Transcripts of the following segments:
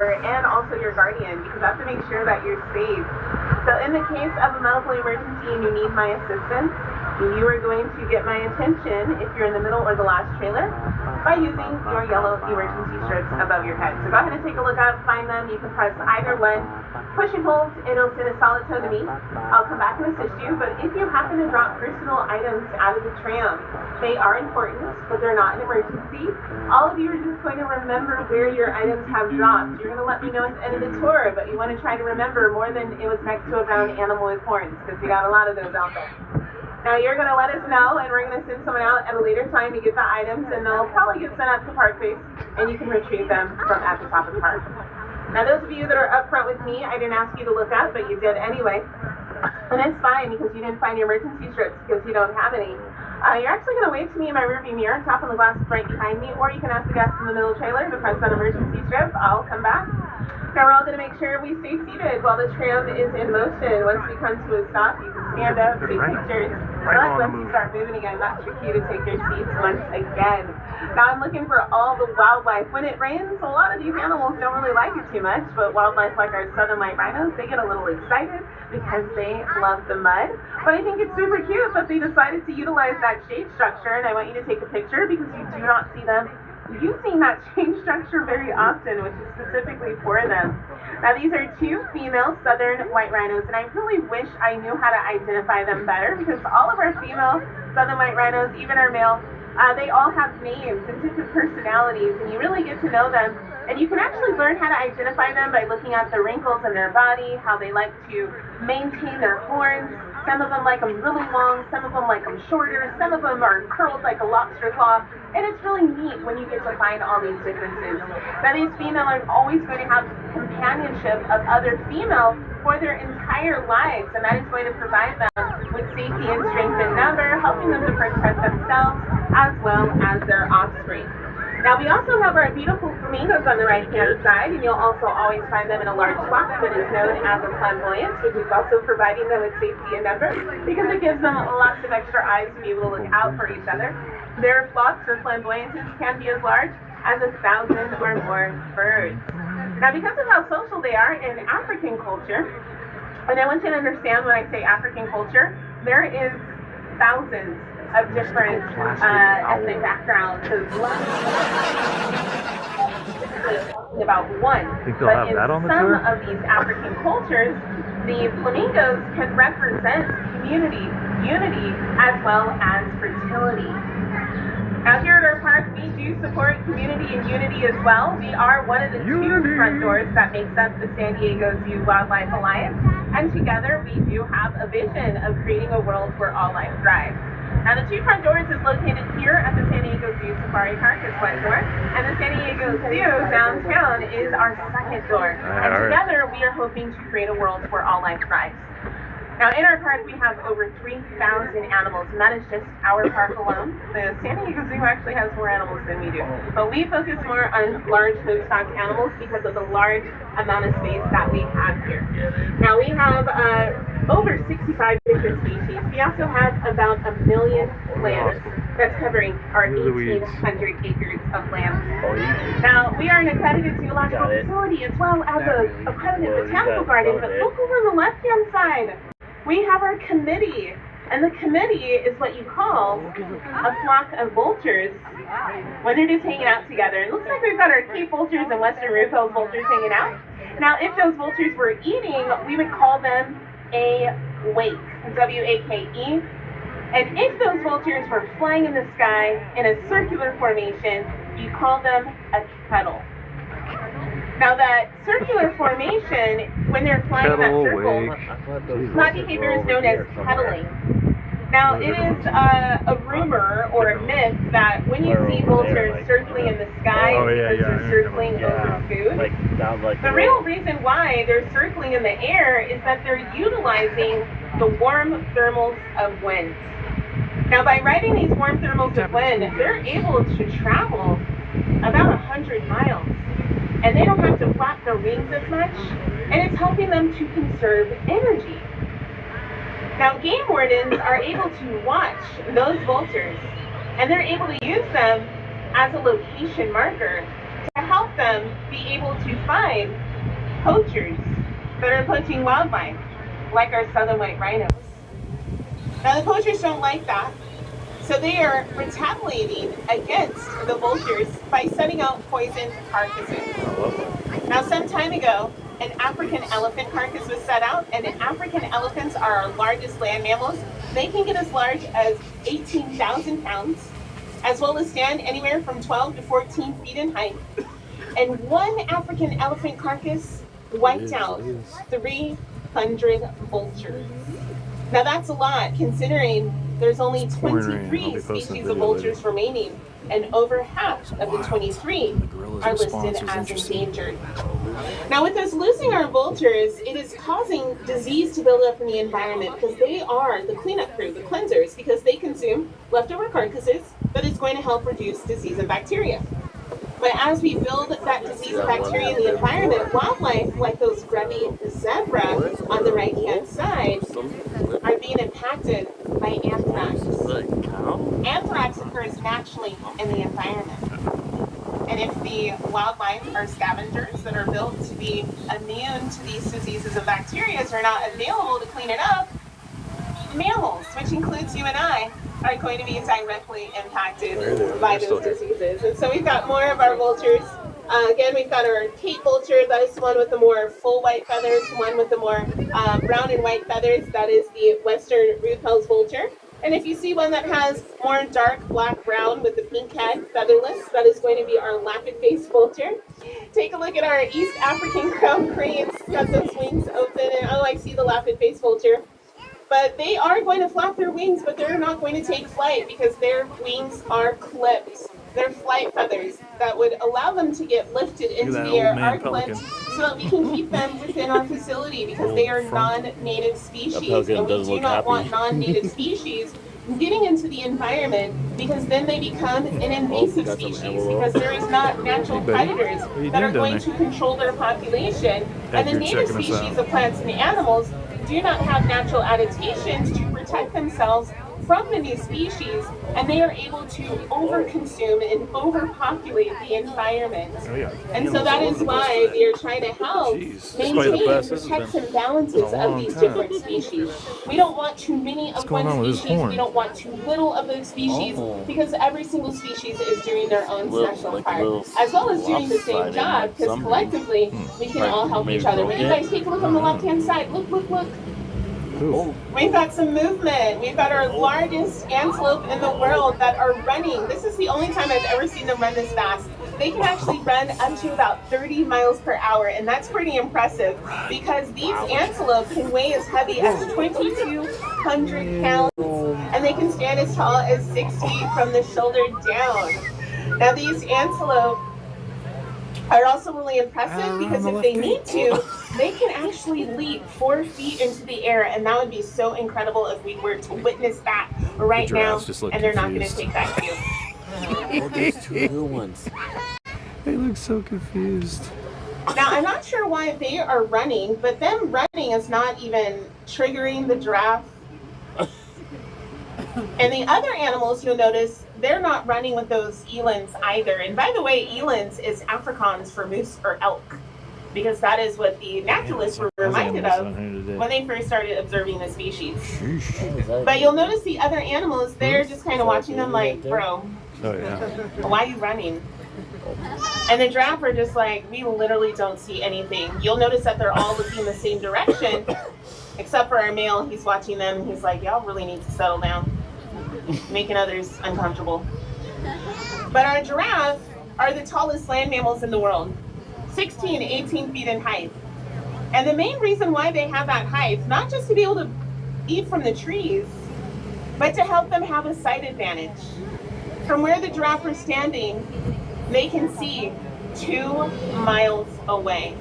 and also your guardian, because I have to make sure that you're safe. So in the case of a medical emergency and you need my assistance, you are going to get my attention if you're in the middle or the last trailer by using your yellow emergency strips above your head. So go ahead and take a look up, find them. You can press either one, push and hold, it'll send a solid tone to me. I'll come back and assist you. But if you happen to drop personal items out of the tram, they are important, but they're not an emergency. All of you are just going to remember where your items have dropped. You're going to let me know at the end of the tour, but you want to try to remember more than it was next to a brown animal with horns, because we got a lot of those out there. Now you're going to let us know, and we're going to send someone out at a later time to get the items, and they'll probably get sent up to Park Base, and you can retrieve them from at the top of the park. Now those of you that are up front with me, I didn't ask you to look up, but you did anyway. And it's fine, because you didn't find your emergency strips, because you don't have any. You're actually going to wave to me in my rearview mirror, tap on the glass right behind me, or you can ask the guest in the middle trailer to press that emergency strip. I'll come back. Now we're all going to make sure we stay seated while the tram is in motion. Once we come to a stop, you can stand up, take pictures. But once you start moving again, that's your cue to take your seats once again. Now I'm looking for all the wildlife. When it rains, a lot of these animals don't really like it too much, but wildlife like our southern white rhinos, they get a little excited because they love the mud. But I think it's super cute that they decided to utilize that shade structure, and I want you to take a picture because you do not see them using that shade structure very often, which is specifically for them. Now these are two female southern white rhinos, and I really wish I knew how to identify them better, because all of our female southern white rhinos, even our male, they all have names and different personalities, and you really get to know them. And you can actually learn how to identify them by looking at the wrinkles in their body, how they like to maintain their horns. Some of them like them really long, some of them like them shorter, some of them are curled like a lobster claw, and it's really neat when you get to find all these differences. Now these females are always going to have companionship of other females for their entire lives, and that is going to provide them with safety and strength in number, helping them to protect themselves as well as their offspring. Now we also have our beautiful flamingos on the right-hand side, and you'll also always find them in a large flock that is known as a flamboyance, which is also providing them with safety in number because it gives them lots of extra eyes to be able to look out for each other. Their flocks or flamboyances can be as large as 1,000 or more birds. Now because of how social they are in African culture, and I want you to understand when I say African culture, there is thousands of different ethnic backgrounds. About one. But in some of these African cultures, the flamingos can represent community, unity, as well as fertility. Now here at our park, we do support community and unity as well. We are one of the two front doors that makes up the San Diego Zoo Wildlife Alliance, and together we do have a vision of creating a world where all life thrives. Now the two front doors is located here at the San Diego Zoo Safari Park is one door, and the San Diego Zoo downtown is our second door. And together we are hoping to create a world where all life thrives. Now in our park we have over 3,000 animals, and that is just our park alone. The San Diego Zoo actually has more animals than we do, but we focus more on large livestock animals because of the large amount of space that we have here. Now we have over 65 different species. We also have about 1 million lambs. That's covering our 1,800 acres of land. Now, we are an accredited zoological facility as well as an accredited botanical garden, but look over on the left-hand side. We have our committee, and the committee is what you call a flock of vultures when they're just hanging out together. It looks like we've got our Cape vultures and Western Rufell's vultures hanging out. Now, if those vultures were eating, we would call them a wake, W-A-K-E. And if those vultures were flying in the sky in a circular formation, you call them a kettle. Now that circular formation, when they're flying in that circle, that behavior is known as kettling. Now it is a rumor or a myth that when you see vultures circling in the sky, it's because they're circling over food. The real reason why they're circling in the air is that they're utilizing the warm thermals of wind. Now by riding these warm thermals of wind, they're able to travel about 100 miles. And they don't have to flap their wings as much, and it's helping them to conserve energy. Now, game wardens are able to watch those vultures, and they're able to use them as a location marker to help help them be able to find poachers that are poaching wildlife, like our southern white rhinos. Now, the poachers don't like that, so they are retaliating against the vultures by setting out poisoned carcasses. Now, some time ago, an African elephant carcass was set out, and African elephants are our largest land mammals. They can get as large as 18,000 pounds, as well as stand anywhere from 12 to 14 feet in height. And one African elephant carcass wiped out 300 vultures. Now that's a lot, considering there's only 23 species of vultures remaining, and over half of the 23 are listed as endangered. Now with us losing our vultures, it is causing disease to build up in the environment, because they are the cleanup crew, the cleansers, because they consume leftover carcasses that is going to help reduce disease and bacteria. But as we build that disease and bacteria in the environment, wildlife like those grubby zebra on the right-hand side are being impacted by anthrax. Anthrax occurs naturally in the environment. And if the wildlife are scavengers that are built to be immune to these diseases and bacteria are not available to clean it up, mammals, which includes you and I, are going to be directly impacted by those diseases. And so we've got more of our vultures. Again, we've got our Cape vulture, that is the one with the more full white feathers, one with the more brown and white feathers, that is the western rude-pelled vulture. And if you see one that has more dark black-brown with the pink head, featherless, that is going to be our lappet-faced vulture. Take a look at our East African crowned crane. It's got those wings open, and oh, I see the lappet-faced vulture. But they are going to flap their wings, but they're not going to take flight because their wings are clipped. They're flight feathers that would allow them to get lifted into the air, are clipped, so that we can keep them within our facility, because they are non-native species, and we do not want non-native species getting into the environment, because then they become an invasive species, because there is not natural predators that are going to control their population, and the native species of plants and animals do not have natural adaptations to protect themselves from the new species, and they are able to overconsume and overpopulate the environment. And so that is why we are trying to help maintain checks and balances of these different species. We don't want too many of one species, we don't want too little of those species, because every single species is doing their own special part, as well as doing the same job, because collectively we can all help each other. When you guys take a look on the left-hand side, look, look, look. We've got some movement. We've got our largest antelope in the world that are running. This is the only time I've ever seen them run this fast. They can actually run up to about 30 miles per hour, and that's pretty impressive, because these antelope can weigh as heavy as 2,200 pounds, and they can stand as tall as 6 feet from the shoulder down. Now these antelope are also really impressive, because if they need to, they can actually leap 4 feet into the air, and that would be so incredible if we were to witness that right now, and they're not going to take that cue. Oh, there's two little ones. They look so confused. Now, I'm not sure why they are running, but them running is not even triggering the giraffe. And the other animals, you'll notice, they're not running with those elands either. And by the way, elands is Afrikaans for moose or elk, because that is what the naturalists were reminded of when they first started observing the species. But you'll notice the other animals, they're just kind of watching them like, bro, why are you running? And the giraffe are just like, we literally don't see anything. You'll notice that they're all looking in the same direction, except for our male. He's watching them, and he's like, y'all really need to settle down, making others uncomfortable. But our giraffes are the tallest land mammals in the world, 16 to 18 feet in height. And the main reason why they have that height, not just to be able to eat from the trees, but to help them have a sight advantage. From where the giraffe are standing, they can see 2 miles away.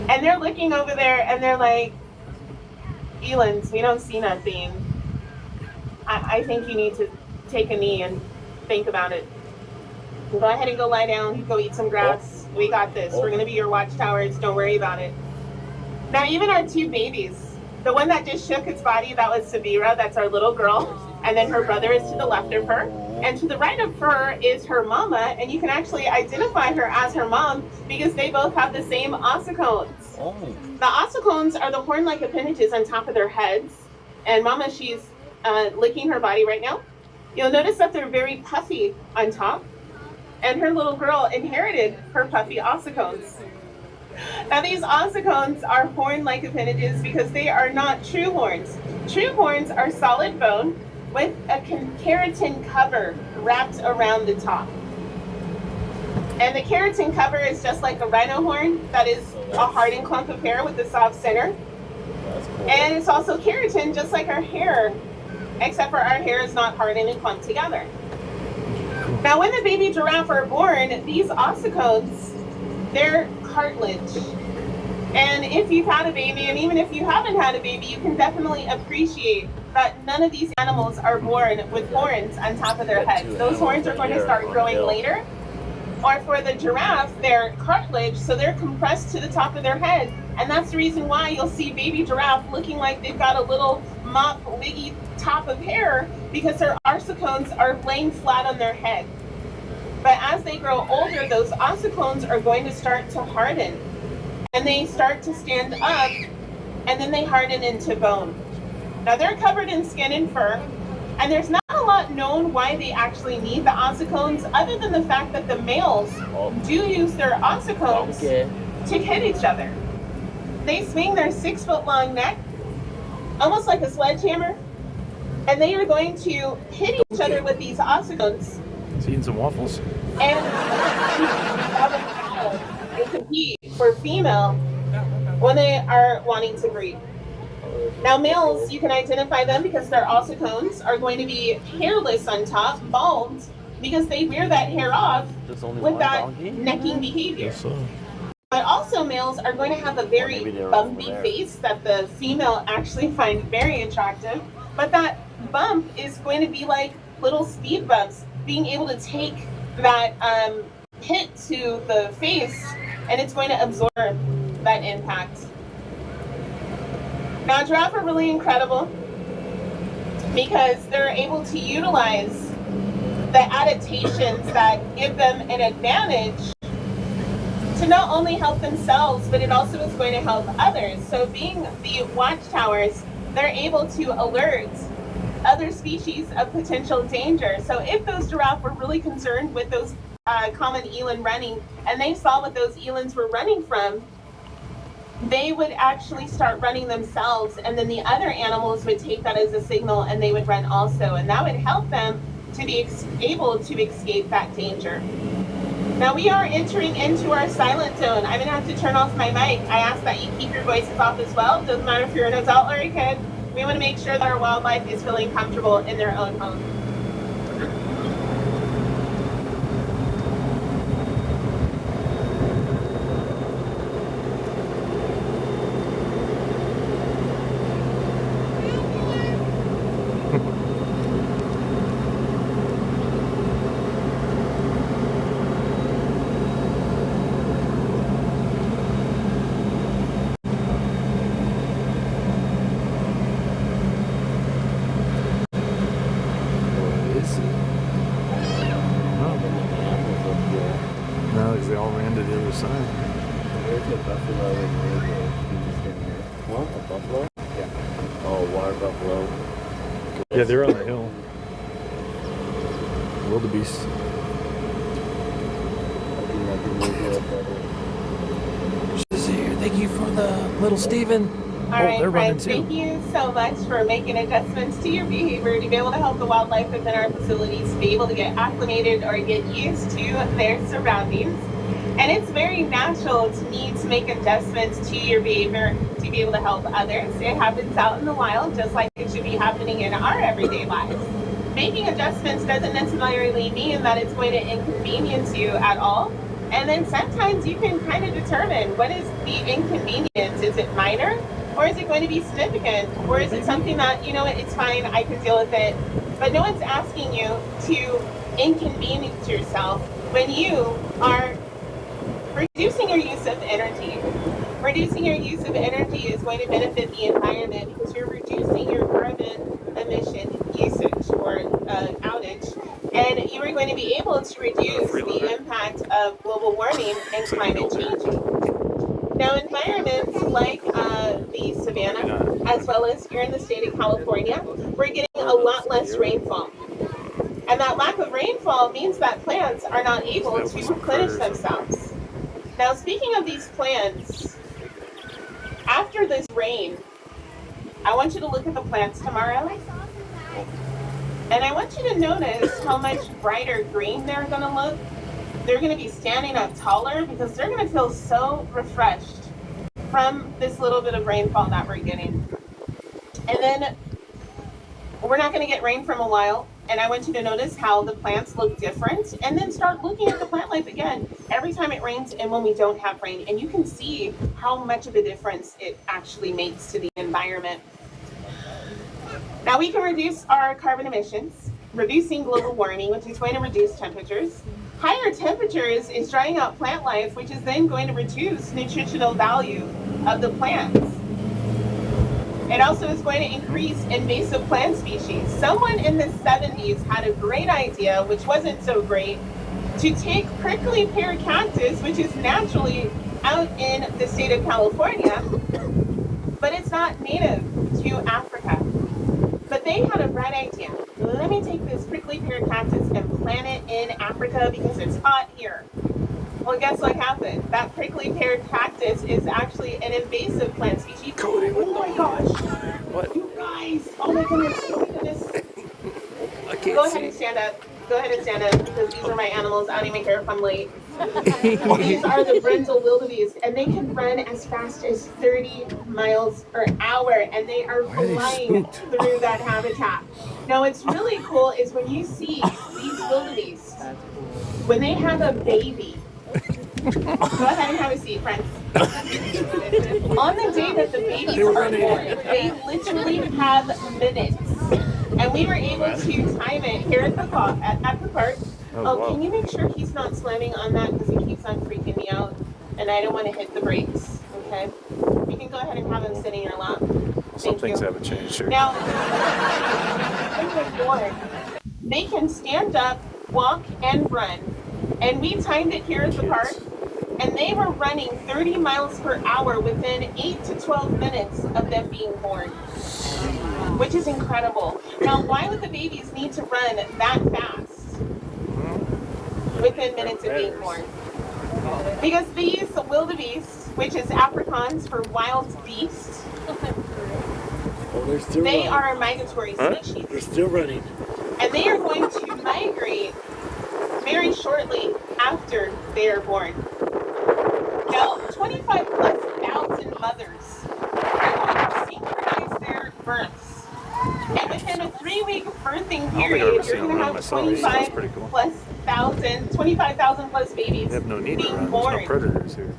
And they're looking over there, and they're like, elands, we don't see nothing. I think you need to take a knee and think about it. Go ahead and go lie down, go eat some grass. We got this. We're going to be your watchtowers. Don't worry about it. Now, even our 2 babies, the one that just shook its body, that was Sabira. That's our little girl. and then her brother is to the left of her. And to the right of her is her mama, and you can actually identify her as her mom because they both have the same ossicones. Oh. The ossicones are the horn-like appendages on top of their heads, and mama, she's licking her body right now. You'll notice that they're very puffy on top, and her little girl inherited her puffy ossicones. Now these ossicones are horn-like appendages because they are not true horns. True horns are solid bone with a keratin cover wrapped around the top. And the keratin cover is just like a rhino horn that is a hardened clump of hair with a soft center. That's cool. And it's also keratin just like our hair, except for our hair is not hardened and clumped together. Now when the baby giraffe are born, these ossicones, they're cartilage. And if you've had a baby, and even if you haven't had a baby, you can definitely appreciate that none of these animals are born with horns on top of their heads. Those horns are going to start growing later. Or for the giraffe, they're cartilage, so they're compressed to the top of their head. And that's the reason why you'll see baby giraffe looking like they've got a little mop, wiggy top of hair, because their ossicones are laying flat on their head. But as they grow older, those ossicones are going to start to harden. And they start to stand up, and then they harden into bone. Now they're covered in skin and fur, and there's not a lot known why they actually need the ossicones, other than the fact that the males do use their ossicones to hit each other. They swing their 6-foot-long neck, almost like a sledgehammer, and they are going to hit each other with these ossicones. Eating some waffles. And they compete for female when they are wanting to breed. Now males, you can identify them because their ossicones are going to be hairless on top, bald, because they wear that hair off with that necking behavior. Yes, sir. But also males are going to have a very bumpy face that the female actually finds very attractive. But that bump is going to be like little speed bumps, being able to take that hit to the face, and it's going to absorb that impact. Now giraffe are really incredible because they're able to utilize the adaptations that give them an advantage to not only help themselves, but it also is going to help others. So being the watchtowers, they're able to alert other species of potential danger. So if those giraffe were really concerned with those common eland running, and they saw what those elands were running from, they would actually start running themselves, and then the other animals would take that as a signal and they would run also, and that would help them to be able to escape that danger. Now we are entering into our silent zone. I'm gonna have to turn off my mic. I ask that you keep your voices off as well. Doesn't matter if you're an adult or a kid. We want to make sure that our wildlife is feeling comfortable in their own home. They all ran to the other side. Where's the buffalo and what? A buffalo? Yeah. Oh, water buffalo. Yeah, they're on the hill. Wildebeest. She's here. Thank you for the little Steven. All right, they're running friends, too. thank you so much for making adjustments to your behavior to be able to help the wildlife within our facilities to be able to get acclimated or get used to their surroundings. And it's very natural to need to make adjustments to your behavior to be able to help others. It happens out in the wild just like it should be happening in our everyday lives. Making adjustments doesn't necessarily mean that it's going to inconvenience you at all. And then sometimes you can kind of determine what is the inconvenience. Is it minor? Or is it going to be significant? Or is it something that, you know what, it's fine, I can deal with it. But no one's asking you to inconvenience yourself when you are reducing your use of energy. Reducing your use of energy is going to benefit the environment because you're reducing your carbon emission usage or And you are going to be able to reduce the impact of global warming and climate change. Now, environments like the Savannah, as well as here in the state of California, we're getting a lot less rainfall. And that lack of rainfall means that plants are not able to replenish themselves. Now, speaking of these plants, after this rain, I want you to look at the plants tomorrow. And I want you to notice how much brighter green they're going to look. They're going to be standing up taller because they're going to feel so refreshed from this little bit of rainfall that we're getting. And then we're not going to get rain for a while. And I want you to notice how the plants look different. And then start looking at the plant life again every time it rains and when we don't have rain. And you can see how much of a difference it actually makes to the environment. Now we can reduce our carbon emissions, reducing global warming, which is going to reduce temperatures. Higher temperatures is drying out plant life, which is then going to reduce nutritional value of the plants. It also is going to increase invasive plant species. Someone in the 70s had a great idea, which wasn't so great, to take prickly pear cactus, which is naturally out in the state of California, but it's not native to Africa. But they had a bright idea. Let me take this prickly pear cactus and plant it in Africa because it's hot here. Well, guess what happened? That prickly pear cactus is actually an invasive plant species. Oh my gosh. What? You guys. Oh my goodness. Oh my goodness. I can't Go ahead and stand up. Go ahead and stand up because these are my animals. I don't even care if I'm late. These are the brindle wildebeest, and they can run as fast as 30 miles per hour, and they are flying through that habitat. Now, what's really cool is when you see these wildebeest, when they have a baby. Go ahead and have a seat, friends. On the day that the babies are born, they literally have minutes. And we were able to time it here at the park. Oh, can you make sure he's not slamming on that because he keeps on freaking me out, and I don't want to hit the brakes. Okay, you can go ahead and have him sit in your lap. Some things haven't changed here. Now, they can stand up, walk, and run, and we timed it here at the park, and they were running 30 miles per hour within 8 to 12 minutes of them being born, which is incredible. Now, why would the babies need to run that fast within minutes of being born? Because these wildebeest, which is Afrikaans for wild beast, they are a migratory species. They're still running. And they are going to migrate very shortly after they are born. Now, 25,000+ mothers are going to synchronize their births. And within a 3-week birthing period, you're going to have 25,000+ babies They have no need to being run. born. There's no predators here.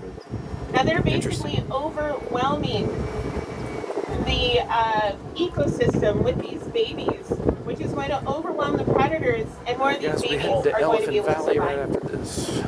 Now they're basically overwhelming the ecosystem with these babies, which is going to overwhelm the predators, and more of these Yes, we babies head to are going to be Elephant able to Valley right survive. after this.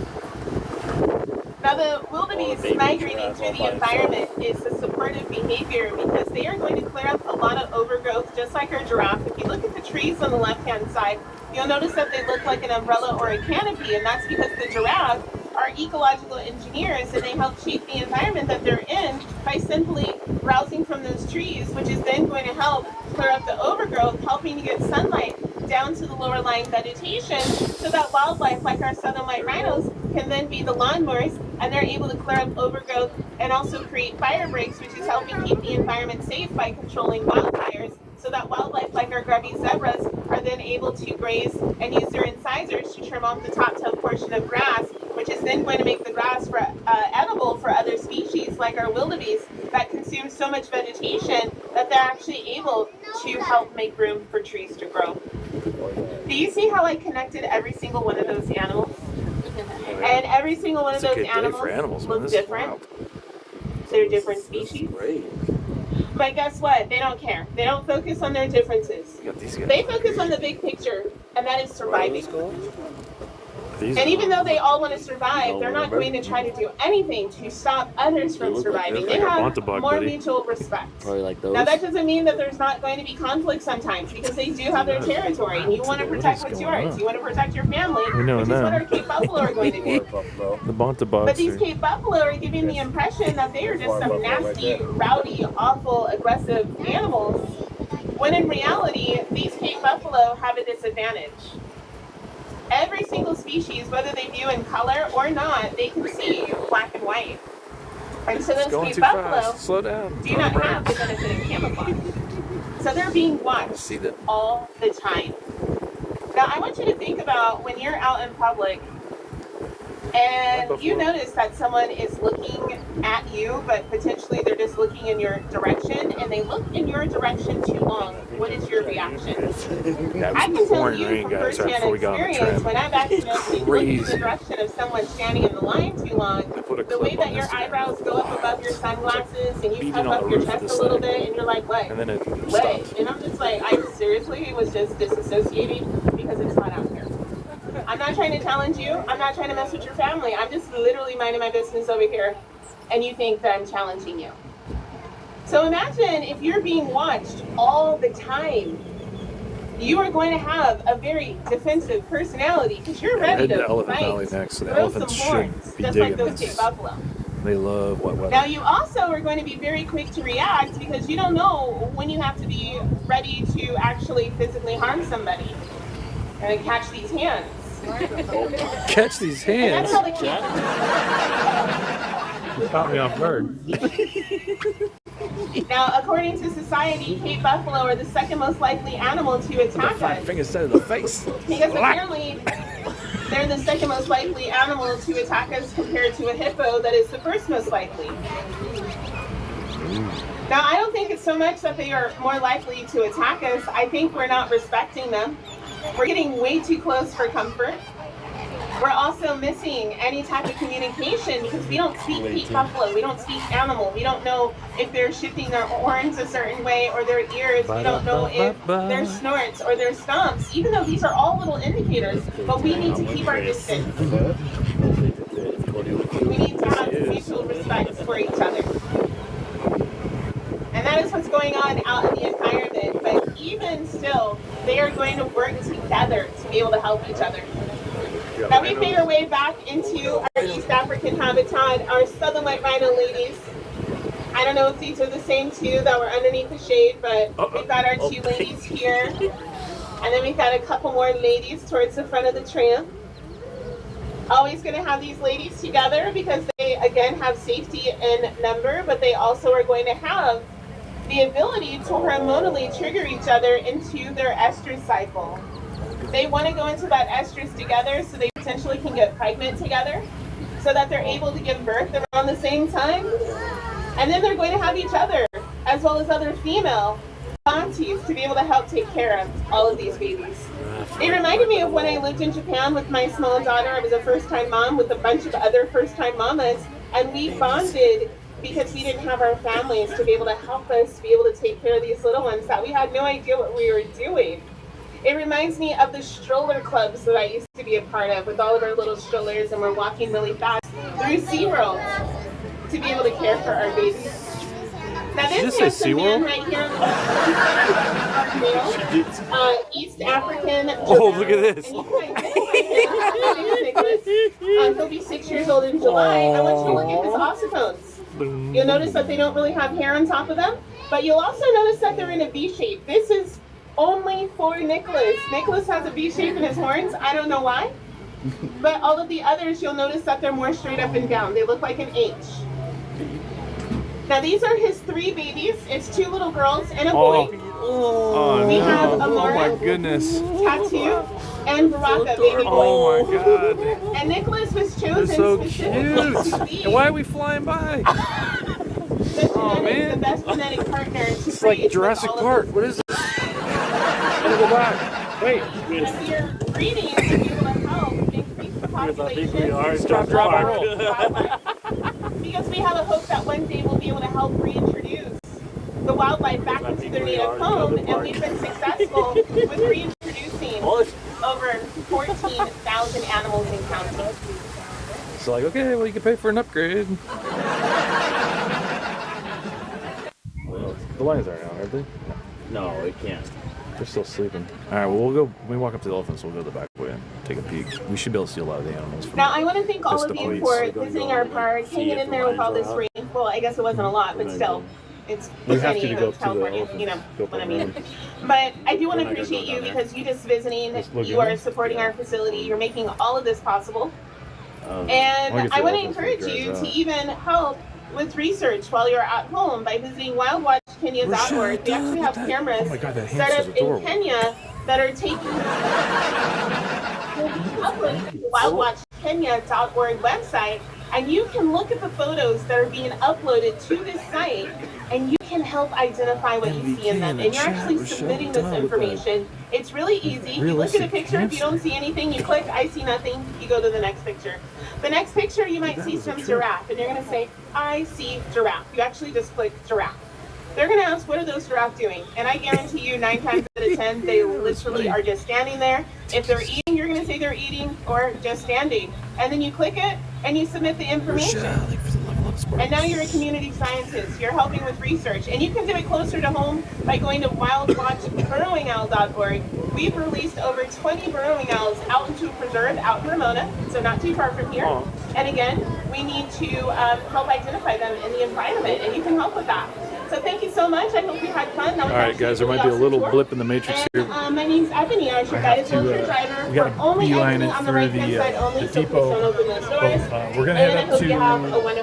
Now the wildebeest migrating through the environment is a supportive behavior because they are going to clear up a lot of overgrowth, just like our giraffe. If you look at the trees on the left-hand side, you'll notice that they look like an umbrella or a canopy, and that's because the giraffe are ecological engineers, and they help shape the environment that they're in by simply browsing from those trees, which is then going to help clear up the overgrowth, helping to get sunlight down to the lower lying vegetation so that wildlife like our southern white rhinos can then be the lawnmowers, and they're able to clear up overgrowth and also create fire breaks, which is helping keep the environment safe by controlling wildfires, so that wildlife like our grubby zebras are then able to graze and use their incisors to trim off the top tail portion of grass, which is then going to make the grass edible for other species like our wildebeest that consume so much vegetation that they're actually able to help make room for trees to grow. Do you see how I connected every single one of those animals? And every single one of those animals look different. They're different species. But guess what? They don't care. They don't focus on their differences. They focus on the big picture, and that is surviving. And even though they all want to survive, they're not going to try to do anything to stop others from surviving. They have more mutual respect. Probably like those. Now that doesn't mean that there's not going to be conflict sometimes, because they do have their territory, and you want to protect what's yours. You want to protect your family, which is what our Cape Buffalo are going to do. The Bontabots. But these Cape Buffalo are giving the impression that they are just some nasty, rowdy, awful, aggressive animals, when in reality, these Cape Buffalo have a disadvantage. Every single species, whether they view in color or not, they can see black and white. And so those Cape Buffalo Slow down. do not have the benefit of camouflage. So they're being watched all the time. Now I want you to think about when you're out in public and you notice that someone is looking at you, but potentially they're just looking in your direction, and they look in your direction too long. What is your reaction? I can tell you from firsthand experience, when I've accidentally looked in the direction of someone standing in the line too long, the way that your eyebrows go up above your sunglasses and you puff up your chest a little bit, and you're like, what? And then it What? And I'm just like, I seriously was just disassociating because it's hot out here. I'm not trying to challenge you. I'm not trying to mess with your family. I'm just literally minding my business over here, and you think that I'm challenging you. So imagine if you're being watched all the time. You are going to have a very defensive personality because you're ready to Elephant fight, Valley next, so the throw elephants some should horns, be just like digging those Cape this. Buffalo. They love wet weather. Now you also are going to be very quick to react because you don't know when you have to be ready to actually physically harm somebody. And catch these hands. Catch these And hands. that's how they keep. You caught me off guard. Now, according to society, Cape Buffalo are the second most likely animal to attack us. Finger set of the face. Because apparently, they're the second most likely animal to attack us compared to a hippo that is the first most likely. Now, I don't think it's so much that they are more likely to attack us. I think we're not respecting them. We're getting way too close for comfort. We're also missing any type of communication because we don't speak Cape Buffalo. We don't speak animal. We don't know if they're shifting their horns a certain way or their ears. We don't know if their snorts or their stomps, even though these are all little indicators, but we need to keep our distance. We need to have mutual respect for each other. And that is what's going on out in the environment. But even still, they are going to work together to be able to help each other. Now we made our way back into our East African habitat, our southern white rhino ladies. I don't know if these are the same two that were underneath the shade, but we've got our two ladies here. And then we've got a couple more ladies towards the front of the tram. Always going to have these ladies together because they, again, have safety in number, but they also are going to have the ability to hormonally trigger each other into their estrus cycle. They want to go into that estrus together so they potentially can get pregnant together so that they're able to give birth around the same time. And then they're going to have each other as well as other female aunties to be able to help take care of all of these babies. It reminded me of when I lived in Japan with my small daughter. I was a first-time mom with a bunch of other first-time mamas, and we bonded because we didn't have our families to be able to help us to be able to take care of these little ones that we had no idea what we were doing. It reminds me of the stroller clubs that I used to be a part of with all of our little strollers, and we're walking really fast through SeaWorld to be able to care for our babies. Now this handsome man right here, East African. Oh, look at this. He'll be 6 years old in July. I want you to look at his ossicones. You'll notice that they don't really have hair on top of them, but you'll also notice that they're in a V shape. This is only for Nicholas. Nicholas has a V shape in his horns. I don't know why. But all of the others, you'll notice that they're more straight up and down. They look like an H. Now these are his three babies. It's two little girls and a boy. We have Amara, oh my goodness, Tattoo, and Baraka, baby boy. Oh my god. And Nicholas was chosen So specifically cute. to be And why are we flying by? the best genetic partner to It's like Jurassic Park. What is it? Let me go back. Wait. If you're breeding, you'll be able to help increase the population. Stop, drop, and roll. Because we have a hope that one day we'll be able to help reintroduce the wildlife back into their native home, and we've been successful with reintroducing over 14,000 animals in counting. It's like, okay, well, you can pay for an upgrade. Well, the lions aren't out, are they? No, it can't. They're still sleeping. All right, well, we'll go. When we walk up to the elephants, we'll go the back way and take a peek. We should be able to see a lot of the animals. From Now, I want to thank all of you police. for visiting our park, hanging in there with all this rain. Well, I guess it wasn't a lot, but still, it's We have sunny to in go to the California, elephants. you know Go what I for mean. it. But I do want to appreciate you because you just visiting, you are supporting our facility, you're making all of this possible. And I want to encourage you to even help with research while you're at home by visiting wildwatchkenya.org. We actually have cameras set up in Kenya that are taking uploaded to the wildwatchkenya.org website, and you can look at the photos that are being uploaded to this site, and you can help identify what you see in them. And you're actually submitting this information. It's really easy. You look at a picture, if you don't see anything, you click, I see nothing, you go to the next picture. The next picture, you might see some giraffe, and you're going to say, I see giraffe. You actually just click giraffe. They're going to ask, what are those giraffe doing? And I guarantee you 9 times out of 10, they literally are just standing there. If they're eating, you're going to say they're eating or just standing. And then you click it and you submit the information. And now you're a community scientist. You're helping with research. And you can do it closer to home by going to wildwatchburrowingowl.org. We've released over 20 burrowing owls out into a preserve out in Ramona, so not too far from here. And again, we need to help identify them in the environment, and you can help with that. So thank you so much. I hope you had fun. All right, guys, there might be a little blip in the matrix here. My name's Ebony. I'm your guided wheelchair driver. We got to beeline it through the depot. We're going to head up to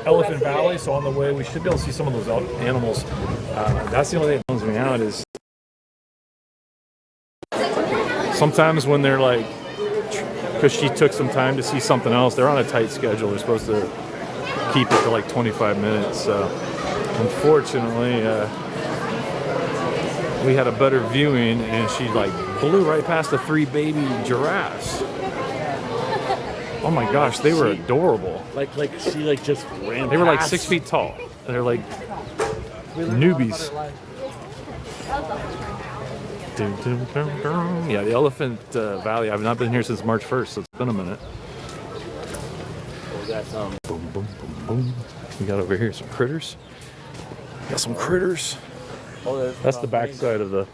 Elephant Valley, so on the way we should be able to see some of those animals. That's the only thing that bums me out is sometimes when they're like, because she took some time to see something else, they're on a tight schedule. They're supposed to keep it to like 25 minutes. So unfortunately, we had a better viewing, and she like blew right past the 3 baby giraffes. Oh my gosh, they were adorable. Like she like just ran. They were like 6 feet tall. They're like newbies. Yeah, the Elephant Valley. I've not been here since March 1st, so it's been a minute. We got some. Boom, boom, boom, boom. We got over here some critters. Got some critters. Oh, that's the backside of the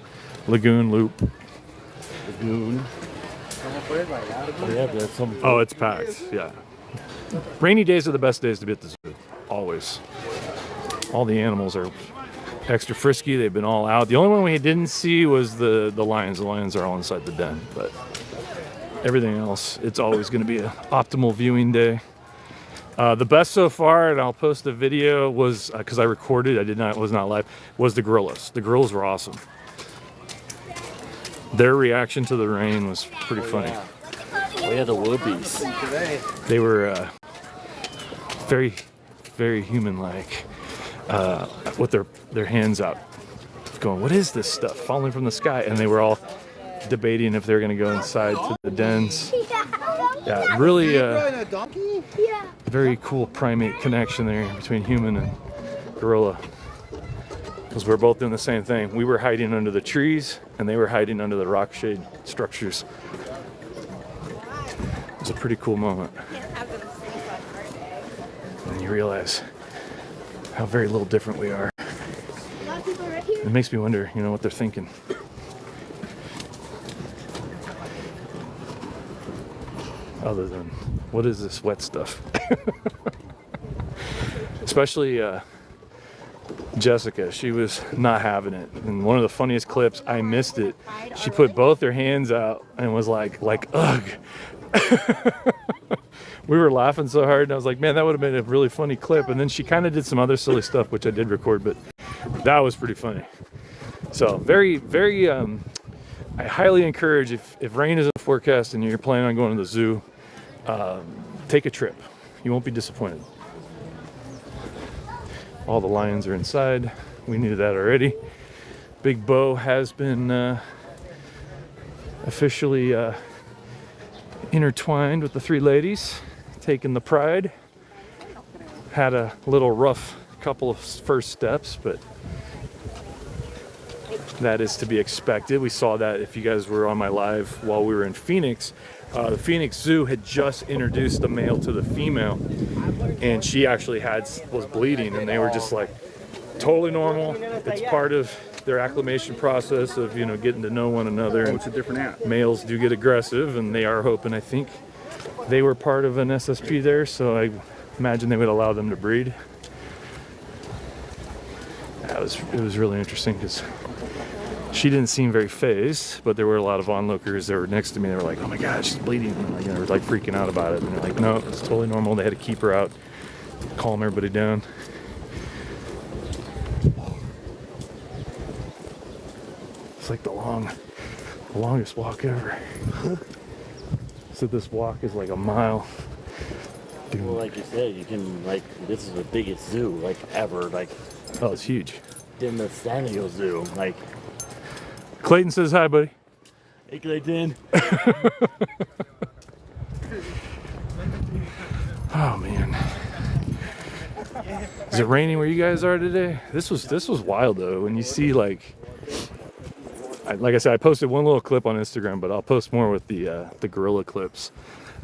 lagoon loop. Lagoon. Yeah, that's some. Oh, it's packed. Yeah. Rainy days are the best days to be at the zoo. Always. All the animals are extra frisky. They've been all out. The only one we didn't see was the lions. The lions are all inside the den, but everything else, it's always going to be an optimal viewing day. The best so far, and I'll post a video, was because I recorded. Was not live. Was the gorillas. The gorillas were awesome. Their reaction to the rain was pretty funny. Oh yeah, the whoopies. They were very, very human-like. With their hands out, going, what is this stuff falling from the sky? And they were all debating if they were going to go inside to the dens. Yeah, really very cool primate connection there between human and gorilla. Because we're both doing the same thing. We were hiding under the trees, and they were hiding under the rock shade structures. It was a pretty cool moment. And you realize how very little different we are. It makes me wonder, what they're thinking. Other than, what is this wet stuff? Especially Jessica, she was not having it. And one of the funniest clips, I missed it. She put both her hands out and was like, ugh. We were laughing so hard, and I was like, man, that would have been a really funny clip. And then she kind of did some other silly stuff, which I did record, but that was pretty funny. So very, very, I highly encourage, if rain isn't forecast and you're planning on going to the zoo, take a trip. You won't be disappointed. All the lions are inside. We knew that already. Big Bo has been officially intertwined with the 3 ladies, taking the pride. Had a little rough couple of first steps, but that is to be expected. We saw that if you guys were on my live while we were in Phoenix. The Phoenix Zoo had just introduced the male to the female, and she actually was bleeding, and they were just like, totally normal. It's part of their acclimation process of, you know, getting to know one another. Oh, it's a different app. Males do get aggressive, and they are hoping, I think, they were part of an SSP there, so I imagine they would allow them to breed. It was really interesting because she didn't seem very phased, but there were a lot of onlookers that were next to me. They were like, "Oh my God, she's bleeding!" And like, they were like freaking out about it. And they're like, "No, it's totally normal." They had to keep her out, calm everybody down. It's like the longest walk ever. So this walk is like a mile. Dude. Well, like you said, you can, like, this is the biggest zoo, like, ever, like, Oh, it's huge. in the San Diego Zoo, like, Clayton says hi, buddy. hey, Clayton. Oh man. Is it raining where you guys are today? This was wild though. When you see like I said, I posted one little clip on Instagram, but I'll post more with the gorilla clips.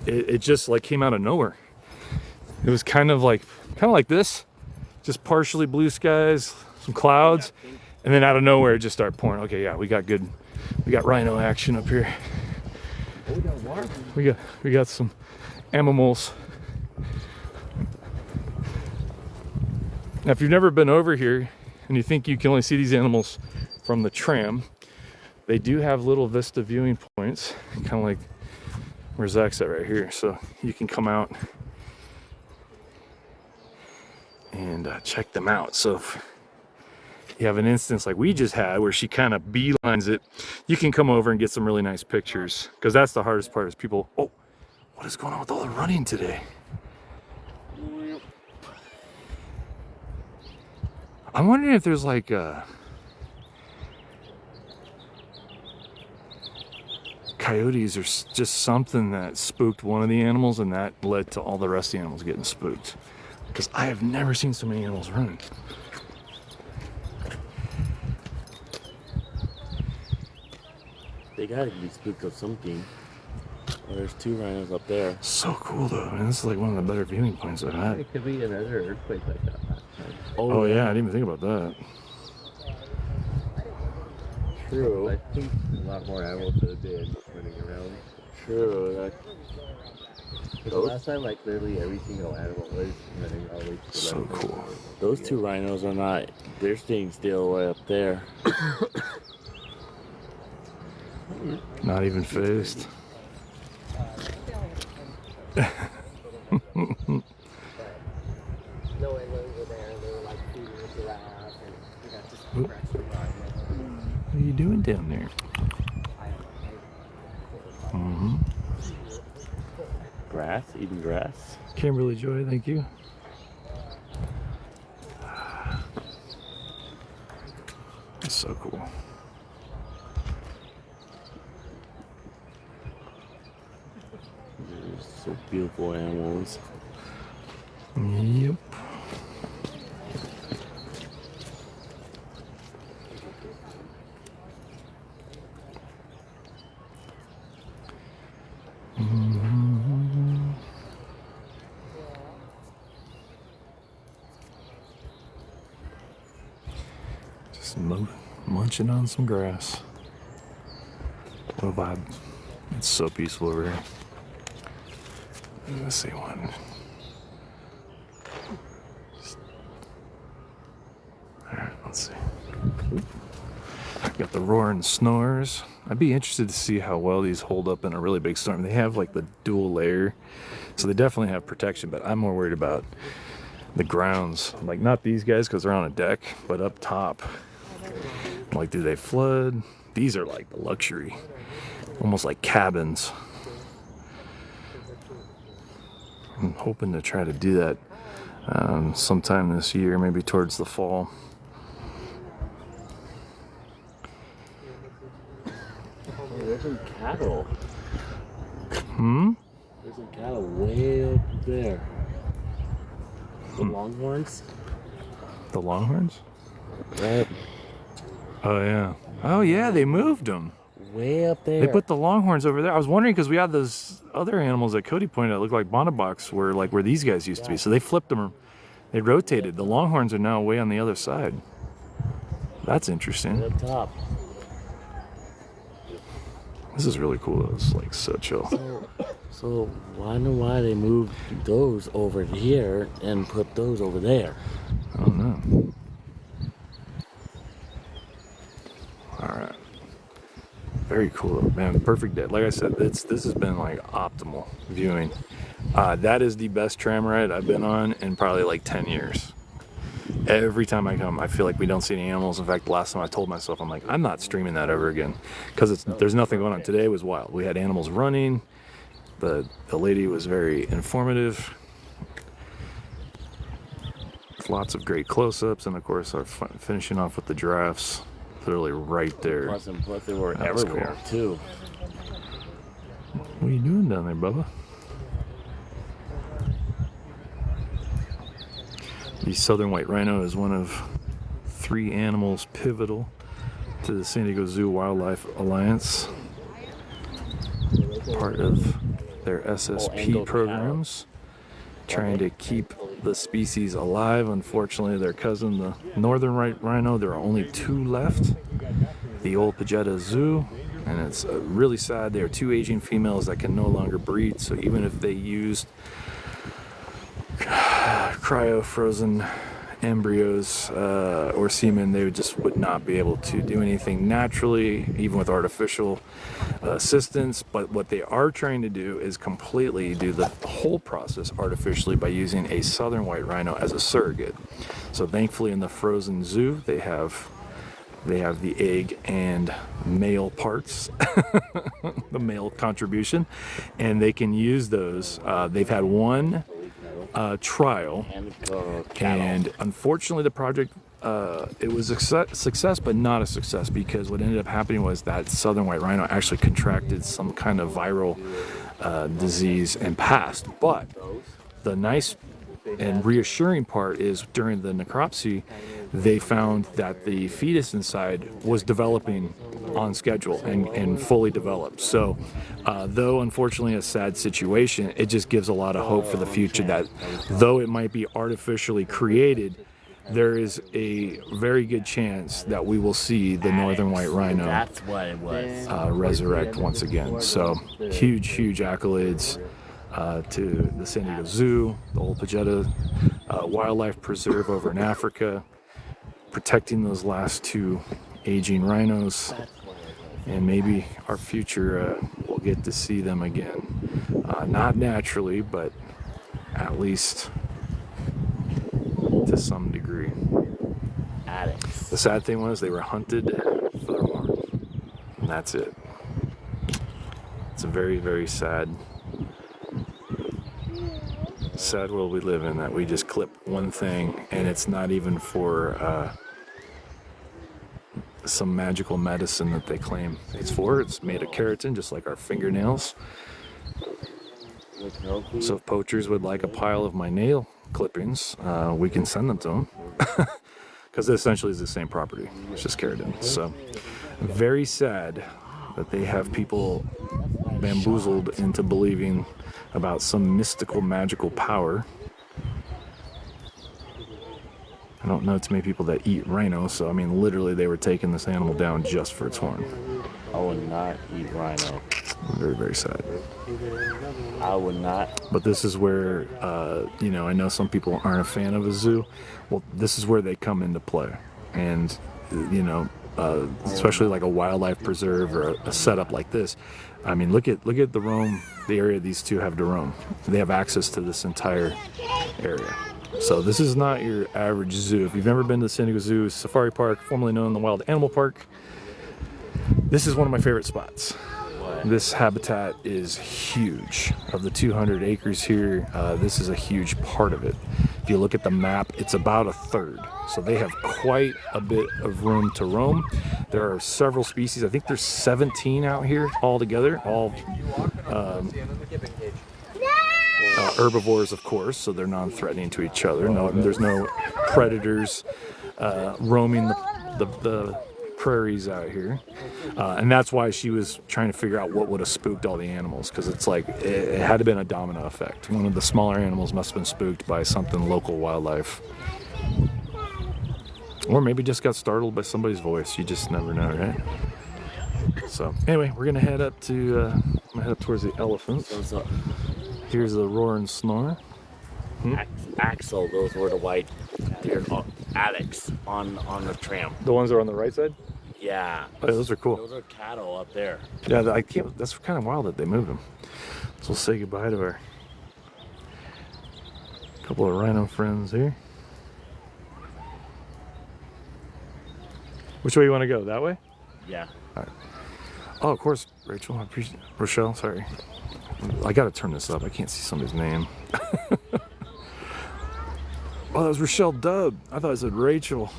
It just like came out of nowhere. It was kind of like this, just partially blue skies, some clouds, and then out of nowhere it just started pouring. Okay, yeah, we got rhino action up here. We got some animals. Now, if you've never been over here and you think you can only see these animals from the tram, they do have little vista viewing points, kind of like where Zach's at right here. So you can come out and check them out. So if you have an instance like we just had where she kind of beelines it, you can come over and get some really nice pictures, because that's the hardest part is people, oh, what is going on with all the running today? I'm wondering if there's like coyotes or just something that spooked one of the animals, and that led to all the rest of the animals getting spooked. Because I have never seen so many animals running. They gotta be spooked of something. Well, there's 2 rhinos up there. So cool though. I mean, this is like one of the better viewing points I've had. It could be another earthquake like that. Oh yeah, I didn't even think about that. True. I think a lot more animals would have been running around. True. The last time, like, literally every single animal was running always. So cool. Those 2 rhinos are not, they're staying still way up there. Not even phased. What are you doing down there? Mm-hmm. Grass, eating grass. Kimberly Joy, thank you. That's so cool. So beautiful animals. Yep. Just munching on some grass. What a vibe. It's so peaceful over here. Let's see one. Alright, let's see. Got the roaring snores. I'd be interested to see how well these hold up in a really big storm. They have like the dual layer, so they definitely have protection, but I'm more worried about the grounds. Like, not these guys because they're on a deck, but up top. Like, do they flood? These are like the luxury, almost like cabins. I'm hoping to try to do that sometime this year, maybe towards the fall. Oh, there's some cattle. There's some cattle way up there. The longhorns? The longhorns? Right. Oh yeah. Oh yeah, they moved them. way up there. They put the longhorns over there. I was wondering because we had those other animals that Cody pointed out look like bonobos where these guys used to be. So they flipped them. They rotated. The longhorns are now way on the other side. That's interesting. Up top. This is really cool. It's like so chill. So why they moved those over here and put those over there? I don't know. All right. Very cool, man. Perfect day. Like I said, this has been like optimal viewing. That is the best tram ride I've been on in probably like 10 years. Every time I come, I feel like we don't see any animals. In fact, the last time I told myself, I'm like, I'm not streaming that ever again because there's nothing going on. Today was wild. We had animals running. The lady was very informative. Lots of great close-ups, and of course, our finishing off with the giraffes, literally right there. Plus they were That was everywhere cool. too. What are you doing down there, Bubba? The southern white rhino is one of 3 animals pivotal to the San Diego Zoo Wildlife Alliance, part of their SSP programs, trying to keep the species alive. Unfortunately, their cousin, the northern white rhino, there are only 2 left. The old Pajetta Zoo, and it's really sad. There are 2 aging females that can no longer breed, so even if they used cryo-frozen embryos or semen, they would not be able to do anything naturally, even with artificial assistance. But what they are trying to do is completely do the whole process artificially by using a southern white rhino as a surrogate. So thankfully in the frozen zoo, they have the egg and male parts, the male contribution, and they can use those. They've had one trial, and unfortunately the project it was a success but not a success, because what ended up happening was that southern white rhino actually contracted some kind of viral disease and passed. But the nice and reassuring part is during the necropsy they found that the fetus inside was developing on schedule and fully developed. So though unfortunately a sad situation, it just gives a lot of hope for the future that though it might be artificially created, there is a very good chance that we will see the northern white rhino resurrect once again. So huge accolades to the San Diego Zoo, the old Pajetta Wildlife Preserve over in Africa, protecting those last 2 aging rhinos, and maybe our future we'll get to see them again. Not naturally, but at least to some degree. The sad thing was they were hunted for their horns, and that's it. It's a very sad world we live in, that we just clip one thing and it's not even for some magical medicine that they claim it's for. It's made of keratin, just like our fingernails. So if poachers would like a pile of my nail clippings, we can send them to them, because it essentially is the same property. It's just keratin. So very sad that they have people bamboozled into believing about some mystical magical power. I don't know too many people that eat rhino, so I mean literally they were taking this animal down just for its horn. I would not eat rhino. Very sad. I would not. But this is where I know some people aren't a fan of a zoo. Well, this is where they come into play, and especially like a wildlife preserve or a setup like this. I mean, look at the area these 2 have to roam. They have access to this entire area. So this is not your average zoo. If you've never been to the San Diego Zoo Safari Park, formerly known as the Wild Animal Park, this is one of my favorite spots. This habitat is huge. Of the 200 acres here, this is a huge part of it. If you look at the map, it's about a third. So they have quite a bit of room to roam. There are several species. I think there's 17 out here altogether, all herbivores, of course, so they're non-threatening to each other. There's no predators roaming the prairies out here, and that's why she was trying to figure out what would have spooked all the animals, because it's like it had to have been a domino effect. One of the smaller animals must have been spooked by something local wildlife, or maybe just got startled by somebody's voice. You just never know, right? So anyway, we're gonna head up to I'm gonna head up towards the elephants. Here's the roar and snore. Axel, those were the white deer. Alex on the tram. The ones that are on the right side? Yeah. Oh, those are cool. Those are cattle up there. Yeah, I can't. That's kind of wild that they moved them. So we'll say goodbye to our couple of rhino friends here. Which way you want to go? That way? Yeah. All right. Oh, of course, Rachel. I appreciate Rochelle. Sorry, I got to turn this up. I can't see somebody's name. Oh, that was Rochelle Dubb. I thought I said Rachel.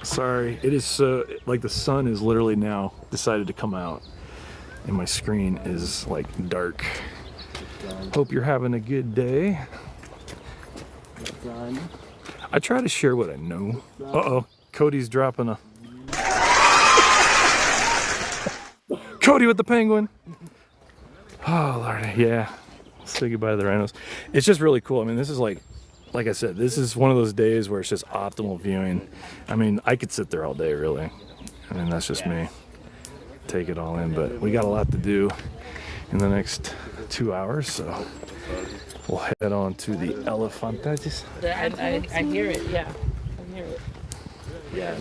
Sorry. It is so, like, the sun is literally now decided to come out, and my screen is like dark. Hope you're having a good day. I try to share what I know. Uh-oh, Cody's dropping a... Cody with the penguin. Oh, Lord, yeah. Say goodbye to the rhinos. It's just really cool. I mean, this is like I said, this is one of those days where it's just optimal viewing. I mean, I could sit there all day, really. I mean, that's just me. Take it all in, but we got a lot to do in the next 2 hours, so we'll head on to the elephantages. I hear it, yeah. I hear it. Yeah.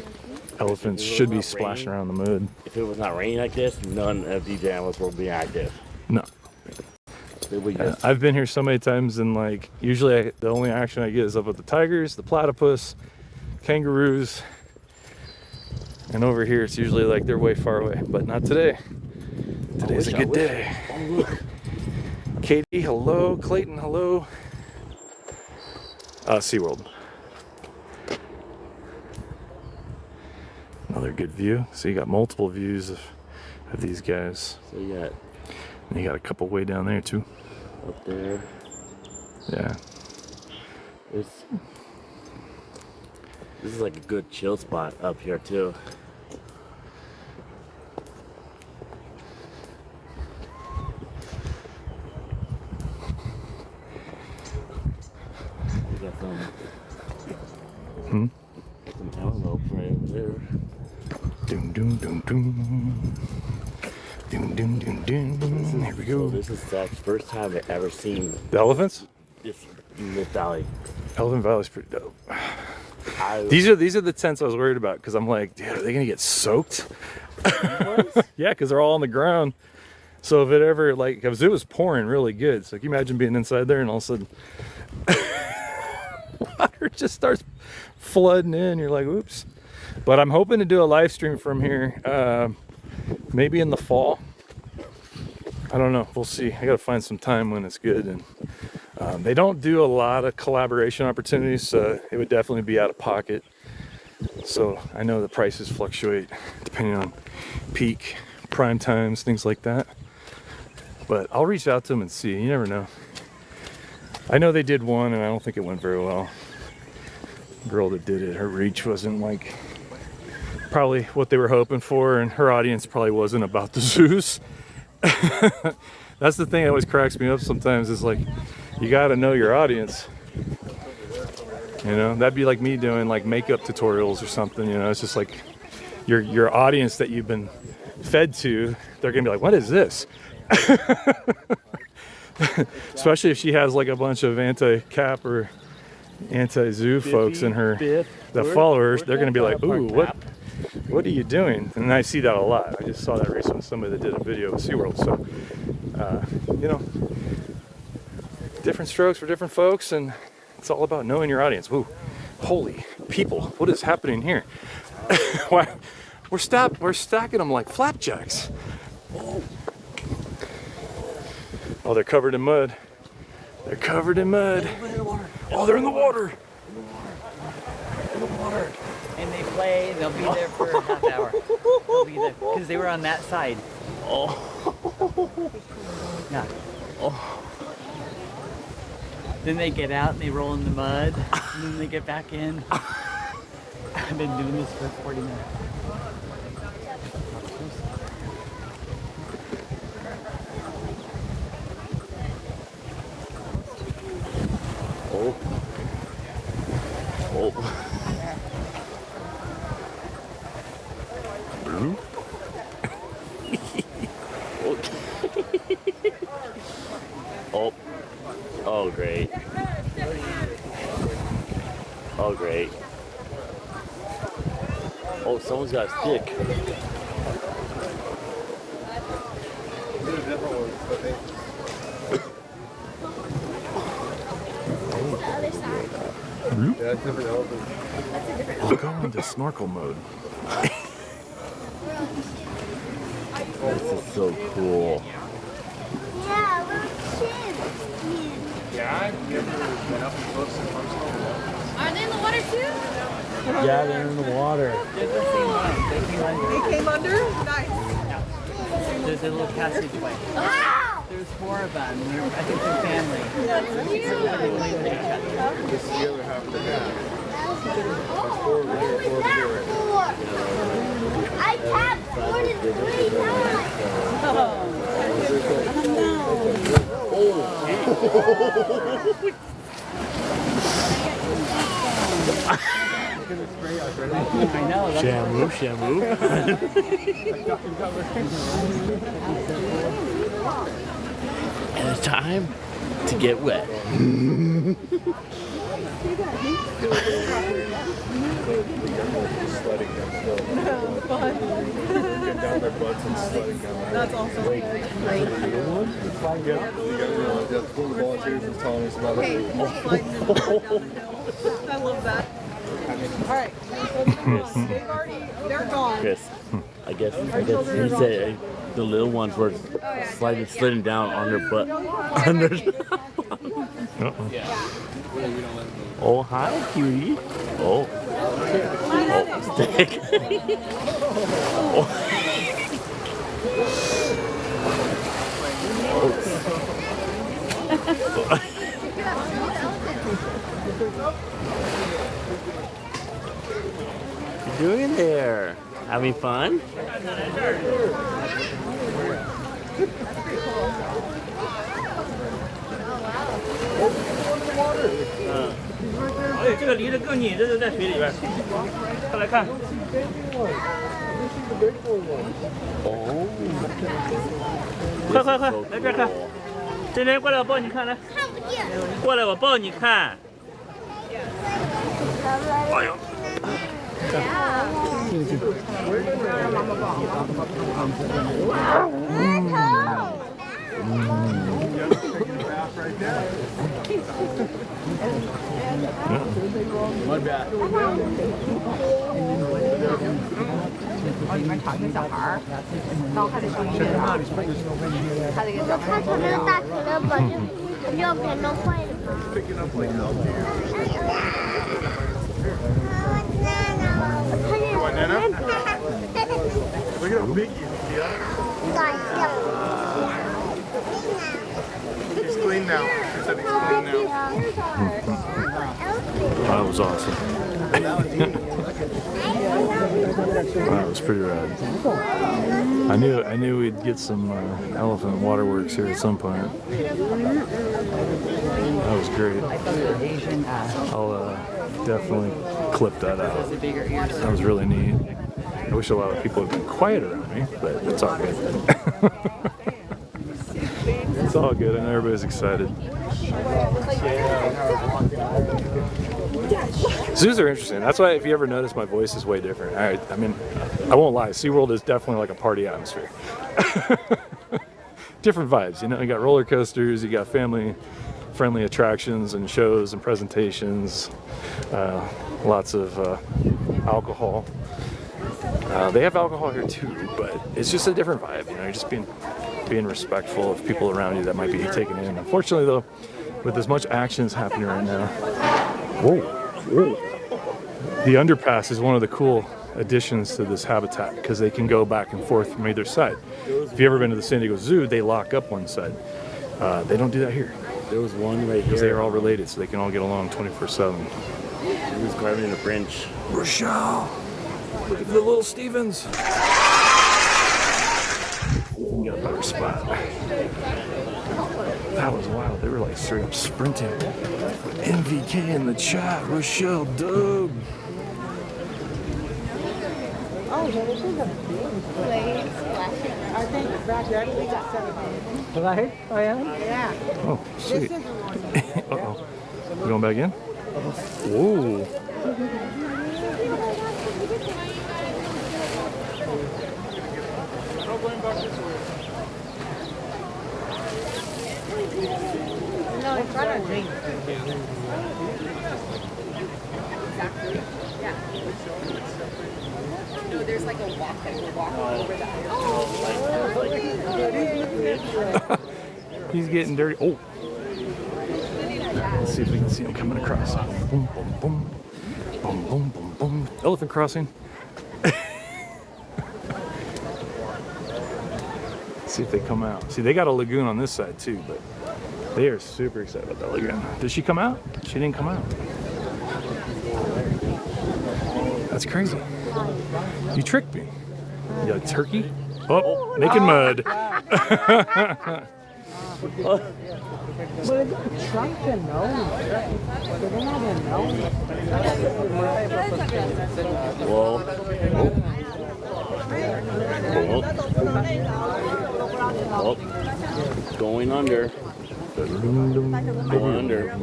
Elephants should be splashing around the mud. If it was not raining like this, none of these animals will be active. No. I've been here so many times, and like usually the only action I get is up with the tigers, the platypus, kangaroos, and over here it's usually like they're way far away, but not today. Today's a good day. Katie, hello. Clayton, hello. SeaWorld. Another good view. So you got multiple views of these guys. So you got a couple way down there too. Up there. Yeah. This is like a good chill spot up here too. We got some antelope right there. Doom doom doom doom. Doom doom doom doom. Here we go. So this is the first time I've ever seen The elephants? this in this valley. Elephant Valley's pretty dope. These are the tents I was worried about, because I'm like, dude, are they gonna get soaked? Yeah, because they're all on the ground. So if it ever, like, because it was pouring really good, so can you imagine being inside there and all of a sudden water just starts flooding in? You're like, oops. But I'm hoping to do a live stream from here, maybe in the fall. I don't know. We'll see. I gotta find some time when it's good. And they don't do a lot of collaboration opportunities, so it would definitely be out of pocket. So I know the prices fluctuate depending on peak, prime times, things like that. But I'll reach out to them and see. You never know. I know they did one, and I don't think it went very well. The girl that did it, her reach wasn't like probably what they were hoping for, and her audience probably wasn't about the zoos. That's the thing that always cracks me up sometimes, is like, you got to know your audience. You know, that'd be like me doing like makeup tutorials or something. You know, it's just like your audience that you've been fed to, they're gonna be like, what is this? Especially if she has like a bunch of anti-cap or anti-zoo folks in her, the followers, they're gonna be like, ooh, what are you doing? And I see that a lot. I just saw that recently, somebody that did a video of SeaWorld. So, you know, different strokes for different folks, and it's all about knowing your audience. Woo, holy people, what is happening here? Why, we're stacking them like flapjacks. Oh, they're covered in mud. They're covered in mud. Oh, they're in the water. In the water. And they play, they'll be there for a half hour. They'll be there, because they were on that side. Oh. Yeah. Oh. Then they get out and they roll in the mud, and then they get back in. I've been doing this for 40 minutes. Oh. Oh. Blue? Oh. Oh, great. Oh, great. Oh, someone's got a stick. We'll go into snorkel mode. This is so cool. Yeah, little kids. Yeah, you ever been up close and personal? Are they in the water too? Yeah, they're in the water. They're the same one. They came under. They came under? Nice. There's a little passageway. Wow! There's 4 of them. I think they're family. This is the other half of the map. What was that for? I tapped 43 times. I know. That's Shamu, shamu. And it's time to get wet. Sledding down the hill. Getting down their butts and sledding down the hill. That's also great. Yeah, you got to realize that's one of the volunteers was telling us about it. I love that. All right. They've already, they're gone. Chris, I guess you said the little ones were sliding down on their butt. Oh, hi, cutie. Oh. Oh, stick. What you doing there? Having fun? Oh. 快快快，来这儿看。真真过来，我抱你看来。看不见。过来，我抱你看。哎呦。里面躺一个小孩儿，然后还得上医院，还得给小孩他从那个大可乐宝就右边弄坏了吗？Look at how big he is, yeah? He's clean now. He said he's clean now. That was awesome. That was pretty rad. I knew we'd get some elephant waterworks here at some point. That was great. I'll definitely clip that out. That was really neat. I wish a lot of people had been quiet around me, but it's all good. It's all good. I know everybody's excited. Zoos are interesting. That's why, if you ever notice, my voice is way different. I mean, I won't lie. SeaWorld is definitely like a party atmosphere. Different vibes, you know. You got roller coasters, you got family-friendly attractions and shows and presentations. Lots of alcohol. They have alcohol here too, but it's just a different vibe. You know, you're just being respectful of people around you that might be taken in. Unfortunately, though, with as much action is happening right now. Whoa. The underpass is one of the cool additions to this habitat because they can go back and forth from either side. If you've ever been to the San Diego Zoo, they lock up one side. They don't do that here. There was one right here. Because they are all related, so they can all get along 24/7. He was grabbing a branch. Rochelle! Look at the little Stevens! We got a better spot. That was wild. They were like straight up sprinting. MVK in the chat. Rochelle Doug. Oh, this is a big place. I think back there, I think it's 17. Right? Oh, yeah? Yeah. Oh, sweet. This is the one. Uh-oh. We going back in? Whoa. No, it's not a drink. No, there's like a walk that we're walking over that. He's getting dirty. Oh. Let's see if we can see him coming across. Boom, boom, boom. Boom, boom, boom, boom. Elephant crossing. See if they come out. See, they got a lagoon on this side too, but they are super excited about that lagoon. Did she come out? She didn't come out. That's crazy. You tricked me. You got a turkey? Oh, making mud. Whoa. Oh. Going under. Going under.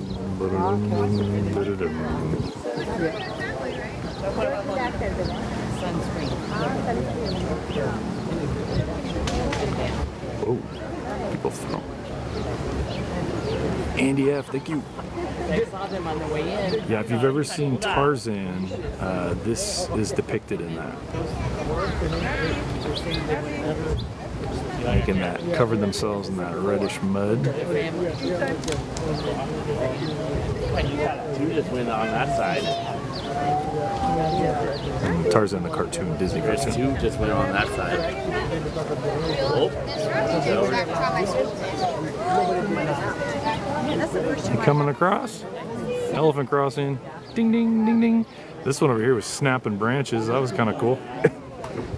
Oh, people throw. Andy F, thank you. I saw them on the way in. Yeah, if you've ever seen Tarzan, this is depicted in that. Like in that, covered themselves in that reddish mud. Two just went on that side. Tarzan the cartoon, Disney cartoon. Two just went on that side. Oh. You coming across? Elephant crossing. Ding, ding, ding, ding. This one over here was snapping branches. That was kind of cool.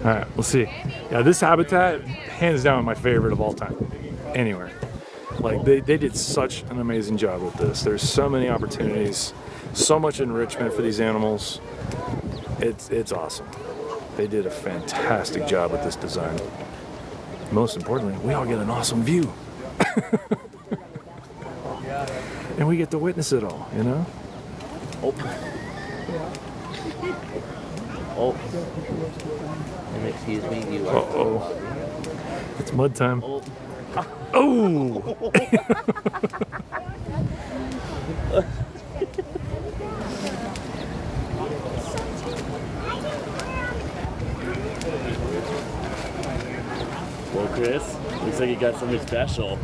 All right, we'll see. Yeah, this habitat, hands down, my favorite of all time. Anywhere. Like, they did such an amazing job with this. There's so many opportunities, so much enrichment for these animals. It's awesome. They did a fantastic job with this design. Most importantly, we all get an awesome view. And we get to witness it all, you know? Oh. Oh. And excuse me, you are. Uh-oh. It's mud time. Oh. Oh! Well, Chris, looks like you got something special.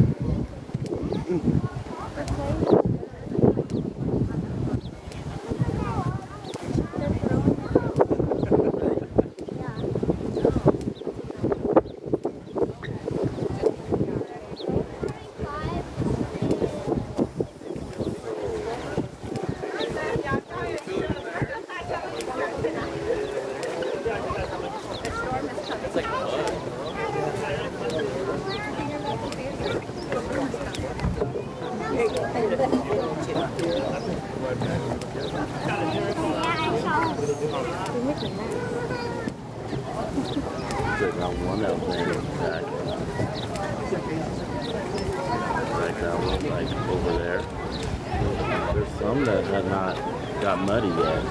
There's not one out there in fact. Right now, like over there. There's some that have not got muddy yet.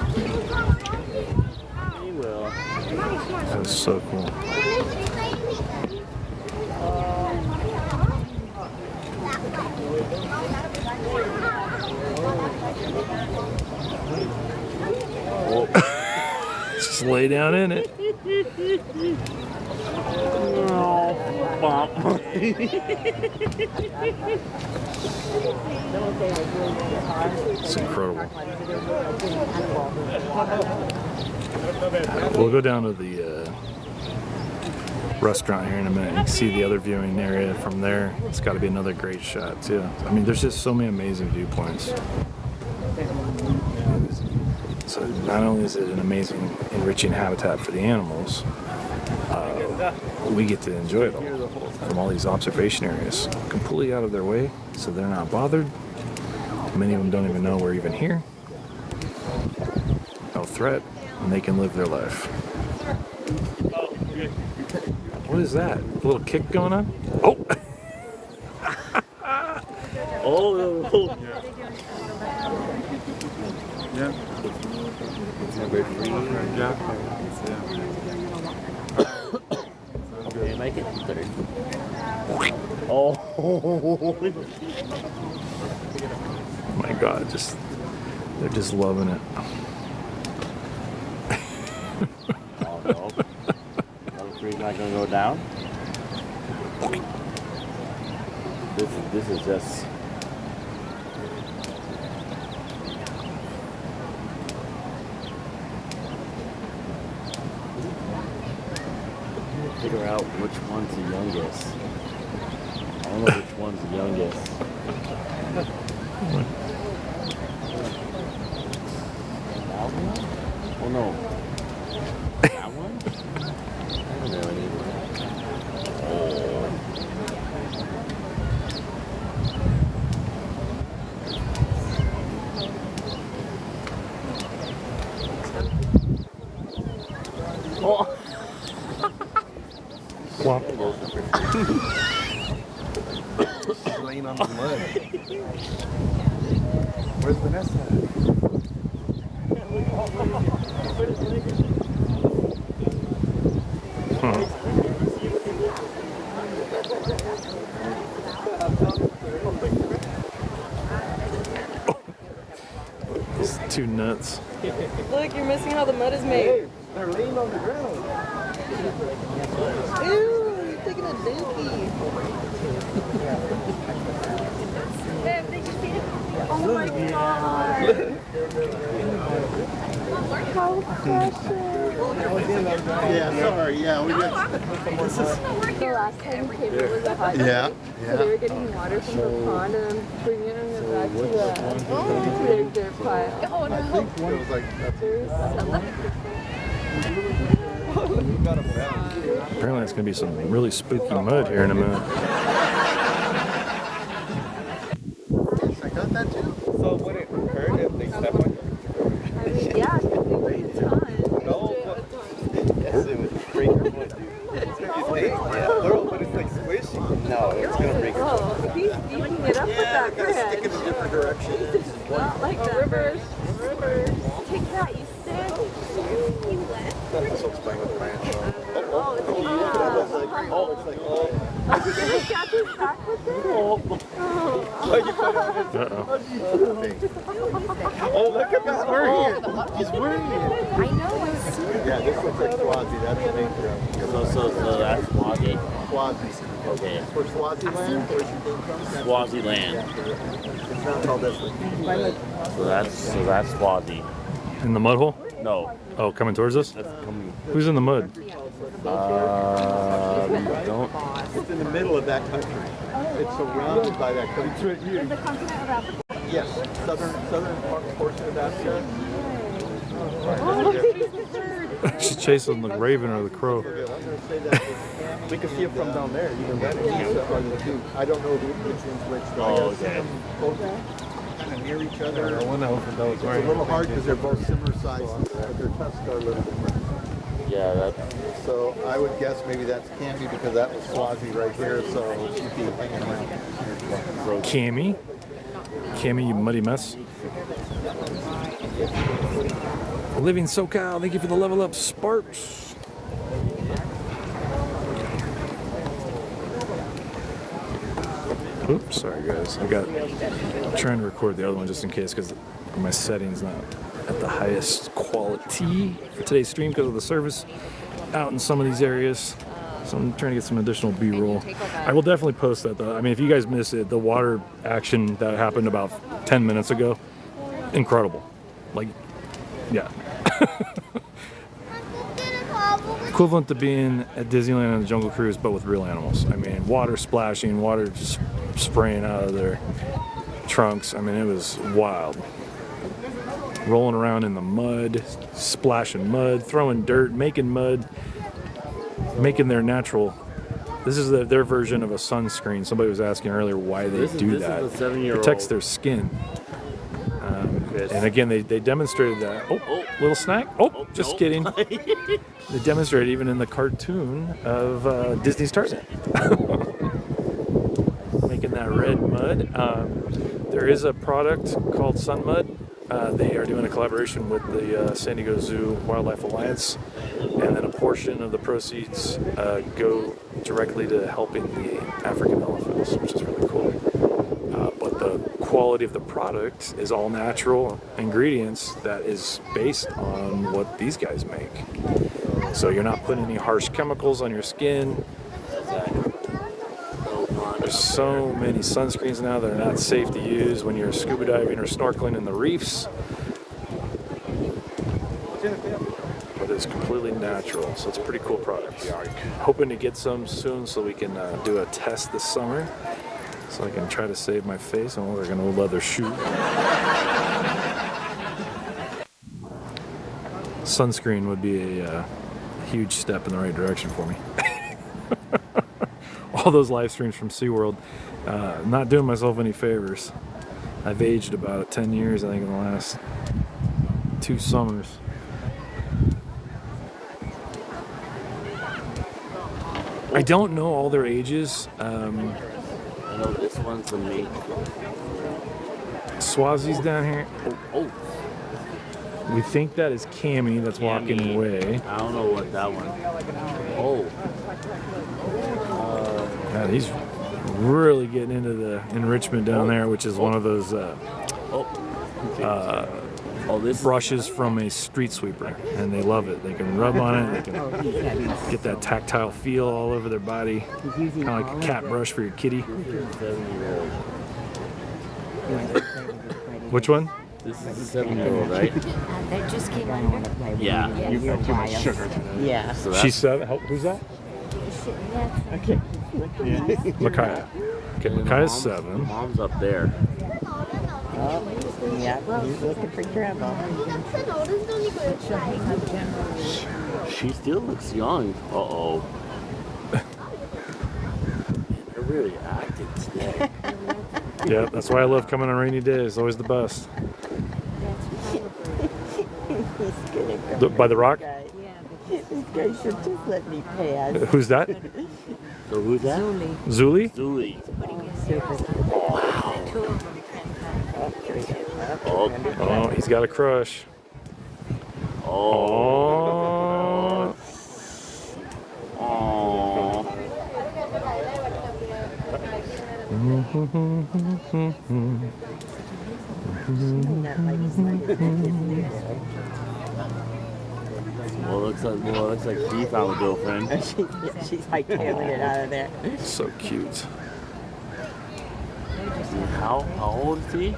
He will. That was so cool. Oh. Just lay down in it. Oh, bump. It's incredible. We'll go down to the restaurant here in a minute. You can see the other viewing area from there. It's got to be another great shot too. I mean, there's just so many amazing viewpoints. So not only is it an amazing, enriching habitat for the animals, we get to enjoy it all from all these observation areas, completely out of their way, so they're not bothered. Many of them don't even know we're even here. No threat, and they can live their life. What is that? A little kick going on? Oh! Oh! Yeah. Okay, make it 30. Oh! My God, they're just loving it. Oh no. Level 3 is not gonna go down? This is just... Figure out which one's the youngest. I don't know which one's the youngest. That one? Oh no. That one? I don't know any. Oh. Womp. She's laying on the mud. Where's Vanessa? It's too nuts. Look, you're missing how the mud is made. Hey, they're laying on the ground. Ew, you're taking a dookie. Oh my god. How precious. Yeah, sorry. Yeah, we did. The last time we came, it was a hot day. Yeah, So they were getting water from the pond and bringing it back to their pile. Oh I no. think one was like, Apparently it's going to be some really spooky mud here in a minute. I got that too. So would it hurt if they step on you? I mean, yeah, because they weigh a ton. No, Yes, it would break your foot, dude. Girl, but it's like squishy. No, it's gonna break your foot. Oh, he's beating it up with that Stick in branch. a different direction. Not like that. Reverse. Take that, you stick. This one's playing with the branch. Oh, it's Did he catch his back with it? Oh, look at that. He's wearing it. I know, it's Yeah, this looks like Swazi. That's the name for it. So that's Swazi. Swazi. Okay. For Swaziland? Where she came from? Swaziland. It's not called this one. So that's Swazi. In the mud hole? No. Oh, coming towards us? That's coming. Who's in the mud? Don't. It's in the middle of that country. It's surrounded by that country. It's right here. the continent of Africa. Yes, southern portion of Africa. She's chasing the raven or the crow. I'm going to say that we can see it from down there. Even better. These are the two. I don't know which one's which. But I gotta see them both kind of near each other. It's a little hard because they're both similar sizes, but their tusks are a little different. Yeah, that's. So I would guess maybe that's Candy because that was Swazi right here, so she'd be hanging around. Cammy? Cammy, you muddy mess. Living SoCal, thank you for the level up, Sparks. Oops, sorry guys. I'm trying to record the other one just in case because my setting's not at the highest quality for today's stream because of the service out in some of these areas. So I'm trying to get some additional B-roll. I will definitely post that though. I mean, if you guys missed it, the water action that happened about 10 minutes ago, incredible. Like, yeah. Equivalent to being at Disneyland on the Jungle Cruise, but with real animals. I mean, water splashing, water spraying out of their trunks. I mean, it was wild. Rolling around in the mud, splashing mud, throwing dirt, making mud, making their natural. This is their version of a sunscreen. Somebody was asking earlier why they do that. This is a 7-year-old. Protects their skin. And again, they demonstrated that. Oh, little snack. Oh, just kidding. They demonstrated even in the cartoon of Disney's Tarzan. Making that red mud. There is a product called Sun Mud. They are doing a collaboration with the San Diego Zoo Wildlife Alliance, and then a portion of the proceeds go directly to helping the African elephants, which is really cool. But the quality of the product is all natural ingredients that is based on what these guys make. So you're not putting any harsh chemicals on your skin. There's so many sunscreens now that are not safe to use when you're scuba diving or snorkeling in the reefs. But it's completely natural, so it's a pretty cool product. Hoping to get some soon so we can do a test this summer, so I can try to save my face and wear an old leather shoe. Sunscreen would be a huge step in the right direction for me. All those live streams from SeaWorld, not doing myself any favors. I've aged about 10 years, I think, in the last 2 summers. I don't know all their ages. I know this one's the mate. Swazi's down here. Oh. We think that is Cammy that's walking away. I don't know what that one. Oh. God, he's really getting into the enrichment down there, which is one of those brushes from a street sweeper, and they love it. They can rub on it, they can get that tactile feel all over their body, kind of like a cat brush for your kitty. Which one? This is a 7-year-old, right? That just came under. Yeah. You've got too much sugar. Yeah. So She's 7. Who's that? Okay. Micaiah. Okay, Micaiah's 7. Mom's up there. Oh, yeah. He's looking for trouble. She still looks young. Uh-oh. They're really active today. Yeah, that's why I love coming on rainy days. It's always the best. By the rock? This guy should just let me pass. Who's that? So who's that? Zuli? Zuli. Wow. Oh, he's got a crush. Oh. Oh. Well, it looks like he found a girlfriend. She's like tailing it out of there. So cute. How old is he?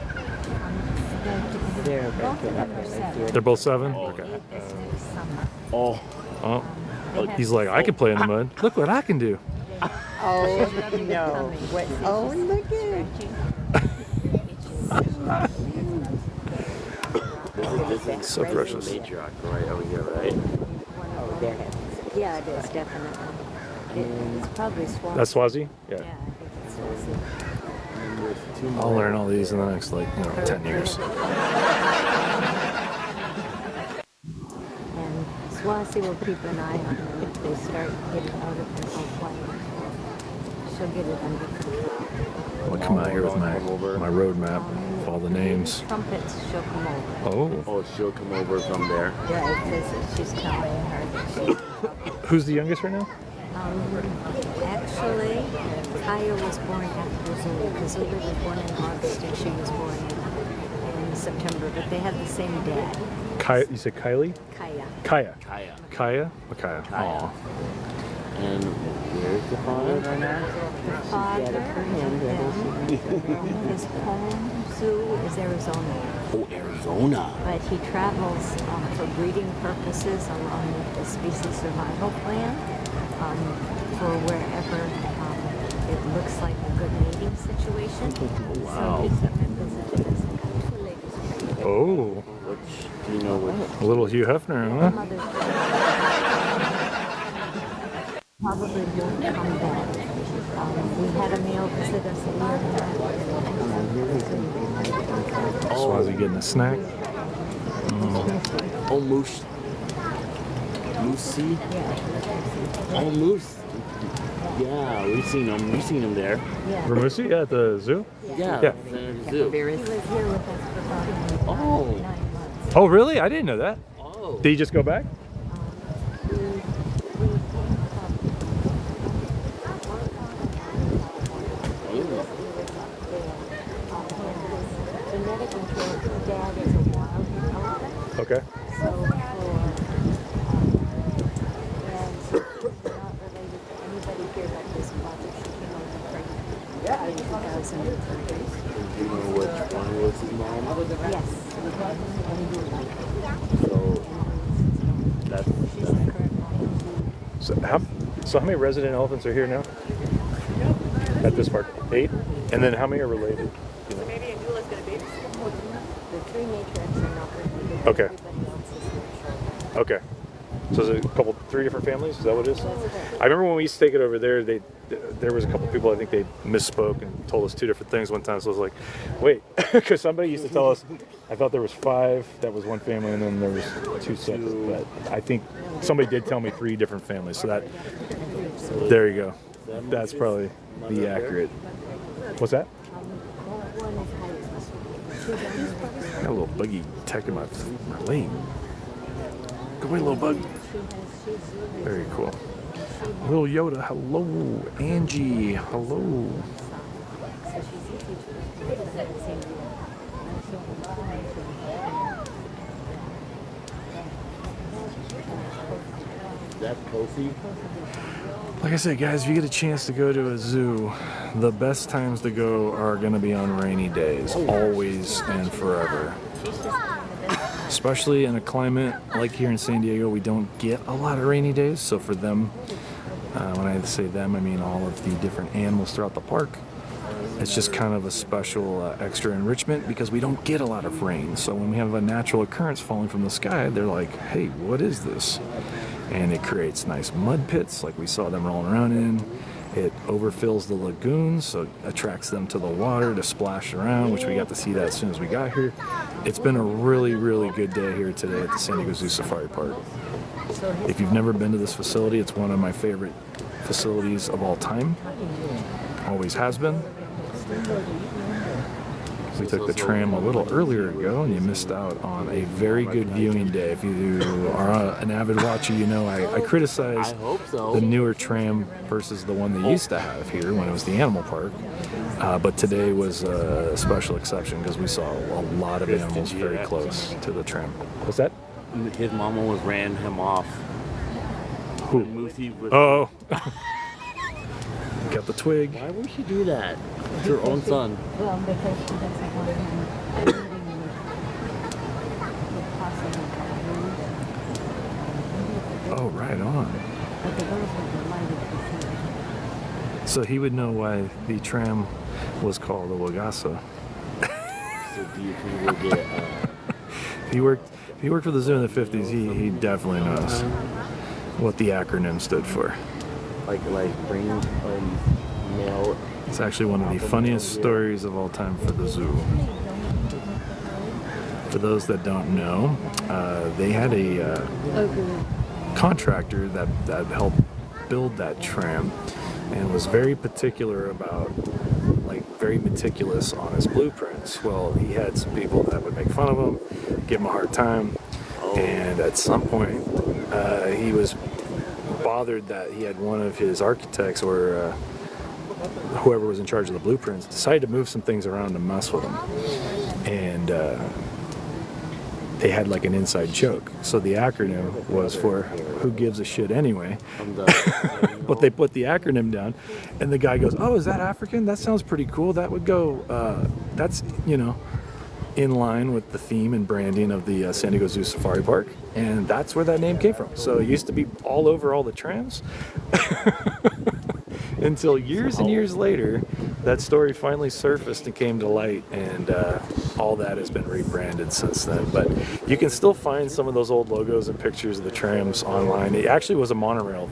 They're both 7? Okay. Oh. He's like, I can play in the mud. Look what I can do. Oh, no. What? Oh, look at This is so precious. matriarch right over here, right? Oh, there. Yeah, it is, definitely. It's probably Swazi. That's Swazi? Yeah. Yeah, I think it's Swazi. I'll learn all these in the next, 10 years. And Swazi will keep an eye on them if they start getting out of control flight. She'll get it under control. I'll come out here with my road map, all the names. Trumpets, she'll come over. Oh, she'll come over from there. Yeah, it says that she's telling her that she's... Who's the youngest right now? Actually, Kaya was born after Zulu, because Zulu was born in August and she was born in September, but they have the same dad. Kaya, you said Kylie? Kaya. Kaya. Kaya. Kaya? Micaiah. Aw. And where's the father right now? The father his home zoo is Arizona. Oh, Arizona. But he travels for breeding purposes along with the species survival plan for wherever it looks like a good mating situation. Wow. So he's up and visiting us. I got 2 ladies. Oh. Do you know what? A little Hugh Hefner, huh? probably won't come back. We had a male visit us a year ago. Swazi getting a snack. Oh, moose. Moosey? Oh, moose. Yeah, we've seen him. We've seen him there. Ramusi at the zoo? Yeah. Yeah. The zoo. He was here with us for about 9 months. Oh, really? I didn't know that. Oh. Did he just go back? Okay. Do you know which one was his mom? Yes. So So how many resident elephants are here now? At this park? 8? And then how many are related? You know? The 3 matriarchs are not related. Okay. Everybody else is natural. Okay. So is it 3 different families? Is that what it is? I remember when we used to take it over there, there was a couple people, I think they misspoke and told us 2 different things one time. So I was like, wait, because somebody used to tell us, I thought there was 5, that was one family, and then there was 2 separate. But I think somebody did tell me 3 different families. So there you go. That's probably the accurate. What's that? Got a little buggy attacking my leg. Go away, little bug. Very cool. Little Yoda, hello. Angie, hello. that's Kofi. Like I said, guys, if you get a chance to go to a zoo, the best times to go are going to be on rainy days, always and forever. Especially in a climate like here in San Diego, we don't get a lot of rainy days. So for them, when I say them, I mean all of the different animals throughout the park. It's just kind of a special extra enrichment because we don't get a lot of rain. So when we have a natural occurrence falling from the sky, they're like, hey, what is this? And it creates nice mud pits like we saw them rolling around in. It overfills the lagoons, so it attracts them to the water to splash around, which we got to see that as soon as we got here. It's been a really, really good day here today at the San Diego Zoo Safari Park. If you've never been to this facility, it's one of my favorite facilities of all time. Always has been. We took the tram a little earlier ago, and you missed out on a very good viewing day. If you are an avid watcher, you know I criticize the newer tram versus the one they used to have here when it was the animal park. But today was a special exception because we saw a lot of animals very close to the tram. What's that? His mama was ran him off. Who? Oh. Got the twig. Why would she do that? It's her own son. Well, because she doesn't want him eating Oh, right on. But the girls were delighted to see it. So he would know why the tram was called the Wagasa. So do you think we'll get... He worked for the zoo in the 50s. He definitely knows what the acronym stood for. like bring male... It's actually one of the funniest stories of all time for the zoo. For those that don't know, they had a contractor that helped build that tram and was very particular about, very meticulous on his blueprints. Well, he had some people that would make fun of him, give him a hard time, and at some point he was bothered that he had one of his architects or whoever was in charge of the blueprints decided to move some things around to mess with him, and they had an inside joke. So the acronym was for "Who gives a shit anyway?" But they put the acronym down, and the guy goes, "Oh, is that African? That sounds pretty cool. That would go. That's in line with the theme and branding of the San Diego Zoo Safari Park." And that's where that name came from. So it used to be all over all the trams. Until years and years later, that story finally surfaced and came to light, and all that has been rebranded since then. But you can still find some of those old logos and pictures of the trams online. It actually was a monorail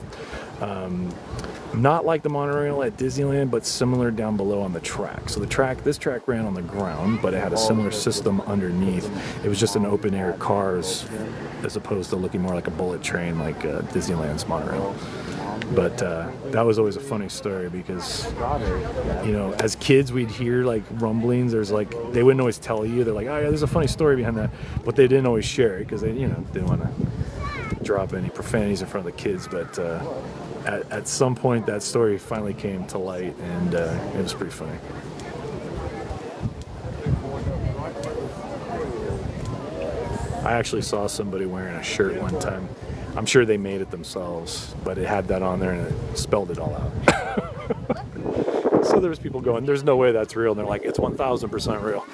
Not like the monorail at Disneyland, but similar down below on the track. So this track ran on the ground, but it had a similar system underneath. It was just an open air cars as opposed to looking more like a bullet train like Disneyland's monorail. But that was always a funny story because, you know, as kids we'd hear like rumblings. There's like, they wouldn't always tell you. They're like, oh yeah, there's a funny story behind that. But they didn't always share it because they, you know, didn't want to drop any profanities in front of the kids. But at some point that story finally came to light, and it was pretty funny. I actually saw somebody wearing a shirt one time. I'm sure they made it themselves, but it had that on there and it spelled it all out. So there was people going, there's no way that's real. And they're like, it's 1,000% real.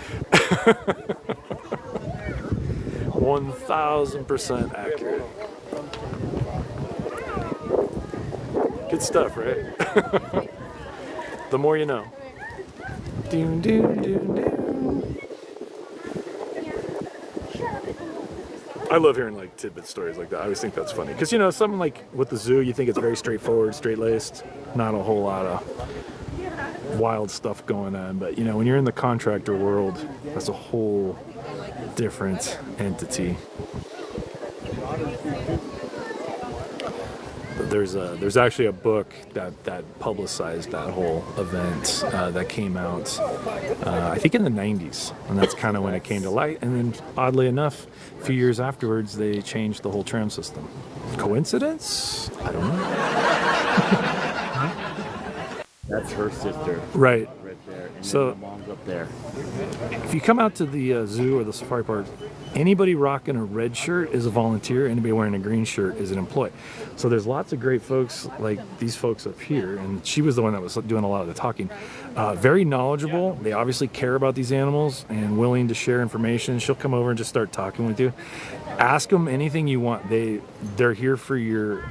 1,000% accurate. Good stuff, right? The more you know. Doom, doom, doom, doom. I love hearing like tidbit stories like that. I always think that's funny because, you know, something like with the zoo, you think it's very straightforward, straight-laced, not a whole lot of wild stuff going on. But, you know, when you're in the contractor world, that's a whole different entity. There's actually a book that publicized that whole event that came out, I think in the 90s, and that's kind of when it came to light. And then, oddly enough, a few years afterwards, they changed the whole tram system. Coincidence? I don't know. That's her sister. Right. Right there. And So, then the mom's up there. if you come out to the zoo or the safari park, anybody rocking a red shirt is a volunteer. Anybody wearing a green shirt is an employee. So there's lots of great folks like these folks up here, and she was the one that was doing a lot of the talking. Very knowledgeable. They obviously care about these animals and willing to share information. She'll come over and just start talking with you. Ask them anything you want. They're here for your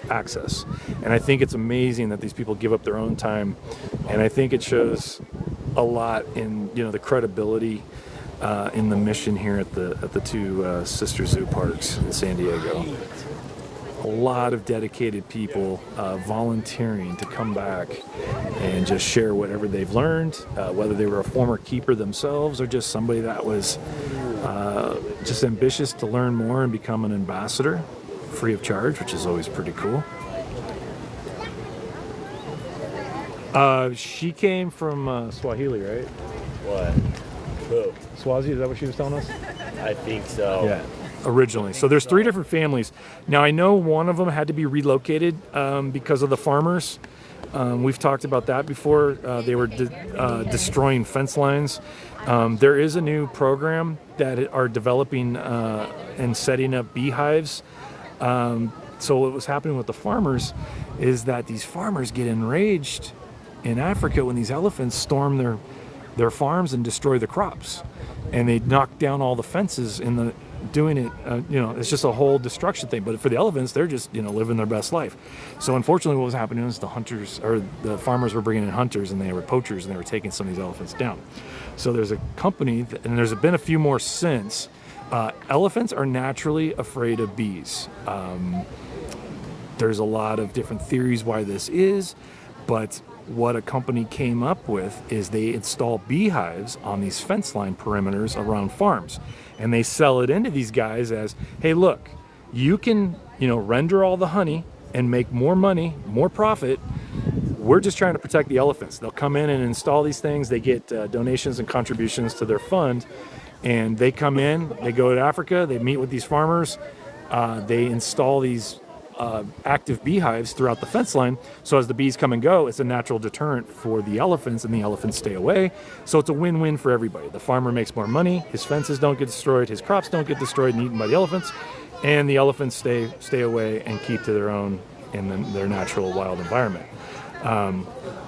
access. And I think it's amazing that these people give up their own time, and I think it shows a lot in, you know, the credibility in the mission here at the two sister zoo parks in San Diego. A lot of dedicated people volunteering to come back and just share whatever they've learned, whether they were a former keeper themselves or just somebody that was just ambitious to learn more and become an ambassador free of charge, which is always pretty cool. She came from Swahili, right? What? Who? Swazi, is that what she was telling us? I think so. Yeah, originally. So there's 3 different families. Now I know one of them had to be relocated because of the farmers. We've talked about that before. They were destroying fence lines. There is a new program that are developing and setting up beehives. So what was happening with the farmers is that these farmers get enraged in Africa when these elephants storm their farms and destroy the crops, and they knock down all the fences in the doing it. You know, it's just a whole destruction thing. But for the elephants, they're just, you know, living their best life. So unfortunately, what was happening is the farmers were bringing in hunters, and they were poachers, and they were taking some of these elephants down. So there's a company, and there's been a few more since. Elephants are naturally afraid of bees. There's a lot of different theories why this is, but what a company came up with is they install beehives on these fence line perimeters around farms, and they sell it into these guys as, hey, look, you can, you know, render all the honey and make more money, more profit. We're just trying to protect the elephants. They'll come in and install these things. They get donations and contributions to their fund, and they come in, they go to Africa, they meet with these farmers, they install these active beehives throughout the fence line. So as the bees come and go, it's a natural deterrent for the elephants, and the elephants stay away. So it's a win-win for everybody. The farmer makes more money, his fences don't get destroyed, his crops don't get destroyed and eaten by the elephants, and the elephants stay away and keep to their own in their natural wild environment.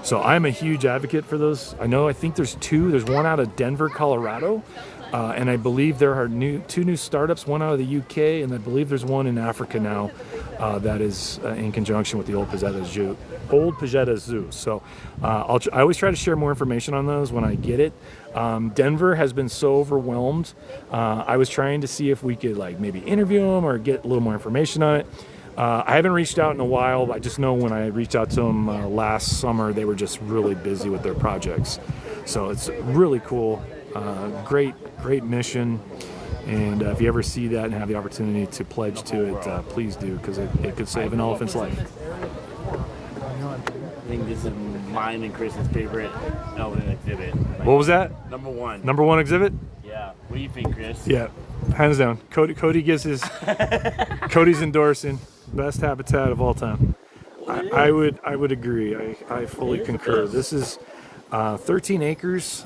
So I'm a huge advocate for those. I think there's 2. There's one out of Denver, Colorado. And I believe there are 2 new startups, one out of the UK, and I believe there's one in Africa now that is in conjunction with the Old Pajeta Zoo. So I always try to share more information on those when I get it. Denver has been so overwhelmed. I was trying to see if we could like maybe interview them or get a little more information on it. I haven't reached out in a while. I just know when I reached out to them last summer, they were just really busy with their projects. So it's really cool. Great mission. And if you ever see that and have the opportunity to pledge to it, please do, because it could save an elephant's life. I think this is mine and Chris's favorite elephant exhibit. Like, What was that? Number one. Number one exhibit? Yeah. What do you think, Chris? Yeah, hands down. Cody gives his. Cody's endorsing best habitat of all time. I would agree. I fully concur. This is 13 acres.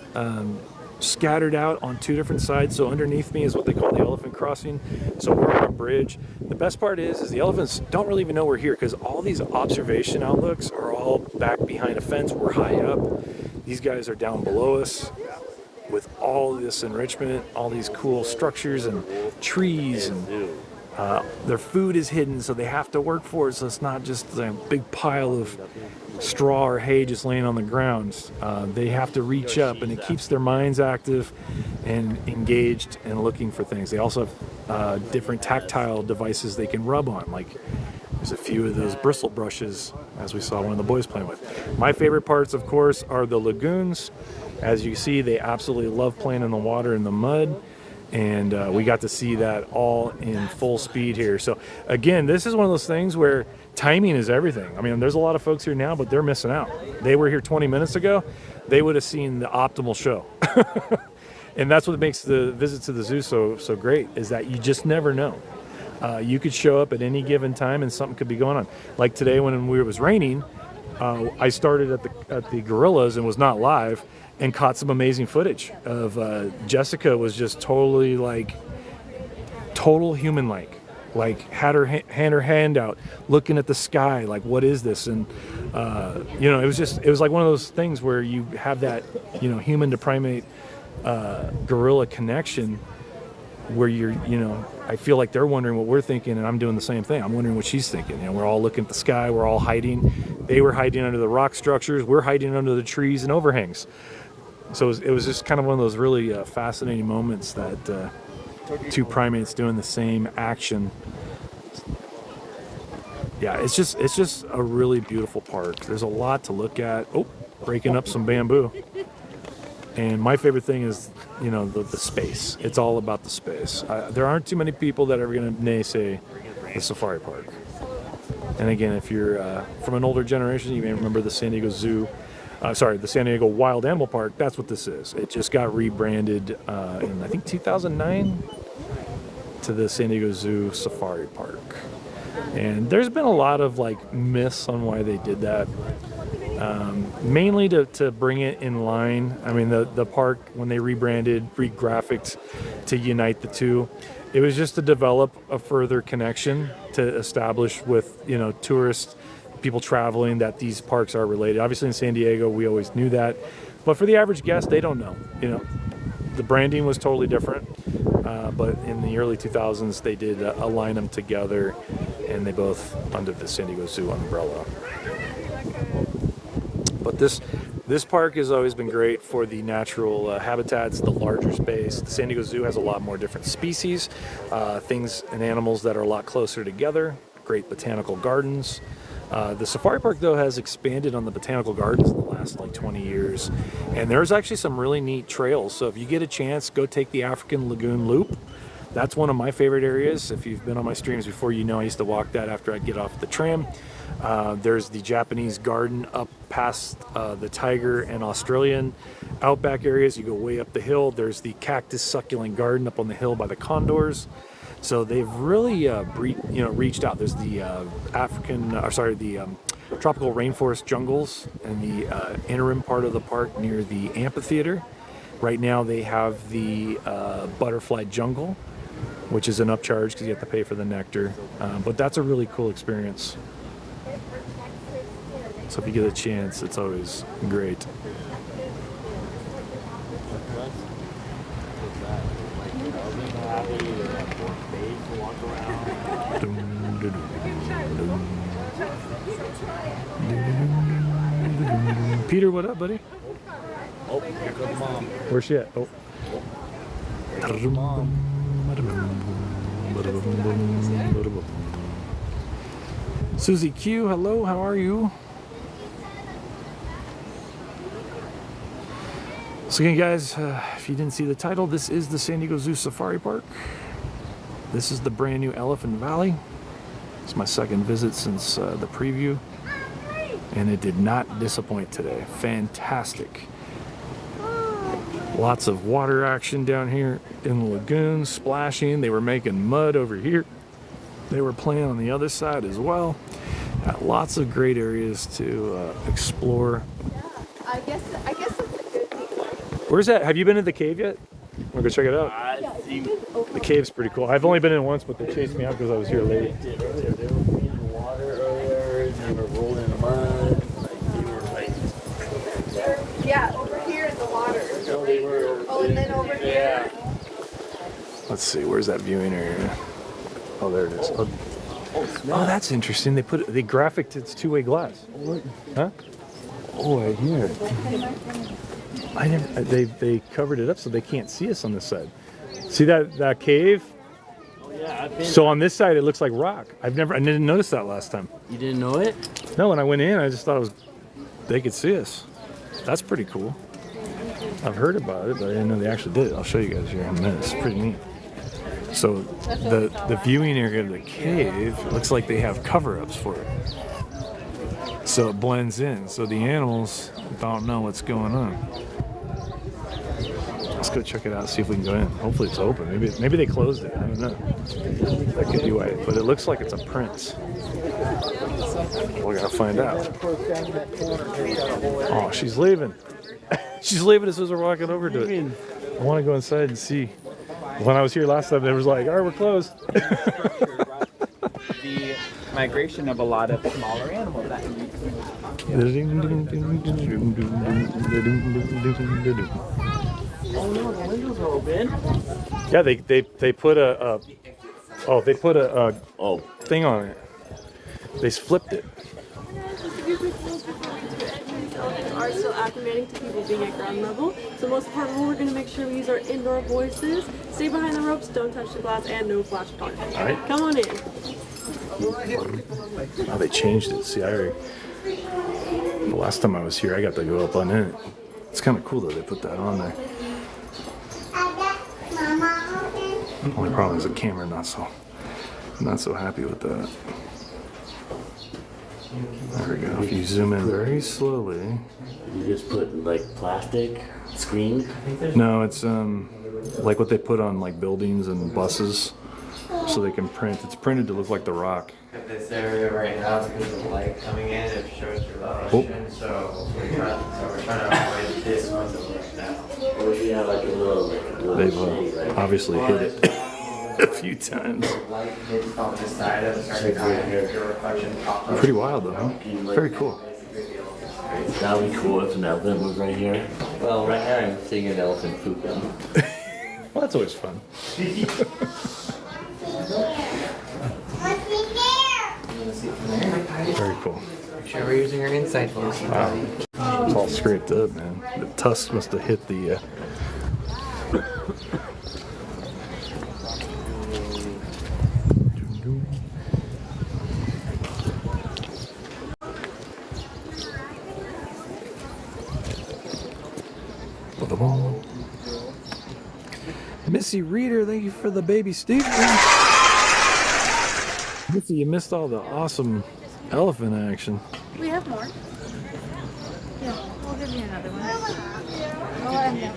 Scattered out on 2 different sides. So underneath me is what they call the elephant crossing. So we're on a bridge. The best part is the elephants don't really even know we're here because all these observation outlooks are all back behind a fence. We're high up. These guys are down below us with all this enrichment, all these cool structures and trees, and their food is hidden, so they have to work for it. So it's not just a big pile of straw or hay just laying on the ground. They have to reach up, and it keeps their minds active and engaged and looking for things. They also have different tactile devices they can rub on, like there's a few of those bristle brushes, as we saw one of the boys playing with. My favorite parts, of course, are the lagoons. As you see, they absolutely love playing in the water and the mud. And we got to see that all in full speed here. So again, this is one of those things where timing is everything. I mean, there's a lot of folks here now, but they're missing out. They were here 20 minutes ago. They would have seen the optimal show. And that's what makes the visit to the zoo so great, is that you just never know. You could show up at any given time and something could be going on. Like today when it was raining, I started at the gorillas and was not live, and caught some amazing footage of Jessica was just totally total human-like, had her hand out, looking at the sky, like, what is this? And it was like one of those things where you have that human to primate gorilla connection, where I feel like they're wondering what we're thinking, and I'm doing the same thing. I'm wondering what she's thinking. We're all looking at the sky, we're all hiding. They were hiding under the rock structures, we're hiding under the trees and overhangs. So it was just kind of one of those really fascinating moments that 2 primates doing the same action. Yeah, it's just a really beautiful park. There's a lot to look at. Oh, breaking up some bamboo. And my favorite thing is, the space. It's all about the space. There aren't too many people that are going to naysay the safari park. And again, if you're from an older generation, you may remember the San Diego Zoo. The San Diego Wild Animal Park. That's what this is. It just got rebranded in, I think, 2009 to the San Diego Zoo Safari Park. And there's been a lot of myths on why they did that. Mainly to bring it in line. I mean, the park, when they rebranded, re-graphicked to unite the two, it was just to develop a further connection to establish with tourists, people traveling, that these parks are related. Obviously in San Diego, we always knew that, but for the average guest, they don't know. The branding was totally different, but in the early 2000s, they did align them together, and they both under the San Diego Zoo umbrella. But this park has always been great for the natural habitats, the larger space. The San Diego Zoo has a lot more different species, things and animals that are a lot closer together, great botanical gardens. The safari park, though, has expanded on the botanical gardens in the last 20 years, and there's actually some really neat trails. So if you get a chance, go take the African Lagoon Loop. That's one of my favorite areas. If you've been on my streams before, I used to walk that after I'd get off the tram. There's the Japanese garden up past the tiger and Australian outback areas. You go way up the hill. There's the cactus succulent garden up on the hill by the condors. So they've really reached out. There's the tropical rainforest jungles and the interim part of the park near the amphitheater. Right now they have the butterfly jungle, which is an upcharge because you have to pay for the nectar. But that's a really cool experience. So if you get a chance, it's always great. Peter, what up, buddy? Oh, here comes Mom. Where's she at? Oh. Susie Q, hello, how are you? So again, guys, if you didn't see the title, this is the San Diego Zoo Safari Park. This is the brand new Elephant Valley. It's my second visit since the preview, and it did not disappoint today. Fantastic. Lots of water action down here in the lagoon, splashing. They were making mud over here. They were playing on the other side as well. Got lots of great areas to explore. I guess that's a good thing. Where's that? Have you been to the cave yet? Wanna go check it out? The cave's pretty cool. I've only been in once, but they chased me out because I was here late. They were in water earlier, they were rolling mud, Yeah, over here in the water. Oh, and then over here. Let's see, where's that viewing area? Oh, there it is. Oh, that's interesting. They graphicked it's two-way glass. Huh? Oh, right here. They covered it up so they can't see us on this side. See that cave? Oh yeah, I've been. So on this side it looks like rock. I didn't notice that last time. You didn't know it? No, when I went in, I just thought they could see us. That's pretty cool. I've heard about it, but I didn't know they actually did it. I'll show you guys here in a minute. It's pretty neat. So the viewing area of the cave looks like they have cover-ups for it. So it blends in. So the animals don't know what's going on. Let's go check it out, see if we can go in. Hopefully it's open. Maybe they closed it. I don't know. That could be why. But it looks like it's a print. We're gonna find out. Oh, she's leaving. She's leaving as soon as we're walking over to it. I want to go inside and see. When I was here last time, they was like, all right, we're closed. The migration of a lot of smaller animals that Oh no, the windows are open. Yeah, they put a thing on it. They flipped it. Elephants are still acclimating to people being at ground level. So most important rule, we're going to make sure we use our indoor voices. Stay behind the ropes, don't touch the glass, and no flash park. All right. Come on in. Oh, they changed it. See, the last time I was here, I got to go up on it. It's kind of cool though. They put that on there. Only problem is the camera not so happy with that. There we go. If you zoom in very slowly. You just put like plastic screen? No, it's like what they put on like buildings and buses, so they can print. It's printed to look like the rock. This area right now, because of the light coming in, it shows reflection. So we're trying to avoid this window right now. Or you have like a little They've obviously hit it a few times. Light hits on this side of a certain time, your reflection pops up. Pretty wild though, huh? Very cool. That would be cool if an elephant was right here. Well, right now I'm seeing an elephant pooping. Well, that's always fun. Very cool. Make sure we're using our inside voice. Wow. It's all scraped up, man. The tusk must have hit the. Missy Reader, thank you for the baby Steve. Missy, you missed all the awesome elephant action. We have more. Yeah, we'll give you another one.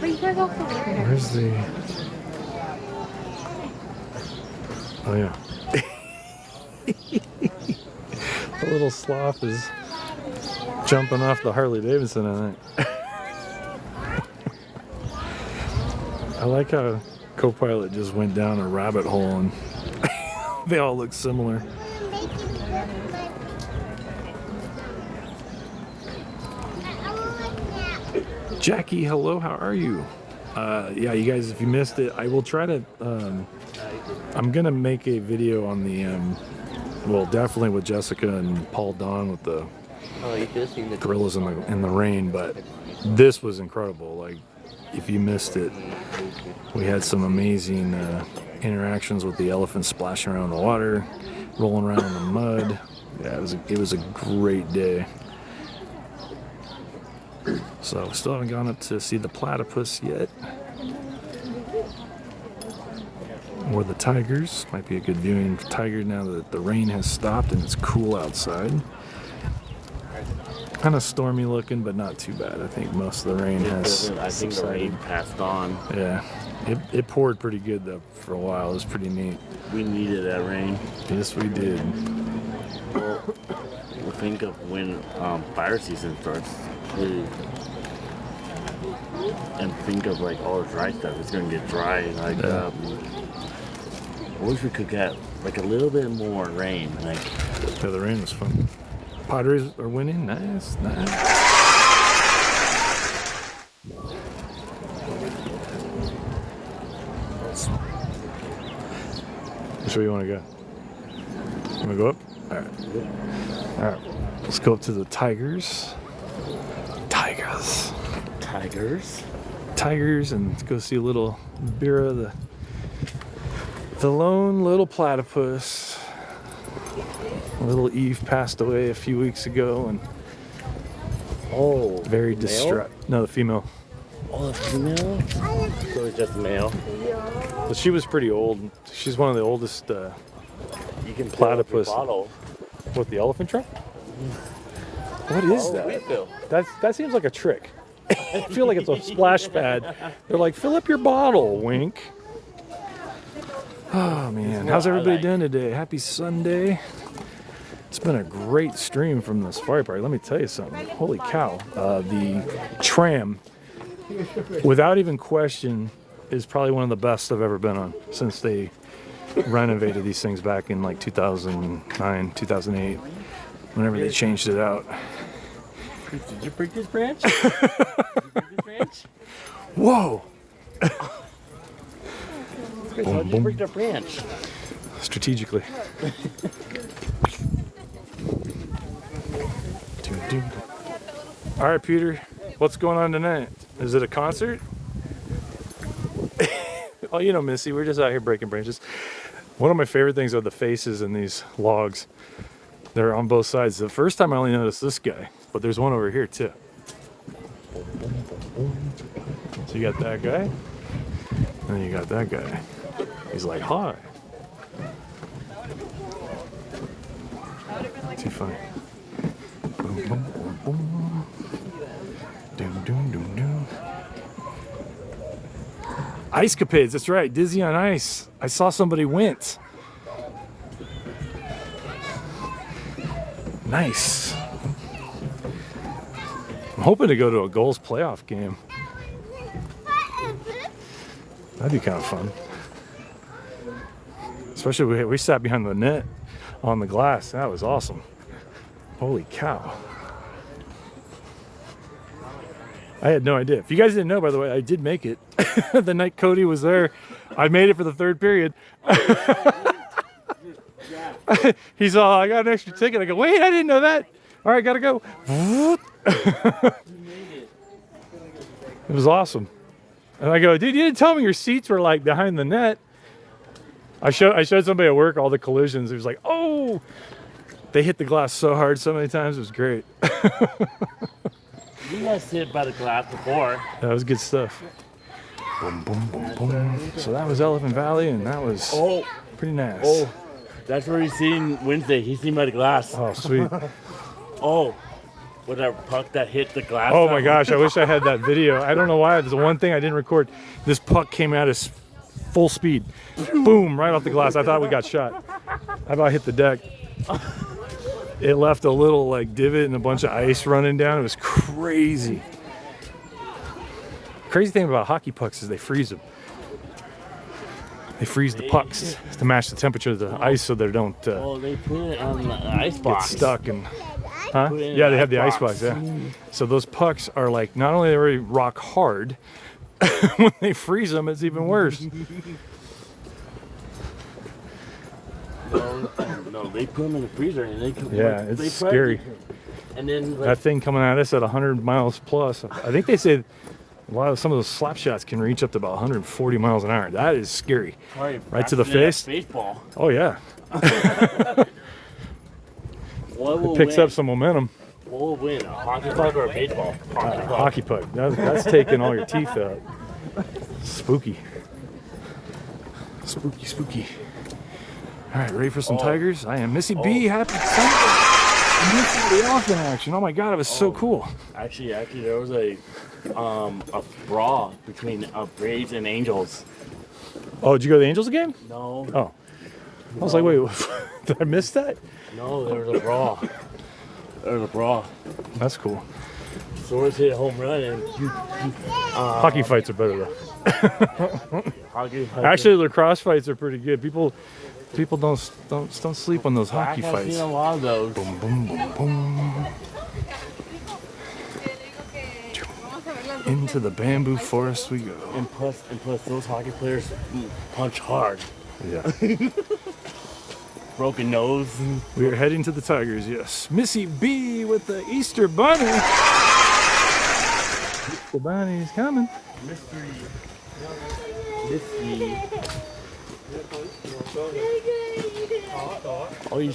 But you guys also look here. Where's the... Oh, yeah. The little sloth is jumping off the Harley Davidson, I think. I like how Copilot just went down a rabbit hole and they all look similar. Jackie, hello, how are you? Yeah, you guys, if you missed it, I will try to, I'm gonna make a video on the, well, definitely with Jessica and Paul Don with the gorillas in the rain, but this was incredible. Like, if you missed it, we had some amazing interactions with the elephants splashing around the water, rolling around in the mud. Yeah, it was a great day. So we still haven't gone up to see the platypus yet. Or the tigers. Might be a good viewing for tigers now that the rain has stopped and it's cool outside. Kind of stormy looking, but not too bad. I think most of the rain has I think the rain passed on. Yeah. It poured pretty good though for a while. It was pretty neat. We needed that rain. Yes, we did. Well, we'll think of when fire season starts. And think of like all the dry stuff. It's gonna get dry. Like, I wish we could get like a little bit more rain. Like, yeah, the rain was fun. Padres are winning. Nice, nice. Which way you want to go? You want to go up? All right. All right. Let's go up to the tigers. Tigers. tigers. Tigers, and go see a little Bira, the lone little platypus. Little Eve passed away a few weeks ago, and very distraught. No, the female. Oh, the female? So it's just male. But she was pretty old. She's one of the oldest You can platypus. bottle. What, the elephant trunk? What is that? That seems like a trick. I feel like it's a splash pad. They're like, fill up your bottle, wink. Oh man, how's everybody doing today? Happy Sunday. It's been a great stream from the safari park. Let me tell you something. Holy cow. The tram, without even question, is probably one of the best I've ever been on since they renovated these things back in like 2009, 2008, whenever they changed it out. Did you break this branch? Did you break this branch? Whoa! Chris, how did you break that branch? Strategically. All right, Peter, what's going on tonight? Is it a concert? Oh, you know, Missy, we're just out here breaking branches. One of my favorite things are the faces in these logs. They're on both sides. The first time I only noticed this guy, but there's one over here too. So you got that guy, and then you got that guy. He's like, hi. Too funny. Boom, boom, boom, boom. Doom, doom, doom, doom. Ice capades, that's right. Dizzy on Ice. I saw somebody went. Nice. I'm hoping to go to a goals playoff game. That'd be kind of fun. Especially we sat behind the net on the glass. That was awesome. Holy cow. I had no idea. If you guys didn't know, by the way, I did make it. The night Cody was there, I made it for the third period. He's all, I got an extra ticket. I go, wait, I didn't know that. All right, gotta go. It was awesome. And I go, dude, you didn't tell me your seats were like behind the net. I showed somebody at work all the collisions. He was like, oh, they hit the glass so hard so many times. It was great. You guys sit by the glass before. That was good stuff. Boom, boom, boom, boom. So that was Elephant Valley, and that was pretty nice. Oh, that's where he's seen Wednesday. He's seen by the glass. Oh, sweet. Oh, with that puck that hit the glass. Oh my gosh, I wish I had that video. I don't know why. There's the one thing I didn't record. This puck came at us full speed. Boom, right off the glass. I thought we got shot. I about hit the deck. It left a little like divot and a bunch of ice running down. It was crazy. Crazy thing about hockey pucks is they freeze them. They freeze the pucks to match the temperature of the ice so they don't they put it on the ice box. Get stuck and yeah, they have the ice box. Yeah. So those pucks are like not only are they rock hard, when they freeze them, it's even worse. No, they put them in the freezer and they can. Yeah, it's scary. And then that thing coming at us at 100 miles plus. I think they said some of those slap shots can reach up to about 140 miles an hour. That is scary. Right to the face. Baseball. Oh yeah. it picks up some momentum. What will win, a hockey puck or a baseball? Hockey puck. That's taking all your teeth out. Spooky. Spooky, spooky. All right, ready for some tigers? I am Missy B. Happy Sunday. Missy the elephant action. Oh my God, it was so cool. Actually, there was a brawl between Braves and Angels. Oh, did you go to the Angels game? No. Oh. I was like, wait, did I miss that? No, there was a brawl. That's cool. Soares hit a home run and hockey fights are better though. Actually, lacrosse fights are pretty good. People don't sleep on those hockey fights. I've seen a lot of those. Boom, boom, boom, boom. Into the bamboo forest we go. And plus, those hockey players punch hard. Yeah. Broken nose. We are heading to the Tigers, yes. Missy B with the Easter Bunny. The bunny's coming. Mystery. Oh, you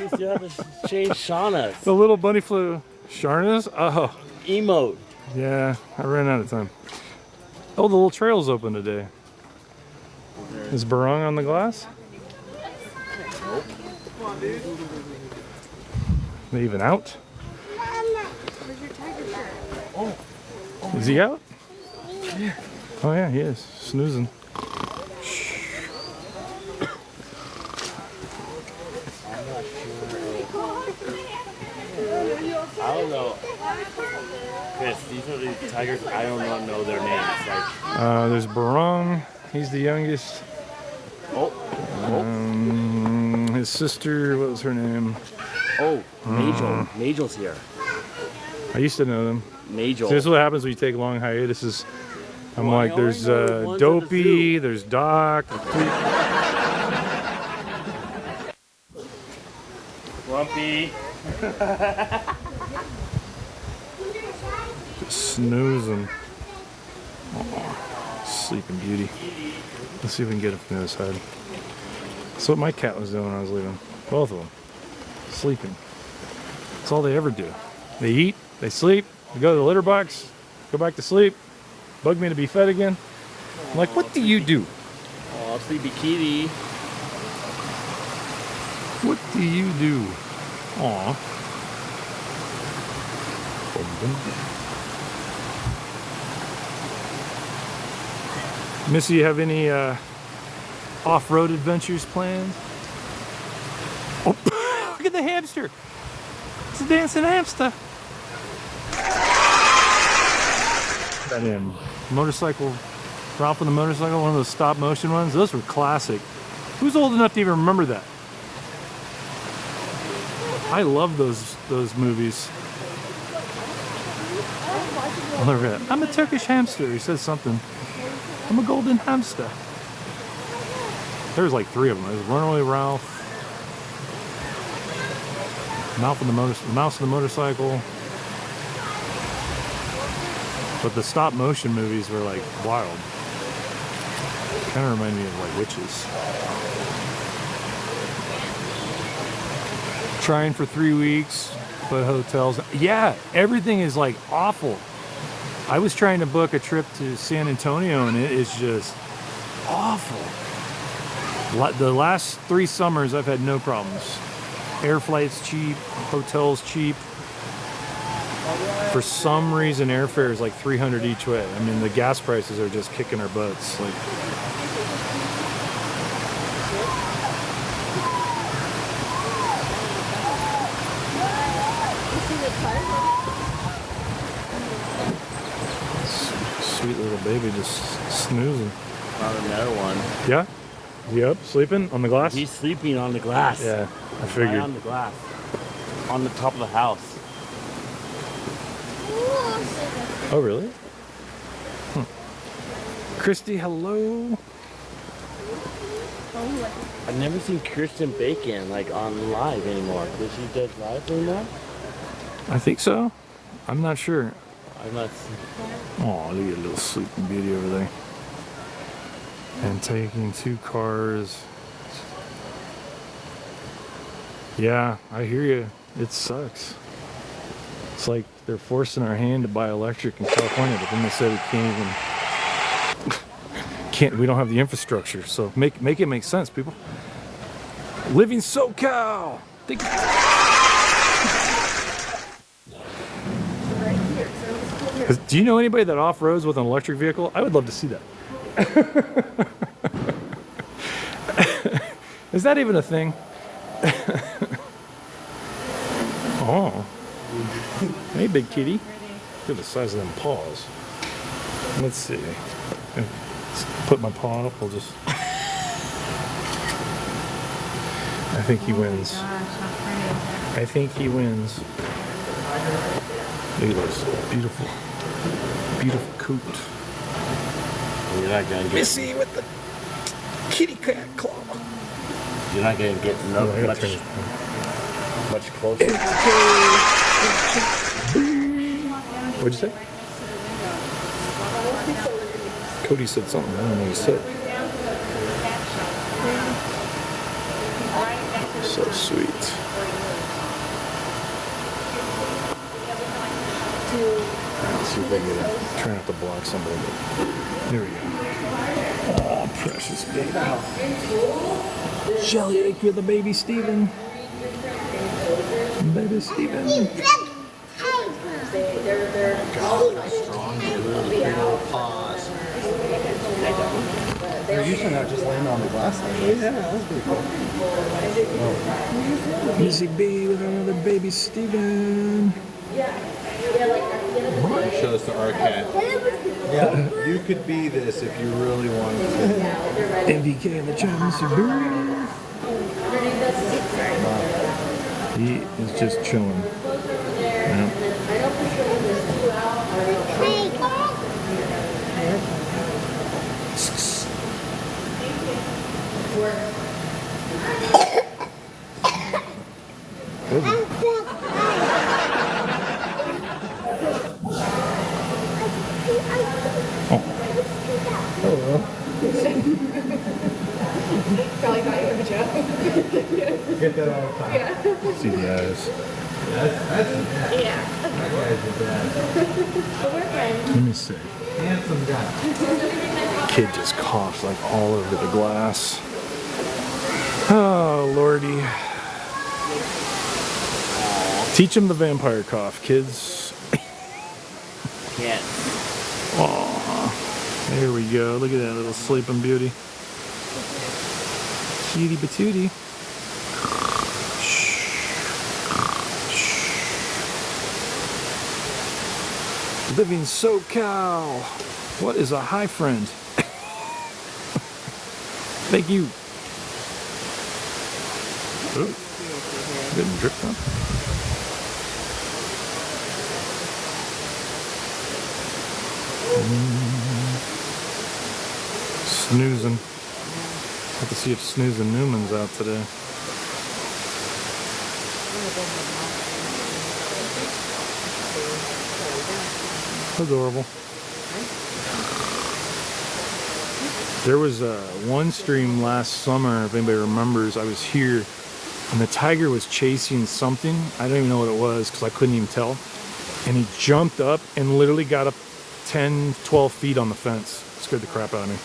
still have to change Shauna's. The little bunny flew. Sharna's? Oh. Emote. Yeah, I ran out of time. Oh, the little trail's open today. Is Barong on the glass? Nope. They even out? Where's your tiger shirt? Is he out? Yeah. Oh yeah, he is. Snoozing. I don't know. Chris, these are the tigers. I don't know their names. Like, there's Barong. He's the youngest. His sister, what was her name? Oh, Majel. Majel's here. I used to know them. Majel. See, this is what happens when you take long hiatuses. I'm like, there's Dopey, there's Doc. Grumpy. Just snoozing. Sleeping Beauty. Let's see if we can get it from the other side. That's what my cat was doing when I was leaving. Both of them. Sleeping. That's all they ever do. They eat, they sleep, they go to the litter box, go back to sleep, bug me to be fed again. I'm like, what do you do? Oh, Sleepy Kitty. What do you do? Aw. Missy, you have any off-road adventures planned? Oh, look at the hamster. It's a dancing hamster. That in motorcycle, Ralph on the motorcycle, one of those stop motion ones. Those were classic. Who's old enough to even remember that? I love those movies. I'll never forget. I'm a Turkish hamster. He says something. I'm a golden hamster. There's like 3 of them. There's Runaway Ralph, Mouse on the motorcycle. But the stop motion movies were like wild. Kind of remind me of like witches. Trying for 3 weeks, but hotels. Yeah, everything is like awful. I was trying to book a trip to San Antonio and it is just awful. The last 3 summers I've had no problems. Air flights cheap, hotels cheap. For some reason airfare is like $300 each way. I mean the gas prices are just kicking our butts. Like, sweet little baby just snoozing. Found another one. Yeah? He up, sleeping on the glass? He's sleeping on the glass. Yeah, I figured. Right on the glass. On the top of the house. Oh, really? Christy, hello. I've never seen Kirsten Bacon like on live anymore. Does she do live anymore? I think so. I'm not sure. I'm not. Oh, look at a little sleeping beauty over there. And taking 2 cars. Yeah, I hear you. It sucks. It's like they're forcing our hand to buy electric in California, but then they say we can't. We don't have the infrastructure. So make it make sense, people. Living SoCal. Do you know anybody that off-roads with an electric vehicle? I would love to see that. Is that even a thing? Oh. Hey, big kitty. Look at the size of them paws. Let's see. Let's put my paw up. We'll just... I think he wins. I think he wins. Look at this beautiful, beautiful coot. You're not gonna get Missy with the kitty cat claw. You're not gonna get much closer. What'd you say? Cody said something. I don't know what he said. So sweet. Let's see if I can get it. Try not to block somebody. There we go. Oh, precious baby. Jelly egg for the baby Steven. Baby Steven. They're usually not just laying on the glass like this. Yeah, that's pretty cool. Easy B with another baby Steven. Show us to our cat. Yeah, you could be this if you really wanted to. MVK in the Chinese Suburban. He is just chilling. Yeah. Probably thought you were a joke. Get that all the time. Yeah. See the eyes. That's Yeah. that guy's the best. But we're friends. Let me see. Handsome guy. Kid just coughs like all over the glass. Oh, Lordy. Teach him the vampire cough, kids. Can't. Aw. There we go. Look at that little sleeping beauty. Cutie patootie. Living SoCal. What is a hi friend? Thank you. Ooh. Getting dripped on. Snoozing. Have to see if Snoozing Newman's out today. Adorable. There was one stream last summer, if anybody remembers, I was here and the tiger was chasing something. I don't even know what it was because I couldn't even tell. And he jumped up and literally got up 10, 12 feet on the fence. It scared the crap out of me.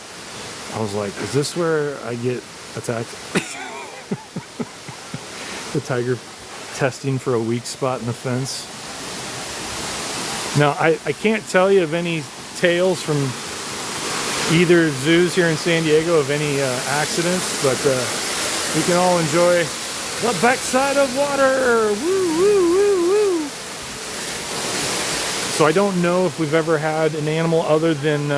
I was like, is this where I get attacked? The tiger testing for a weak spot in the fence. Now, I can't tell you of any tales from either zoos here in San Diego of any accidents, but we can all enjoy the backside of water. Woo, woo, woo, woo. So I don't know if we've ever had an animal other than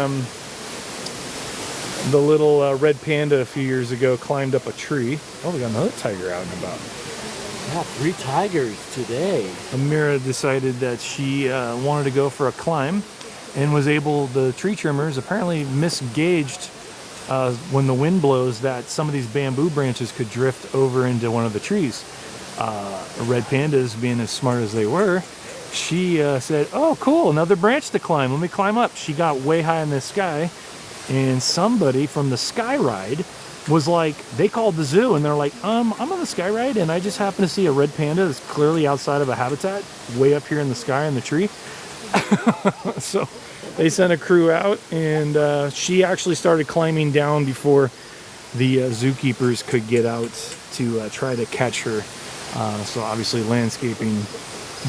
the little red panda a few years ago climbed up a tree. Oh, we got another tiger out and about. Yeah, 3 tigers today. Amira decided that she wanted to go for a climb and was able, the tree trimmers apparently misgauged when the wind blows that some of these bamboo branches could drift over into one of the trees. Red pandas, being as smart as they were, she said, oh cool, another branch to climb, let me climb up. She got way high in the sky and somebody from the sky ride was like, they called the zoo and they're like, I'm on the sky ride and I just happened to see a red panda that's clearly outside of a habitat way up here in the sky in the tree. So they sent a crew out and she actually started climbing down before the zookeepers could get out to try to catch her. So obviously landscaping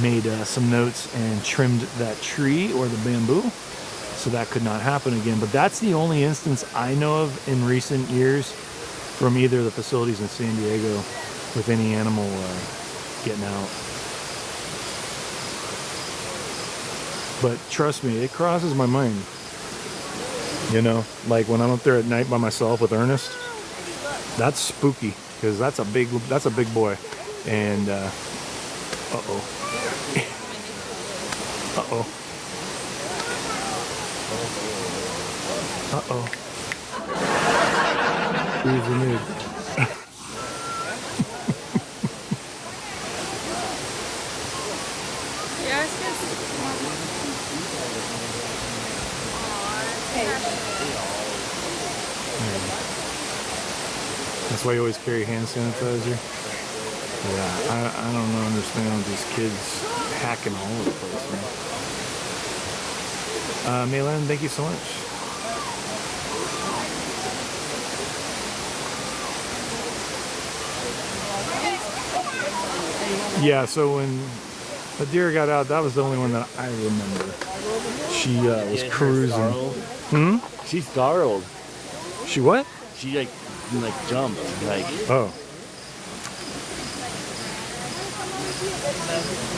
made some notes and trimmed that tree or the bamboo, so that could not happen again. But that's the only instance I know of in recent years from either of the facilities in San Diego with any animal getting out. But trust me, it crosses my mind. You know, like when I'm up there at night by myself with Ernest, that's spooky because that's a big boy. And uh-oh. Uh-oh. Uh-oh. Who's the mood? That's why you always carry hand sanitizer. Yeah, I don't understand these kids hacking all over the place, man. Maylan, thank you so much. Yeah, so when the deer got out, that was the only one that I remember. She was cruising. Hmm? She's startled. She what? She like jumped. Like, oh.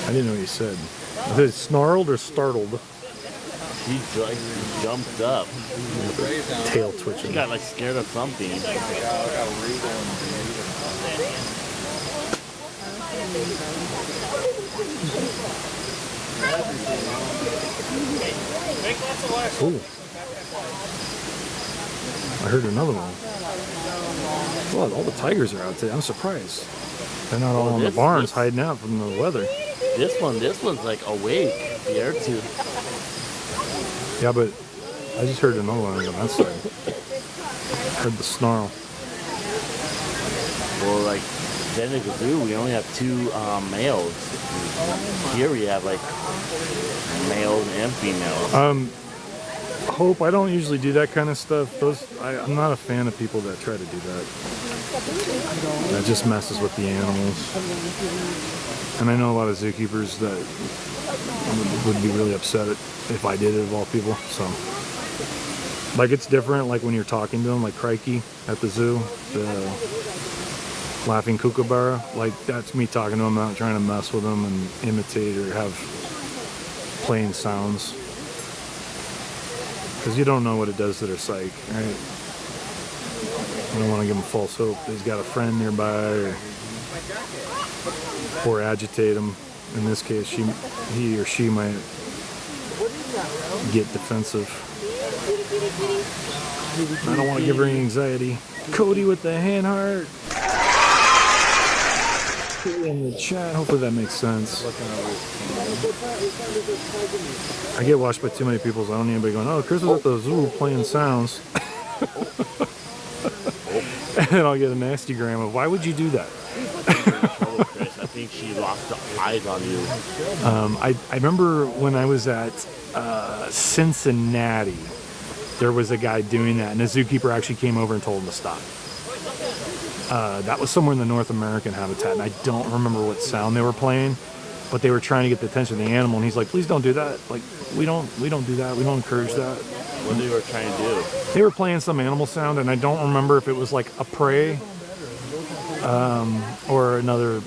I didn't know what you said. Was it snarled or startled? She like jumped up. Tail twitching. She got like scared of something. Ooh. I heard another one. Well, all the tigers are out today. I'm surprised. They're not all in the barns hiding out from the weather. This one's like awake. The air tube. Yeah, but I just heard another one on that side. Heard the snarl. Well, like then at the zoo, we only have 2 males. Here we have like males and females. Hope, I don't usually do that kind of stuff. I'm not a fan of people that try to do that. That just messes with the animals. And I know a lot of zookeepers that would be really upset if I did it, of all people. So, like, it's different, like when you're talking to them, like Crikey at the zoo, the laughing kookaburra. Like, that's me talking to them, not trying to mess with them and imitate or have plain sounds. Because you don't know what it does to their psyche, right? I don't want to give them false hope. He's got a friend nearby, or agitate them. In this case, he or she might get defensive. I don't want to give her any anxiety. Cody with the hand heart. In the chat. Hopefully that makes sense. I get watched by too many people, so I don't need anybody going, oh, Chris was at the zoo playing sounds. And I'll get a nasty gram of, why would you do that? I think she lost the eyes on you. I remember when I was at Cincinnati, there was a guy doing that, and a zookeeper actually came over and told him to stop. That was somewhere in the North American habitat, and I don't remember what sound they were playing, but they were trying to get the attention of the animal, and he's like, please don't do that. Like, we don't do that. We don't encourage that. What they were trying to do? They were playing some animal sound, and I don't remember if it was like a prey or another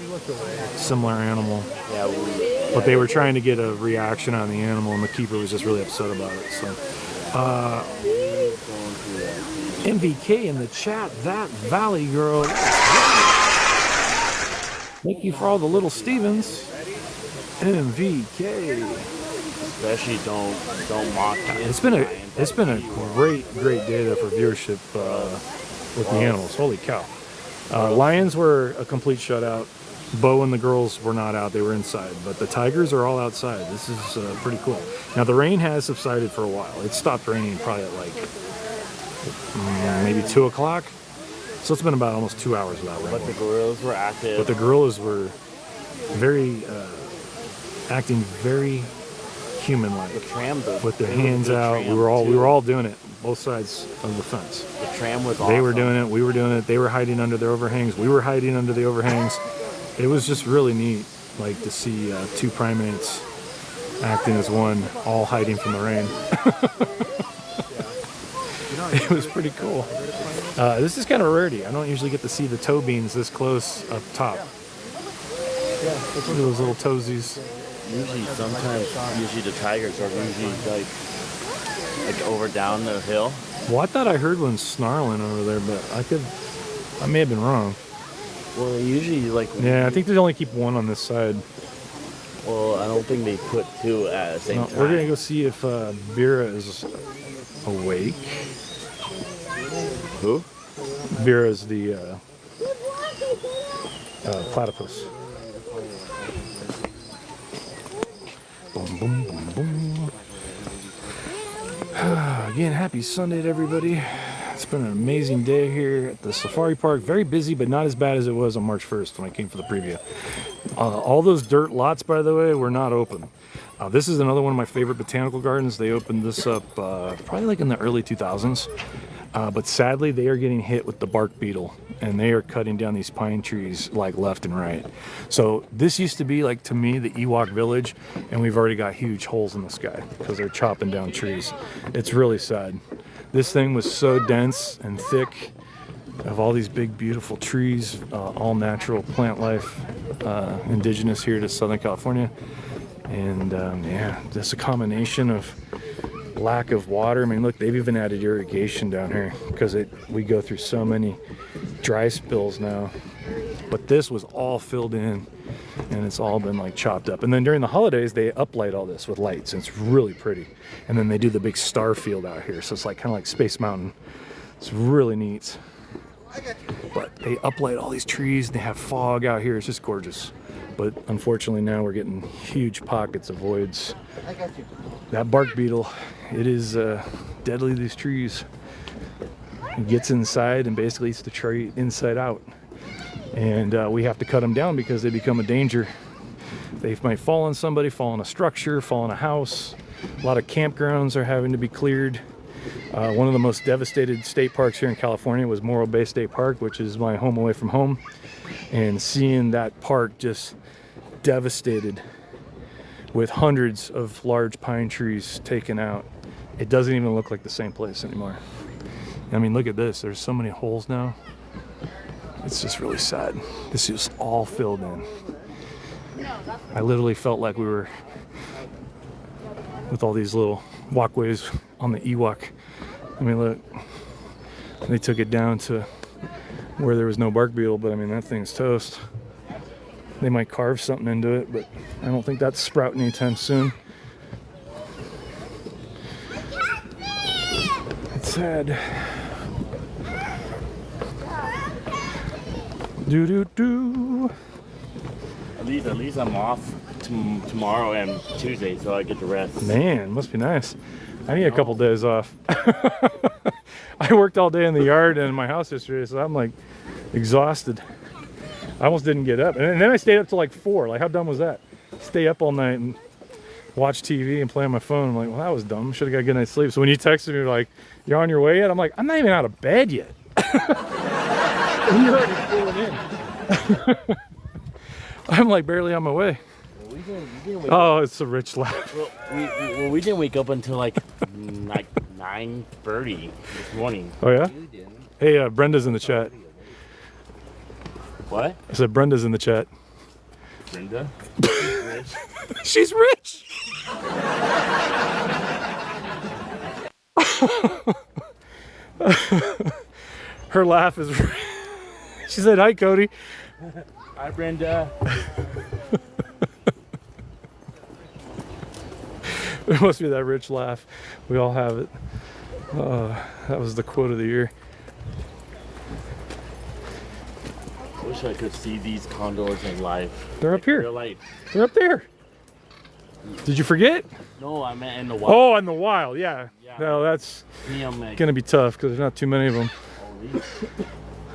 similar animal. Yeah, but they were trying to get a reaction on the animal, and the keeper was just really upset about it. So, MVK in the chat, that Valley girl. Thank you for all the little Stevens. MVK. Especially don't mock kids. It's been a great day there for viewership with the animals. Holy cow! Lions were a complete shutout. Bo and the girls were not out; they were inside. But the tigers are all outside. This is pretty cool. Now the rain has subsided for a while. It stopped raining probably at like maybe 2 o'clock. So it's been about almost 2 hours without rain. But the gorillas were active. But the gorillas were very, acting very human-like. The tram, with their hands out. We were all doing it, both sides of the fence. The tram was awesome. They were doing it, we were doing it. They were hiding under their overhangs. We were hiding under the overhangs. It was just really neat, like to see two primates acting as one, all hiding from the rain. It was pretty cool. This is kind of a rarity. I don't usually get to see the toe beans this close up top. Look at those little toesies. Usually the tigers are usually like over down the hill. Well, I thought I heard one snarling over there, but I may have been wrong. Well, they usually like. Yeah, I think they only keep one on this side. Well, I don't think they put two at the same time. We're gonna go see if Vera is awake. Who? Vera is the platypus. Boom, boom, boom, boom. Again, happy Sunday to everybody. It's been an amazing day here at the safari park. Very busy, but not as bad as it was on March 1st when I came for the preview. All those dirt lots, by the way, were not open. This is another one of my favorite botanical gardens. They opened this up probably like in the early 2000s. But sadly, they are getting hit with the bark beetle, and they are cutting down these pine trees like left and right. So this used to be like, to me, the Ewok village, and we've already got huge holes in the sky because they're chopping down trees. It's really sad. This thing was so dense and thick of all these big, beautiful trees, all natural plant life, indigenous here to Southern California. And yeah, just a combination of lack of water. I mean, look, they've even added irrigation down here because we go through so many dry spills now. But this was all filled in, and it's all been like chopped up. And then during the holidays, they uplight all this with lights, and it's really pretty. And then they do the big star field out here, so it's like kind of like Space Mountain. It's really neat. But they uplight all these trees, and they have fog out here. It's just gorgeous. But unfortunately now we're getting huge pockets of voids. That bark beetle, it is deadly to these trees. It gets inside and basically eats the tree inside out. And we have to cut them down because they become a danger. They might fall on somebody, fall on a structure, fall on a house. A lot of campgrounds are having to be cleared. One of the most devastated state parks here in California was Morro Bay State Park, which is my home away from home. And seeing that park just devastated with hundreds of large pine trees taken out, it doesn't even look like the same place anymore. I mean, look at this. There's so many holes now. It's just really sad. This is all filled in. I literally felt like we were with all these little walkways on the Ewok. I mean, look, they took it down to where there was no bark beetle, but I mean, that thing's toast. They might carve something into it, but I don't think that's sprouting anytime soon. It's sad. Do. At least I'm off tomorrow and Tuesday, so I get to rest. Man, must be nice. I need a couple days off. I worked all day in the yard and in my house yesterday, so I'm like exhausted. I almost didn't get up, and then I stayed up till like 4. Like, how dumb was that? Stay up all night and watch TV and play on my phone. I'm like, well, that was dumb. Should have got a good night's sleep. So when you texted me like, you're on your way yet? I'm like, I'm not even out of bed yet. And you're already pulling in. I'm like barely on my way. Well, we didn't wake up. It's a rich laugh. Well, we didn't wake up until like 9:30 this morning. Oh yeah? Hey, Brenda's in the chat. What? I said Brenda's in the chat. Brenda? She's rich. Her laugh is. She said, "Hi, Cody." Hi, Brenda. There must be that rich laugh. We all have it. That was the quote of the year. I wish I could see these condors in life. They're up here. Real life. They're up there. Did you forget? No, I meant in the wild. Oh, in the wild, yeah. No, that's like, gonna be tough because there's not too many of them.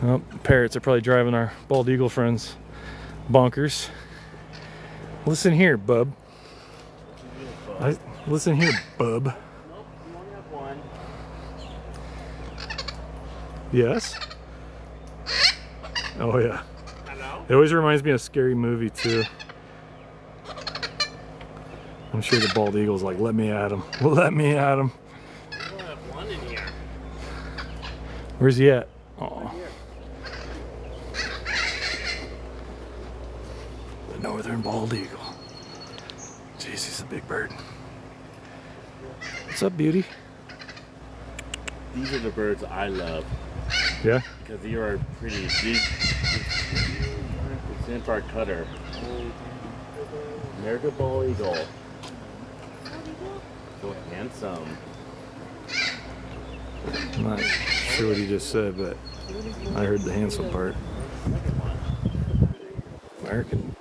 Well, parrots are probably driving our bald eagle friends bonkers. Listen here, bub. Listen here, bub. Yes? Oh yeah. Hello? It always reminds me of a scary movie too. I'm sure the bald eagle's like, let me at him. Let me at him. We only have one in here. Where's he at? Oh. The northern bald eagle. Jeez, he's a big bird. What's up, beauty? These are the birds I love. Yeah? Because they are pretty. It's in for our cutter. American bald eagle. So handsome. I'm not sure what he just said, but I heard the handsome part. American.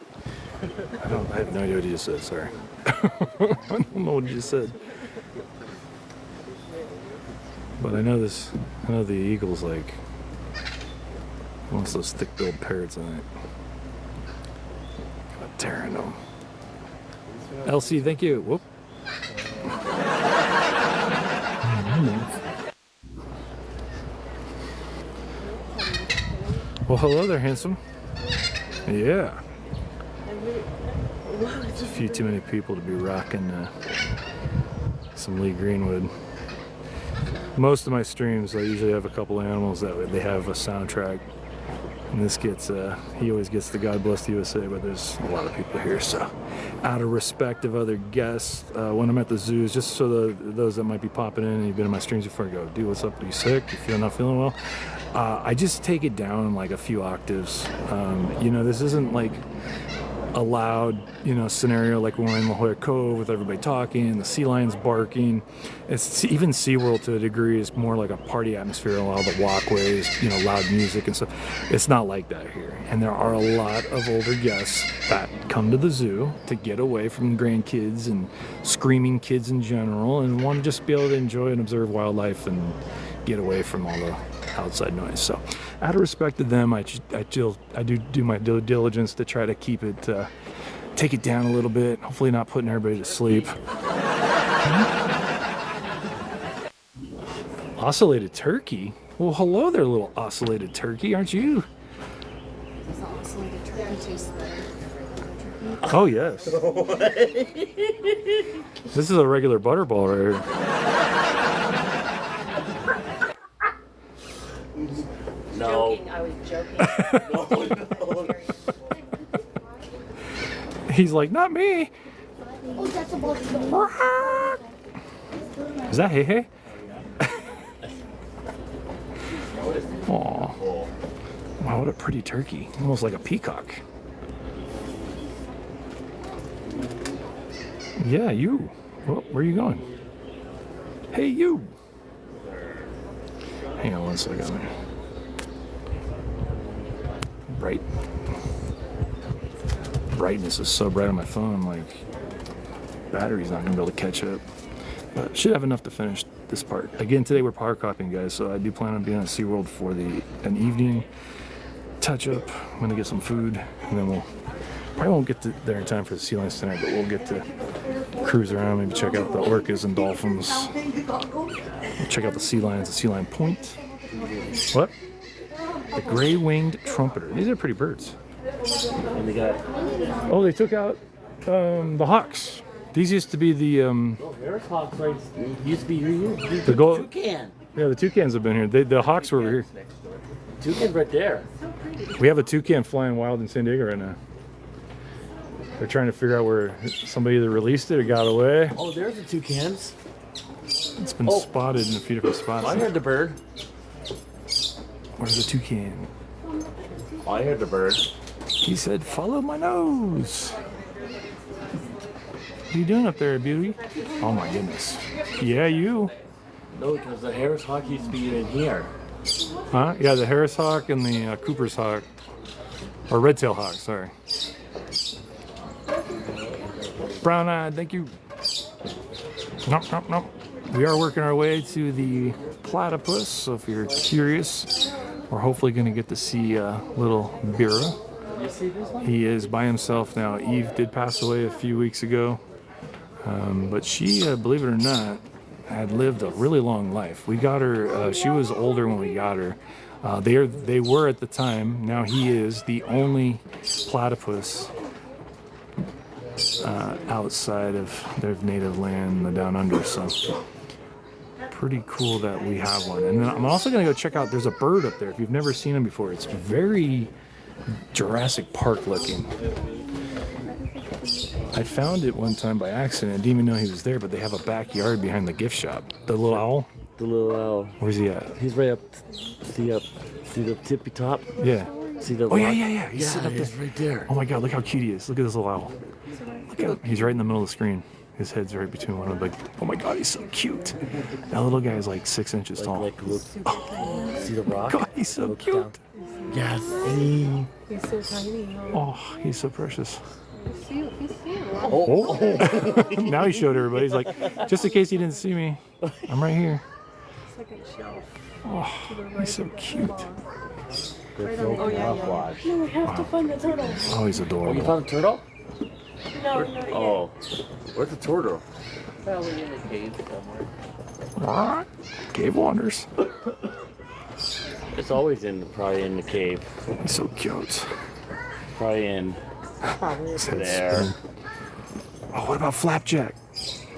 I have no idea what he just said, sorry. I don't know what he just said. But I know the eagle's like wants those thick-billed parrots in it. Got tearing them. Elsie, thank you. Whoop. Well, hello there, handsome. Yeah. It's a few too many people to be rocking some Lee Greenwood. Most of my streams, I usually have a couple animals that they have a soundtrack. And this gets, he always gets the God Bless the USA, but there's a lot of people here, so out of respect of other guests, when I'm at the zoos, just so those that might be popping in and you've been in my streams before, I go, dude, what's up? Are you sick? You not feeling well? I just take it down like a few octaves. You know, this isn't like a loud, you know, scenario like when we're in La Jolla Cove with everybody talking, the sea lions barking. It's even SeaWorld to a degree is more like a party atmosphere, a lot of the walkways, you know, loud music and stuff. It's not like that here. And there are a lot of older guests that come to the zoo to get away from grandkids and screaming kids in general and want to just be able to enjoy and observe wildlife and get away from all the outside noise. So out of respect to them, I do my due diligence to try to keep it, take it down a little bit, hopefully not putting everybody to sleep. Ocellated turkey? Well, hello there, little ocellated turkey, aren't you? Does the ocellated turkey taste like Oh, yes. This is a regular butterball right here. No. Joking, I was joking. No. He's like, not me. Oh, that's about Is that Hey Hey? Aw. Wow, what a pretty turkey. Almost like a peacock. Yeah, you. Well, where are you going? Hey, you. Hang on one second. Bright. Brightness is so bright on my phone, like battery's not gonna be able to catch up. But should have enough to finish this part. Again, today we're power copying, guys, so I do plan on being at SeaWorld for an evening touch up. I'm gonna get some food, and then we'll probably won't get there in time for the sea lions tonight, but we'll get to cruise around, maybe check out the orcas and dolphins. Check out the sea lions, the sea lion point. What? The gray-winged trumpeter. These are pretty birds. And they got. Oh, they took out the hawks. These used to be the There's hawks right. Used to be here. the gold. Toucan. Yeah, the toucans have been here. The hawks were over here. Toucan's right there. We have a toucan flying wild in San Diego right now. They're trying to figure out where somebody either released it or got away. Oh, there's the toucans. It's been spotted in a few different spots. I heard the bird. Where's the toucan? Oh, I heard the bird. He said, follow my nose. What are you doing up there, beauty? Oh my goodness. Yeah, you. No, because the Harris hawk used to be in here. Huh? Yeah, the Harris hawk and the Cooper's hawk. Or red-tailed hawk, sorry. Brown-eyed, thank you. Nope, nope, nope. We are working our way to the platypus, so if you're curious we're hopefully going to get to see little Bira. He is by himself now. Eve did pass away a few weeks ago, but she, believe it or not, had lived a really long life. We got her, she was older when we got her. They were at the time, now he is the only platypus outside of their native land, the down under, so pretty cool that we have one. And then I'm also going to go check out, there's a bird up there if you've never seen him before. It's very Jurassic Park looking. I found it one time by accident. I didn't even know he was there, but they have a backyard behind the gift shop. The little owl? The little owl. Where's he at? He's right up. See the tippy top? Yeah. See the Oh, yeah. He's sitting up there. He's right there. Oh my God, look how cute he is. Look at this little owl. Look at him. He's right in the middle of the screen. His head's right between one of them. Like, oh my God, he's so cute. That little guy is like 6 inches tall. Look, see the rock? God, he's so cute. Down. Yes. He's so tiny. Oh, he's so precious. He's Oh. Now he showed everybody. He's like, just in case you didn't see me, I'm right here. like a shelf. Oh, he's so cute. Oh, yeah. No, we have to find the turtle. Oh, he's adorable. Oh, you found a turtle? No, not yet. Oh, where's the turtle? Probably in a cave somewhere. Cave wonders. It's always probably in the cave. He's so cute. Probably in there. Oh, what about Flapjack?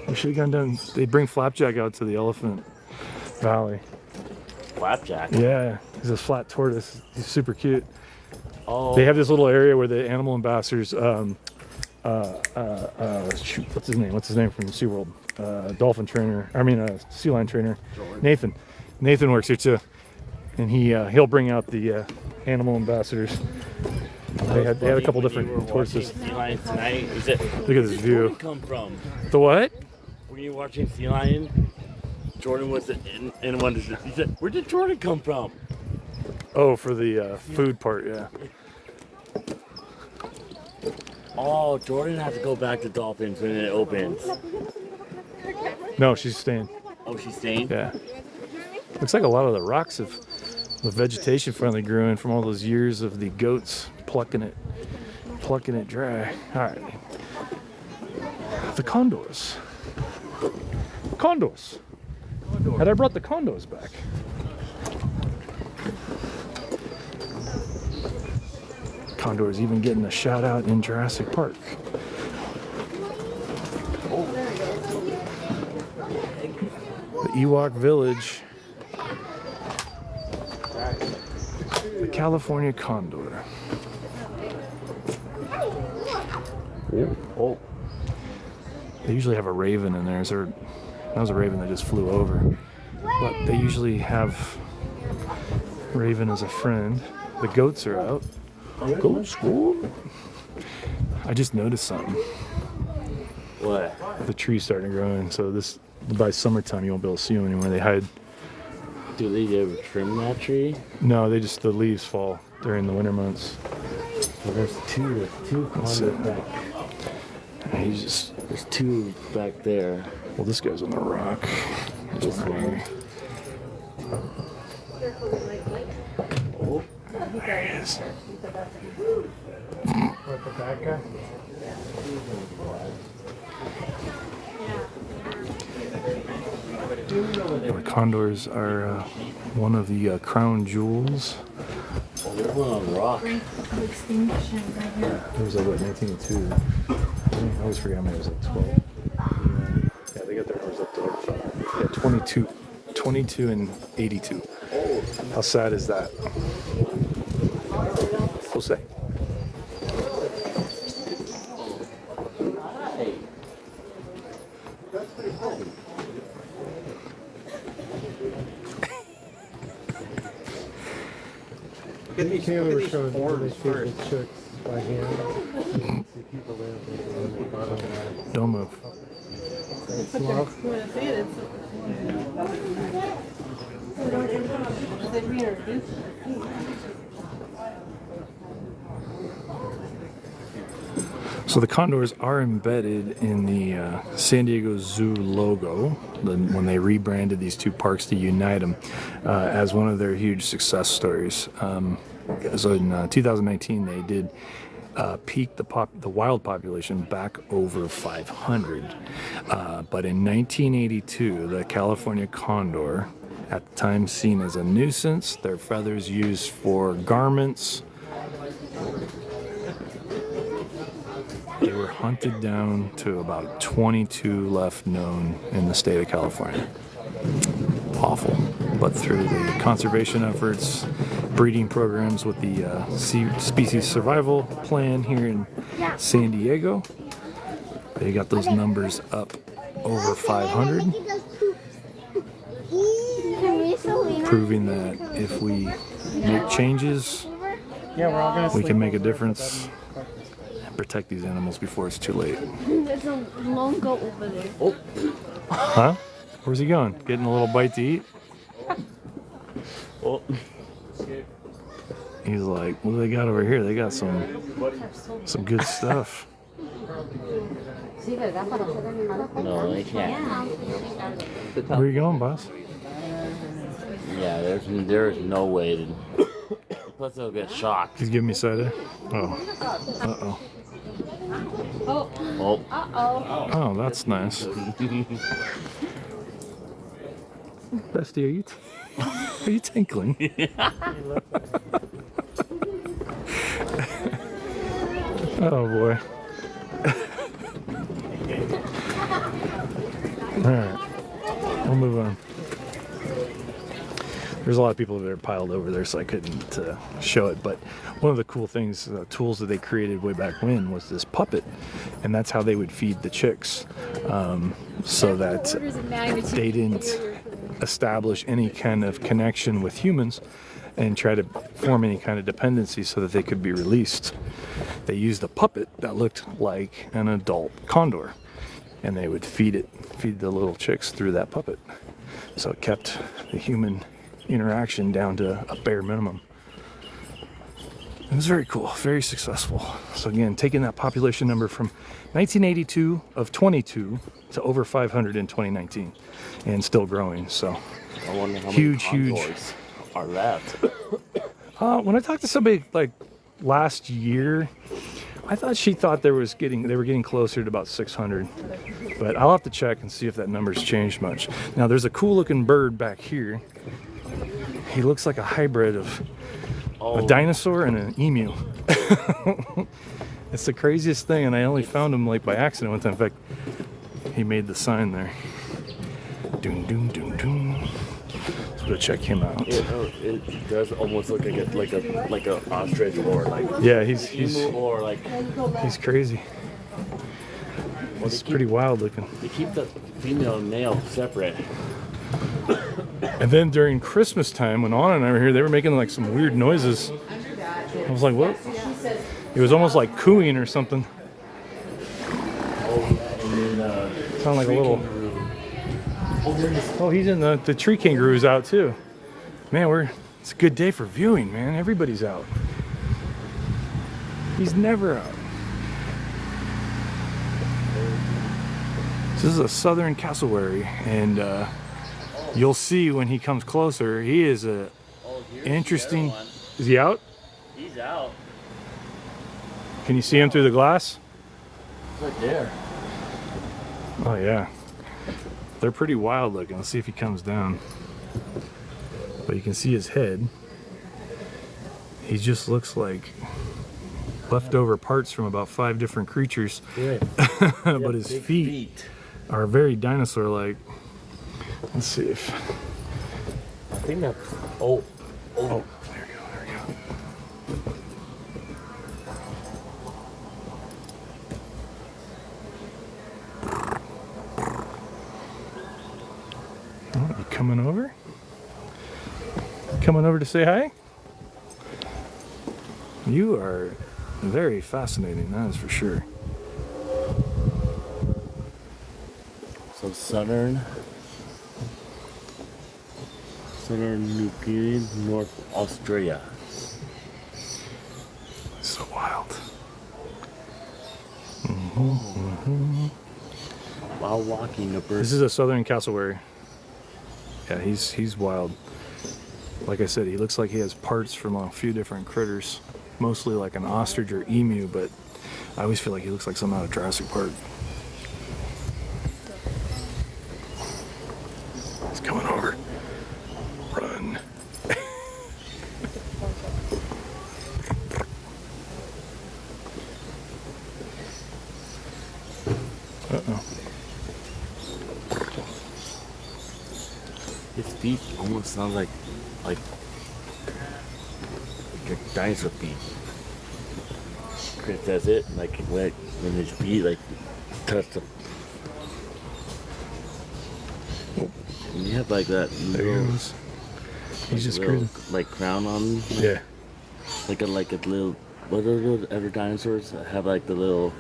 We should have gone down. They bring Flapjack out to the Elephant Valley. Flapjack? Yeah, he's a flat tortoise. He's super cute. Oh. They have this little area where the animal ambassadors, shoot, what's his name? What's his name from SeaWorld? Dolphin trainer. Sea lion trainer. Jordan. Nathan works here too, and he'll bring out the animal ambassadors. They had a couple different tortoises. Sea lion tonight. Look at this view. Jordan come from? The what? Were you watching Sea Lion? Jordan was in one. He said, "Where did Jordan come from?" Oh, for the food part, yeah. Oh, Jordan has to go back to Dolphins when it opens. No, she's staying. Oh, she's staying? Yeah. Looks like a lot of the rocks have, the vegetation finally grew in from all those years of the goats plucking it dry. All right. The condors. Had I brought the condos back? Condors even getting a shout out in Jurassic Park. The Ewok Village. The California condor. Oh. They usually have a raven in there. That was a raven that just flew over. But they usually have raven as a friend. The goats are out. Goat school. I just noticed something. What? The tree's starting to grow in, so by summertime you won't be able to see them anymore. They hide. Do they ever trim that tree? No, the leaves fall during the winter months. Well, there's two condors back. There's two back there. Well, this guy's on the rock. This one. Oh, there he is. What, the bad guy? The condors are one of the crown jewels. Oh, there's one on the rock. There was like, what, 1902? I always forget how many. It was like 12. Yeah, they got their numbers up there. Yeah, 22 and 82. How sad is that? We'll say. Taylor was showing how they feed the chicks by hand. See people there. Don't move. So the condors are embedded in the San Diego Zoo logo when they rebranded these two parks to unite them as one of their huge success stories. So in 2019, they did peak the wild population back over 500. But in 1982, the California condor, at the time seen as a nuisance, their feathers used for garments, they were hunted down to about 22 left known in the state of California. Awful. But through the conservation efforts, breeding programs with the species survival plan here in San Diego, they got those numbers up over 500, proving that if we make changes, we can make a difference and protect these animals before it's too late. There's a long goat over there. Oh. Huh? Where's he going? Getting a little bite to eat? Oh. He's like, what do they got over here? They got some good stuff. No, they can't. Where are you going, boss? Yeah, there's no way to. Plus they'll get shocked. He's giving me side eye. Oh. Uh-oh. Oh. Oh, that's nice. Bestie, are you tinkling? Oh boy. Alright, we'll move on. There's a lot of people that are piled over there, so I couldn't show it. But one of the cool things, tools that they created way back when, was this puppet, and that's how they would feed the chicks, so that they didn't establish any kind of connection with humans and try to form any kind of dependency so that they could be released. They used a puppet that looked like an adult condor, and they would feed the little chicks through that puppet. So it kept the human interaction down to a bare minimum. It was very cool, very successful. So again, taking that population number from 1982 of 22 to over 500 in 2019, and still growing. So I wonder how huge are left. When I talked to somebody like last year, I thought she thought they were getting closer to about 600, but I'll have to check and see if that number's changed much. Now there's a cool looking bird back here. He looks like a hybrid of a dinosaur and an emu. It's the craziest thing, and I only found him like by accident one time. In fact, he made the sign there. Doom doom doom doom. So go check him out. It does almost look like a ostrich or like he's crazy. Well, it's pretty wild looking. They keep the female and male separate. And then during Christmas time, when Anna and I were here, they were making like some weird noises. I was like, what? It was almost like cooing or something. Sound like a little. Oh, he's in the tree kangaroo's out too. Man, it's a good day for viewing, man. Everybody's out. He's never out. This is a southern cassowary, and you'll see when he comes closer, he is a interesting. Is he out? He's out. Can you see him through the glass? Right there. Oh yeah. They're pretty wild looking. Let's see if he comes down. But you can see his head. He just looks like leftover parts from about 5 different creatures. Yeah. But his feet are very dinosaur-like. Let's see if. I think that's. Oh. There we go. Oh, you coming over? Coming over to say hi? You are very fascinating, that is for sure. So southern New Guinea, North Australia. So wild. While walking, the bird. This is a southern cassowary. Yeah, he's wild. Like I said, he looks like he has parts from a few different critters, mostly like an ostrich or emu, but I always feel like he looks like something out of Jurassic Park. He's coming over. Run. Uh-oh. His feet almost sound like a dinosaur feet. Chris says it like when his feet like touch the. And you have like that There he little, goes. He's just little, cruising. like crown on. Like, Yeah. Like a little. What are those other dinosaurs that have like the little?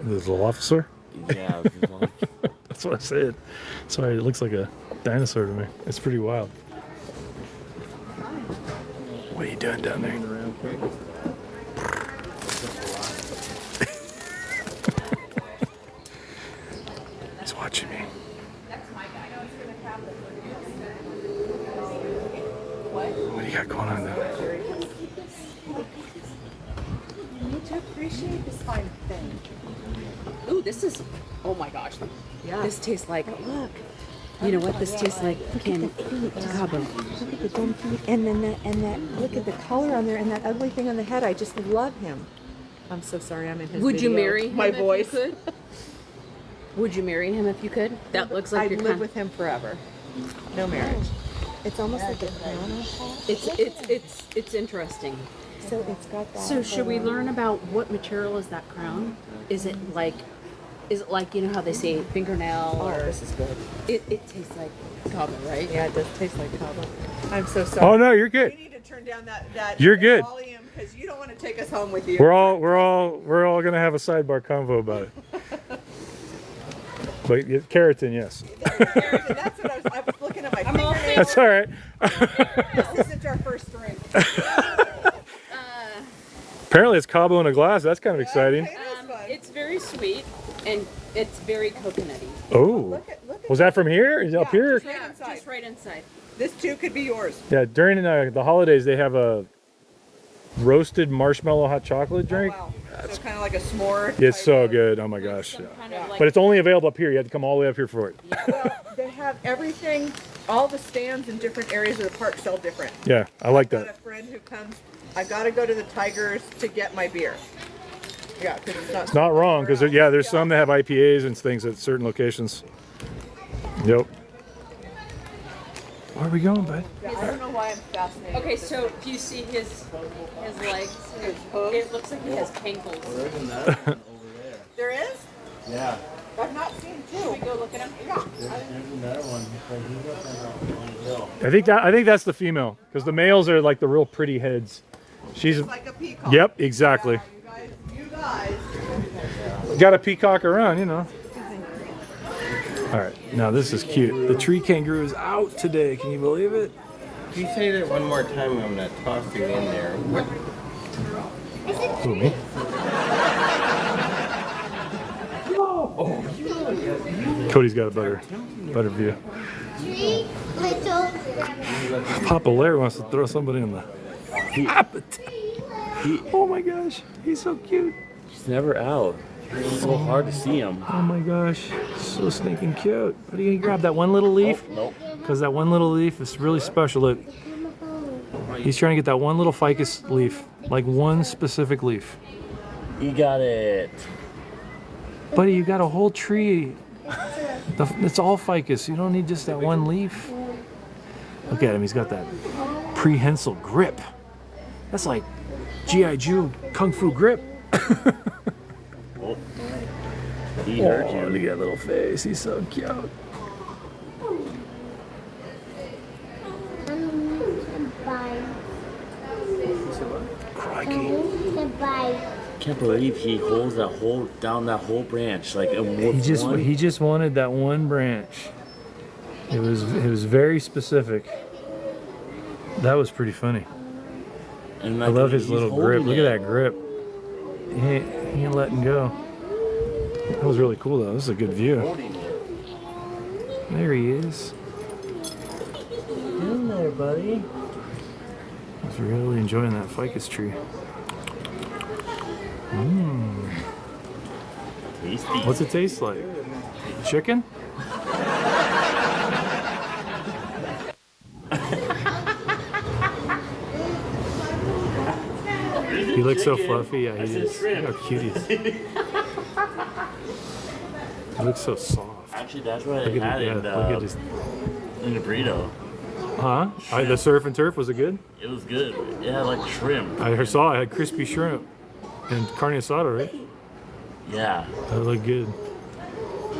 This little officer? Yeah. That's what I said. Sorry, it looks like a dinosaur to me. It's pretty wild. What are you doing down there? He's watching me. What do you got going on down there? You need to appreciate this fine thing. Ooh, this is, oh my gosh. Yeah. This tastes like, look. You know what? This tastes like canned Cabo. Look at the dumb feet, and then that. Look at the color on there, and that ugly thing on the head. I just love him. I'm so sorry, I'm in his. Would you video. marry him My if voice? you could? Would you marry him if you could? That looks like I'd your live kind. with him forever. No marriage. It's almost like a crown on top. It's interesting. So it's got that. So should we learn about what material is that crown? Is it like you know how they say fingernail or this is good. it tastes like Cabo, right? Yeah, it does taste like Cabo. I'm so sorry. Oh no, you're good. You need to turn down that You're good. volume because you don't want to take us home with you. We're all gonna have a sidebar convo about it. But keratin, yes. That's what I was looking at my fingernails. That's all right. This isn't our first drink. Apparently it's Cabo in a glass. That's kind of exciting. It's very sweet and it's very coconutty. Oh, was that from here? Is it up here? Just right inside. This too could be yours. Yeah, during the holidays they have a roasted marshmallow hot chocolate drink. Oh, wow. So kind of like a s'more. It's so good. Oh my gosh. Yeah. Kind of like, But it's only available up here. You have to come all the way up here for it. Well, they have everything. All the stands in different areas of the park sell different. Yeah, I like I've got that. a friend who comes. I got to go to the Tigers to get my beer. Yeah, because it's not. It's not wrong because there's some that have IPAs and things at certain locations. Yep. Where are we going, bud? Yeah, I don't know why I'm fascinated. okay, so do you see his legs? It looks like he has cankles. There is? Yeah. I've not seen two. Should we go look at him? Yeah. There's another one. He's up on the hill. I think that's the female because the males are like the real pretty heads. She's Like a peacock. Yep, exactly. Yeah, you guys. Got a peacock around, you know. All right, now this is cute. The tree kangaroo is out today. Can you believe it? If you say that one more time, I'm gonna toss you in there. What? Who, me? Cody's got a better view. Papa Larry wants to throw somebody in the appetite. Oh my gosh, he's so cute. He's never out. It's so hard to see him. Oh my gosh, so stinking cute. What are you gonna grab? That one little leaf? Nope. Because that one little leaf is really special. Look, he's trying to get that one little ficus leaf, like one specific leaf. You got it. Buddy, you got a whole tree. It's all ficus. You don't need just that one leaf. Look at him. He's got that prehensile grip. That's like G.I. Joe Kung Fu grip. Oh. He heard you. Look at that little face. He's so cute. Crikey. Can't believe he holds down that whole branch like He just wanted that one branch. It was very specific. That was pretty funny. And I love his little grip. Look at that grip. He ain't letting go. That was really cool though. This is a good view. There he is. In there, buddy. I was really enjoying that ficus tree. Mmm. Tasty. What's it taste like? Chicken? He looks so fluffy. Yeah, he is. Look how cute he is. He looks so soft. Actually, that's what Look I at had it, yeah, look at his... in the burrito. Huh? The surf and turf, was it good? It was good. It had like shrimp. I saw I had crispy shrimp and carne asada, right? Yeah. That looked good.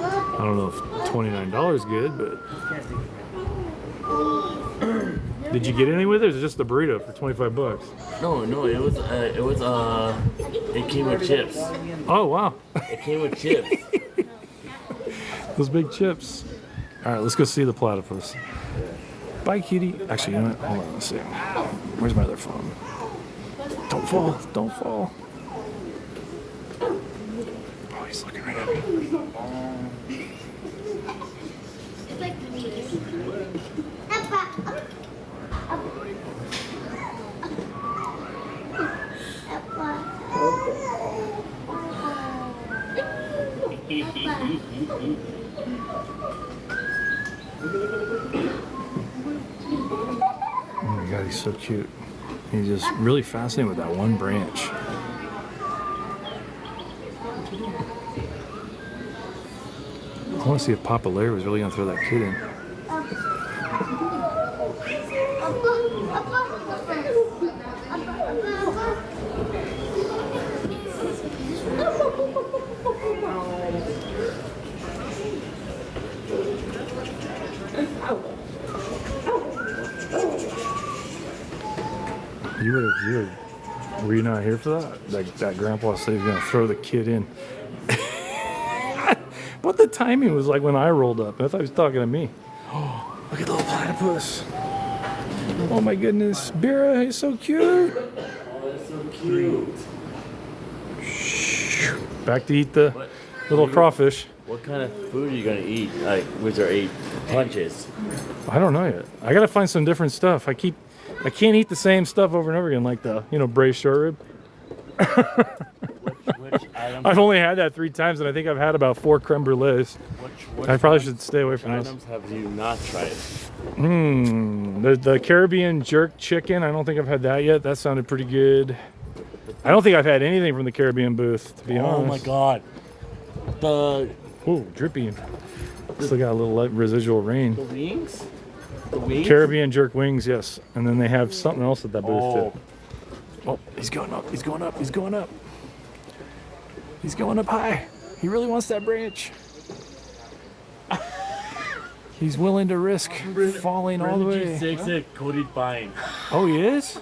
I don't know if $29 is good, but did you get anything with it? Or is it just the burrito for 25 bucks? No, it came with chips. Oh wow! It came with chips. Those big chips. All right, let's go see the platypus. Bye, cutie. Actually, you know what? Hold on, let's see. Where's my other phone? Don't fall! Don't fall! Oh, he's looking right at me. Oh my god, he's so cute. He's just really fascinated with that one branch. I want to see if Papa Larry was really going to throw that kid in. Were you not here for that? That grandpa said he was going to throw the kid in. But the timing was like when I rolled up. I thought he was talking to me. Oh, look at the little platypus. Oh my goodness. Bira, he's so cute. Oh, that's so cute. Back to eat the little crawfish. What kind of food are you going to eat? Like, with your 8 punches? I don't know yet. I got to find some different stuff. I can't eat the same stuff over and over again, like the, braised short rib. Which items? I've only had that 3 times, and I think I've had about 4 creme brulees. I probably should stay away from those. Items have you not tried? The Caribbean jerk chicken. I don't think I've had that yet. That sounded pretty good. I don't think I've had anything from the Caribbean booth, to be honest. Oh my god. Ooh, dripping. Still got a little residual rain. The wings? The wings? Caribbean jerk wings, yes. And then they have something else at that booth too. Oh, he's going up, he's going up, he's going up. He's going up high. He really wants that branch. He's willing to risk falling all the way. Cody's buying. Oh, he is?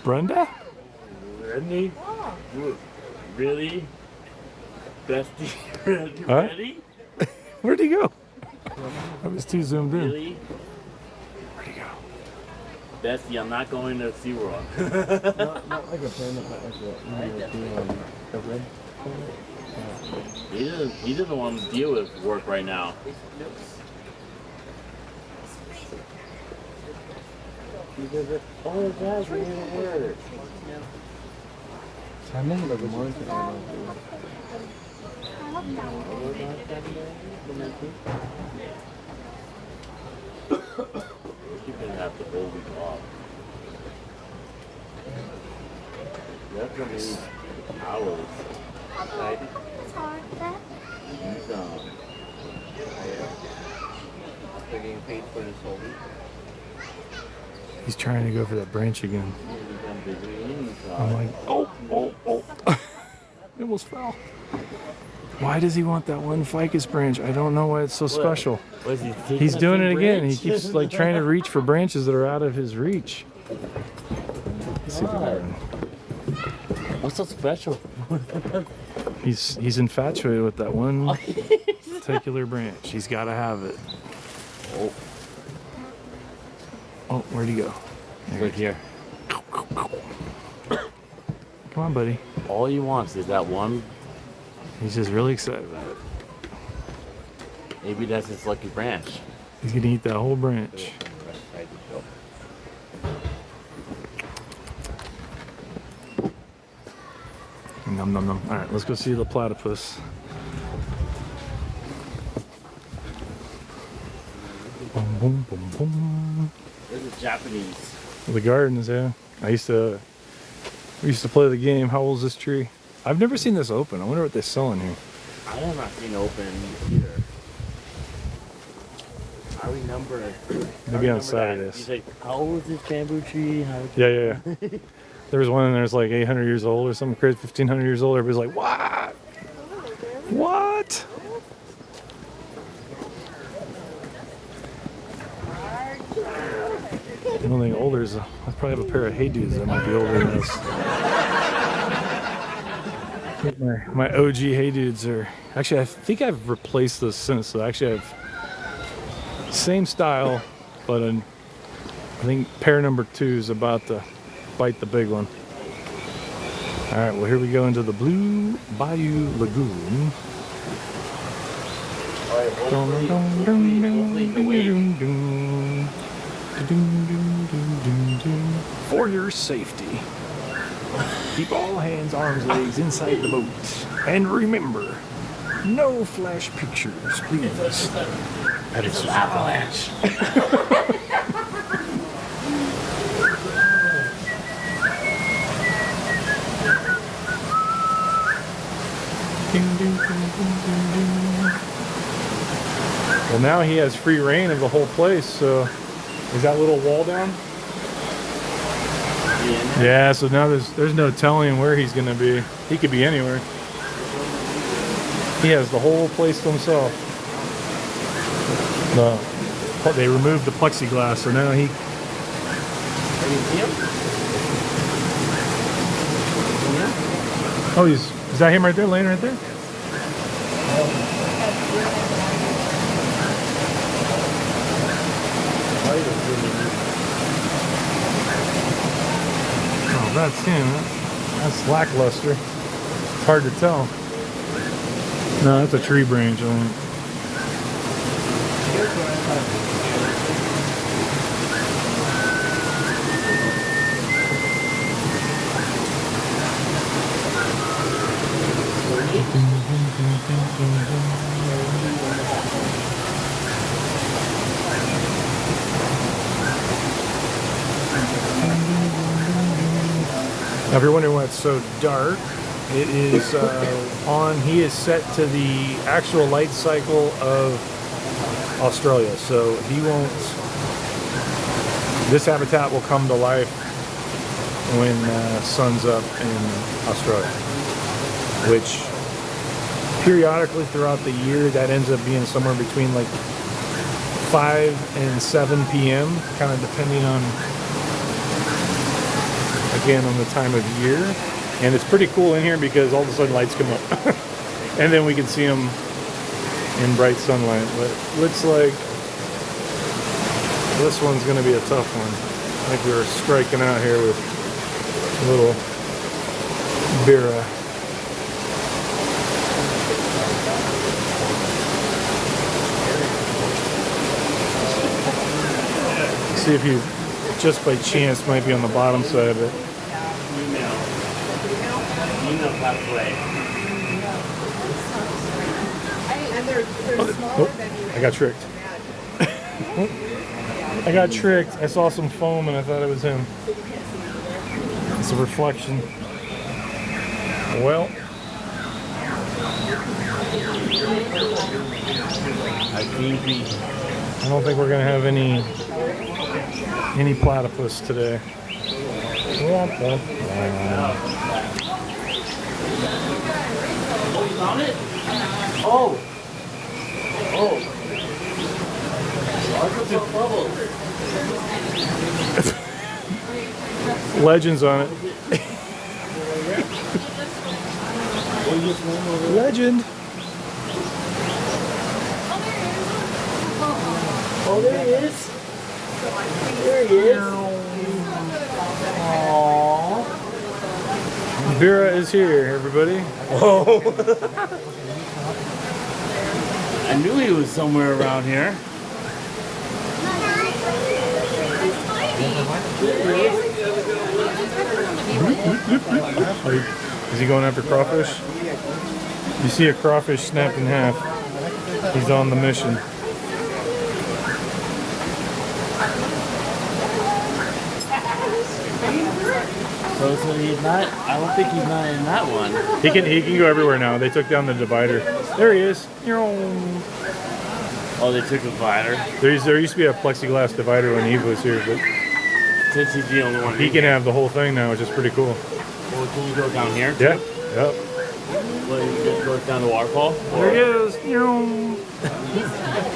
Brenda? Ready? Really? Bestie? Huh? Ready? Where'd he go? I was too zoomed in. Really? Where'd he go? Bestie, I'm not going to SeaWorld. Not like a panda, but like He doesn't want to deal with work right now. Oh, guys, we're going to work. Salmon like a monster. You can have the whole week off. That's going to need hours. Right? They're getting paid for this whole week. He's trying to go for that branch again. I'm like, oh. It almost fell. Why does he want that one ficus branch? I don't know why it's so special. He's doing it again. He keeps like trying to reach for branches that are out of his reach. Let's see if we can. What's so special? He's infatuated with that one particular branch. He's got to have it. Oh, where'd he go? Right here. Come on, buddy. All he wants is that one. He's just really excited about it. Maybe that's his lucky branch. He's gonna eat that whole branch. Nom nom nom. All right, let's go see the platypus. Boom boom boom boom. There's a Japanese. The gardens, yeah. We used to play the game. How old is this tree? I've never seen this open. I wonder what they sell in here. I have not seen open either. I remember. Maybe on Saturdays. He's like, how old is this bamboo tree? Yeah. There was one in there that's like 800 years old or something crazy, 1500 years old. Everybody's like, what? What? The only thing older is I probably have a pair of Hey Dudes that might be older than this. I think my OG Hey Dudes are actually, I think I've replaced those since. So actually, I've same style, but I think pair number 2 is about to bite the big one. All right, well here we go into the Blue Bayou Lagoon. For your safety, keep all hands, arms, legs inside the boat. And remember, no flash pictures, please. That is an avalanche. Well, now he has free reign of the whole place, so is that little wall down? Yeah, so now there's no telling where he's gonna be. He could be anywhere. He has the whole place to himself. They removed the plexiglass, so now he. Oh, is that him right there, laying right there? Oh, that's him. That's lackluster. It's hard to tell. No, that's a tree branch, I think. Now, if you're wondering why it's so dark, it is he is set to the actual light cycle of Australia. So this habitat will come to life when sun's up in Australia, which periodically throughout the year, that ends up being somewhere between like 5 and 7 p.m., kind of depending on, again, on the time of year. And it's pretty cool in here because all of a sudden lights come up and then we can see them in bright sunlight. But it looks like this one's going to be a tough one. I think we're striking out here with little Bira. See if you, just by chance, might be on the bottom side of it. Oh, I got tricked. I got tricked. I saw some foam and I thought it was him. It's a reflection. Well, I don't think we're gonna have any platypus today. Oh! Legends on it. Legend. Oh, there he is. There he is. Aww. Vera is here, everybody. Whoa. I knew he was somewhere around here. Is he going after crawfish? You see a crawfish snapped in half. He's on the mission. So he's not. I don't think he's not in that one. He can go everywhere now. They took down the divider. There he is. Oh, they took a divider. There used to be a plexiglass divider when Eve was here, but Since he's the only one. he can have the whole thing now, which is pretty cool. Well, can you go down here? Yeah. Yep. Well, you just go down the waterfall. There he is.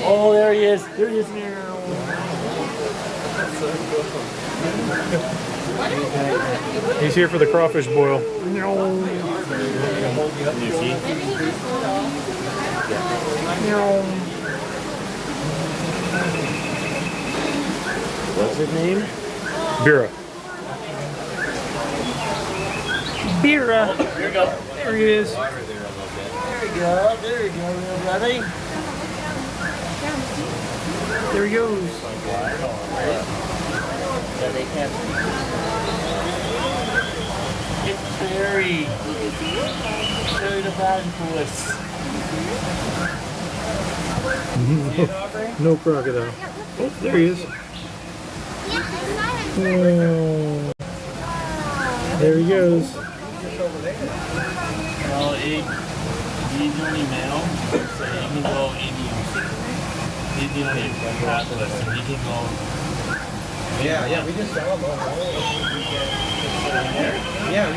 Oh, there he is. There he is. He's here for the crawfish boil. What's his name? Bira. Bira. Oh, here we go. There he is. There we go. There we go, little buddy. There he goes. It's Barry. Barry the platypus. No crocodile. Oh, there he is. Oh. There he goes. Well, he's the only male, so he can go Indian. He's the only platypus, so he can go. Yeah, we just saw them all. Yeah,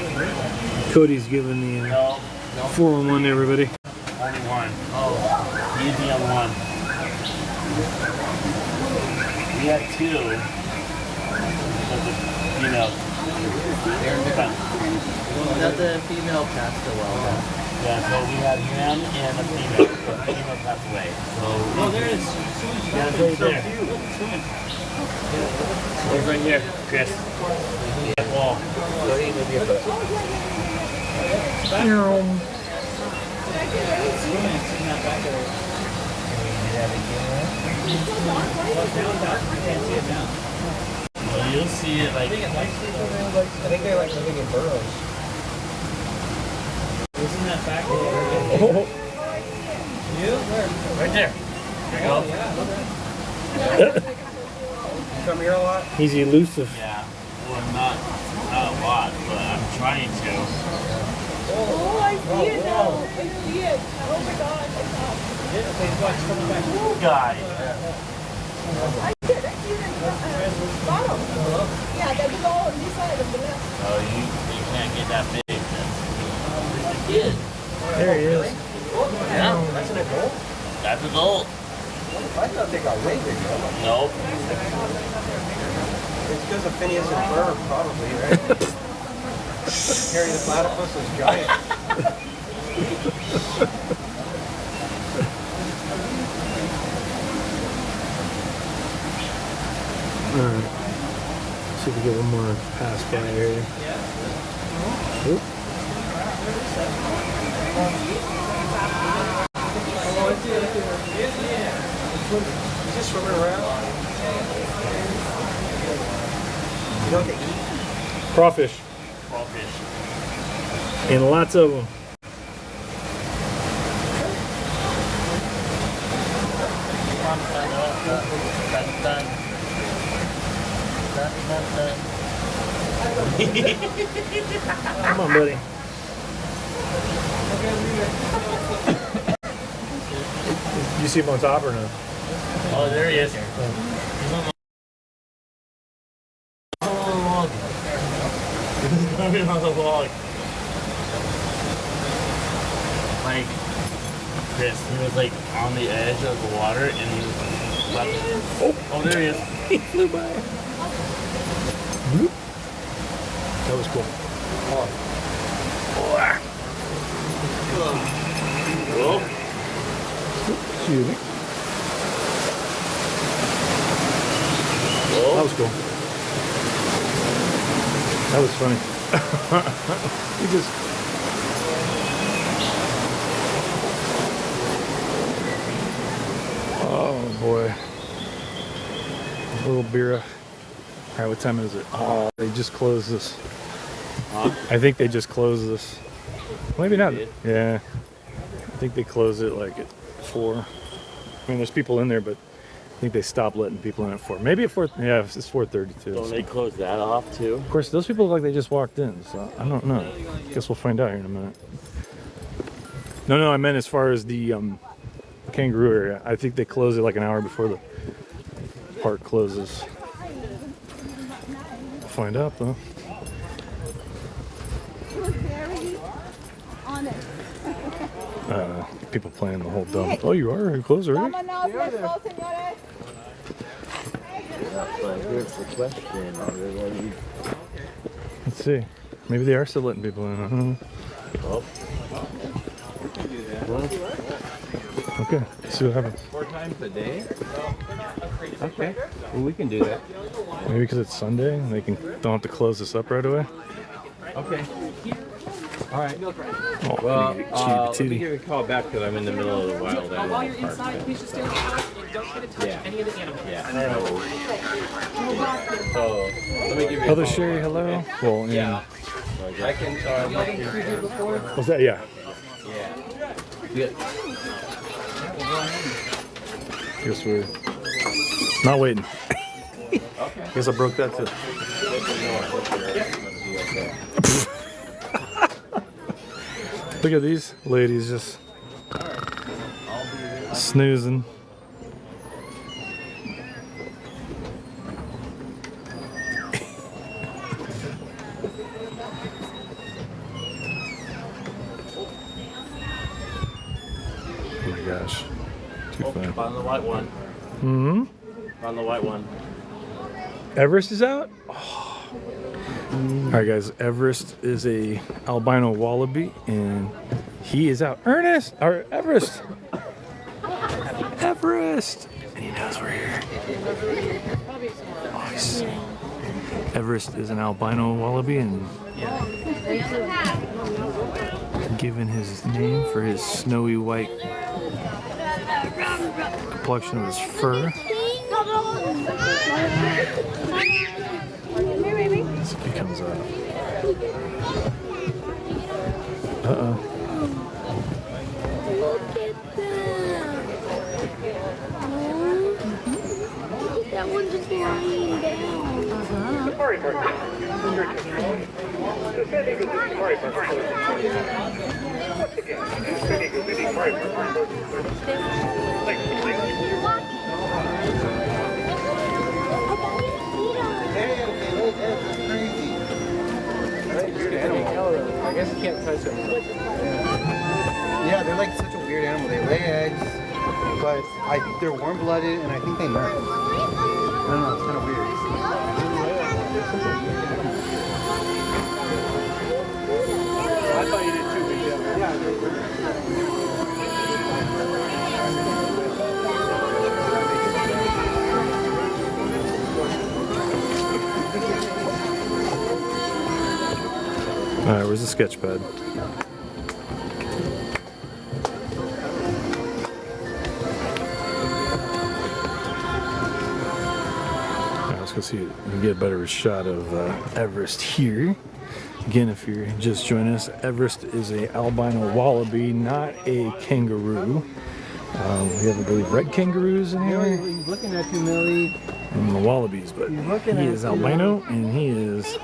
Cody's giving the 4-on-1 to everybody. Only one. Oh, he's the only one. We had two. But the female. Now the female passed a while back. Yeah, so we had him and a female. The female passed away. So there it is. Yeah, it's right there. He's right here, Chris. That wall. You'll see it like. I think they like living in burrows. Isn't that back there? Right there. There you go. Come here a lot? He's elusive. Yeah. Well, not a lot, but I'm trying to. Oh, I see it now. I see it. Oh my gosh. Guy. I see it. Bottom. Yeah, that's all on this side of the left. Oh, you can't get that big. That's There he is. yeah. That's an adult? That's adult. I thought they got way bigger. Nope. It's because of Phineas and Ferb, probably, right? Harry the platypus is giant. Alright. See if we get one more pass by here. Oop. He's just swimming around. You know what they eat? Crawfish. Crawfish. And lots of them. Come on, buddy. You see him on top or no? Oh, there he is. He's on the log. He's climbing on the log. Like this. He was like on the edge of the water and he was like, oh, there he is. He flew by. That was cool. Whoa. Excuse me. Whoa. That was cool. That was funny. You just. Oh boy. Little beer. Alright, what time is it? Oh, they just closed this. Huh? I think they just closed this. Maybe not. Did? Yeah. I think they closed it like at 4. I mean, there's people in there, but I think they stopped letting people in at 4. Maybe at 4. Yeah, it's 4:32. Don't they close that off too? Of course, those people look like they just walked in, so I don't know. Guess we'll find out here in a minute. No, I meant as far as the kangaroo area. I think they close it like an hour before the park closes. We'll find out though. People playing the whole dump. Oh, you are? You closed already? But here's the question: are they letting? Let's see. Maybe they are still letting people in. I don't know. Oh. Okay, let's see what happens. 4 times a day? Okay, well, we can do that. Maybe because it's Sunday and they don't have to close this up right away. Okay. All right. Oh, Well, cheaty let me patootie. give you a call back because I'm in the middle of the wild animal While you're park. inside, please just stay in the house and don't try to touch Yeah. any of the animals. Yeah. So let me give you a Other call Sherry, back. hello. Well, Yeah. I can. Was that? Yeah. Yeah. Good. Guess we're not waiting. Okay. Guess I broke that too. Look at these ladies just snoozing. Oh my gosh. Too fun. On the white one. Mm-hmm. On the white one. Everest is out? Oh. All right, guys. Everest is a albino wallaby, and he is out. Ernest! Or Everest! Everest! And he knows we're here. Nice. Everest is an albino wallaby, and given his name for his snowy white complexion of his fur. Let's see if he comes up. Uh-oh. That one just lying down. I guess you can't touch them. Yeah, they're like such a weird animal. They lay eggs, but they're warm-blooded, and I think they nurse. I don't know, it's kind of weird. I thought you did too, but yeah. All right, where's the sketch pad? All right, let's go see. We can get a better shot of Everest here. Again, if you're just joining us, Everest is a albino wallaby, not a kangaroo. We have, I believe, red kangaroos in here. He's looking at you, Millie. And the wallabies, but he is albino, and he is.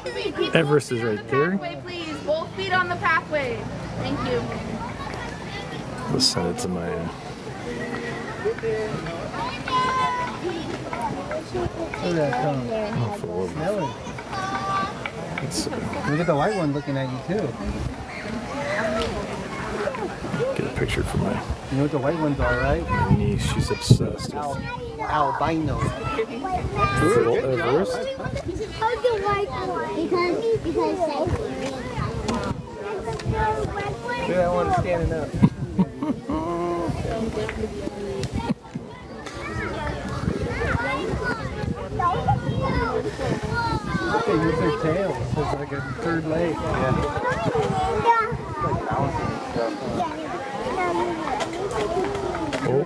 Everest is right there. Please, both feet on the pathway. Thank you. Let's send it to my. Look at that tongue. Smell it. Look at the white one looking at you too. Get a picture for my. You know what the white ones are, right? My niece. She's obsessed with. Albino. Little Everest. How's the white one? Because Look at that one standing up. They use their tails as like a a third leg. Oh,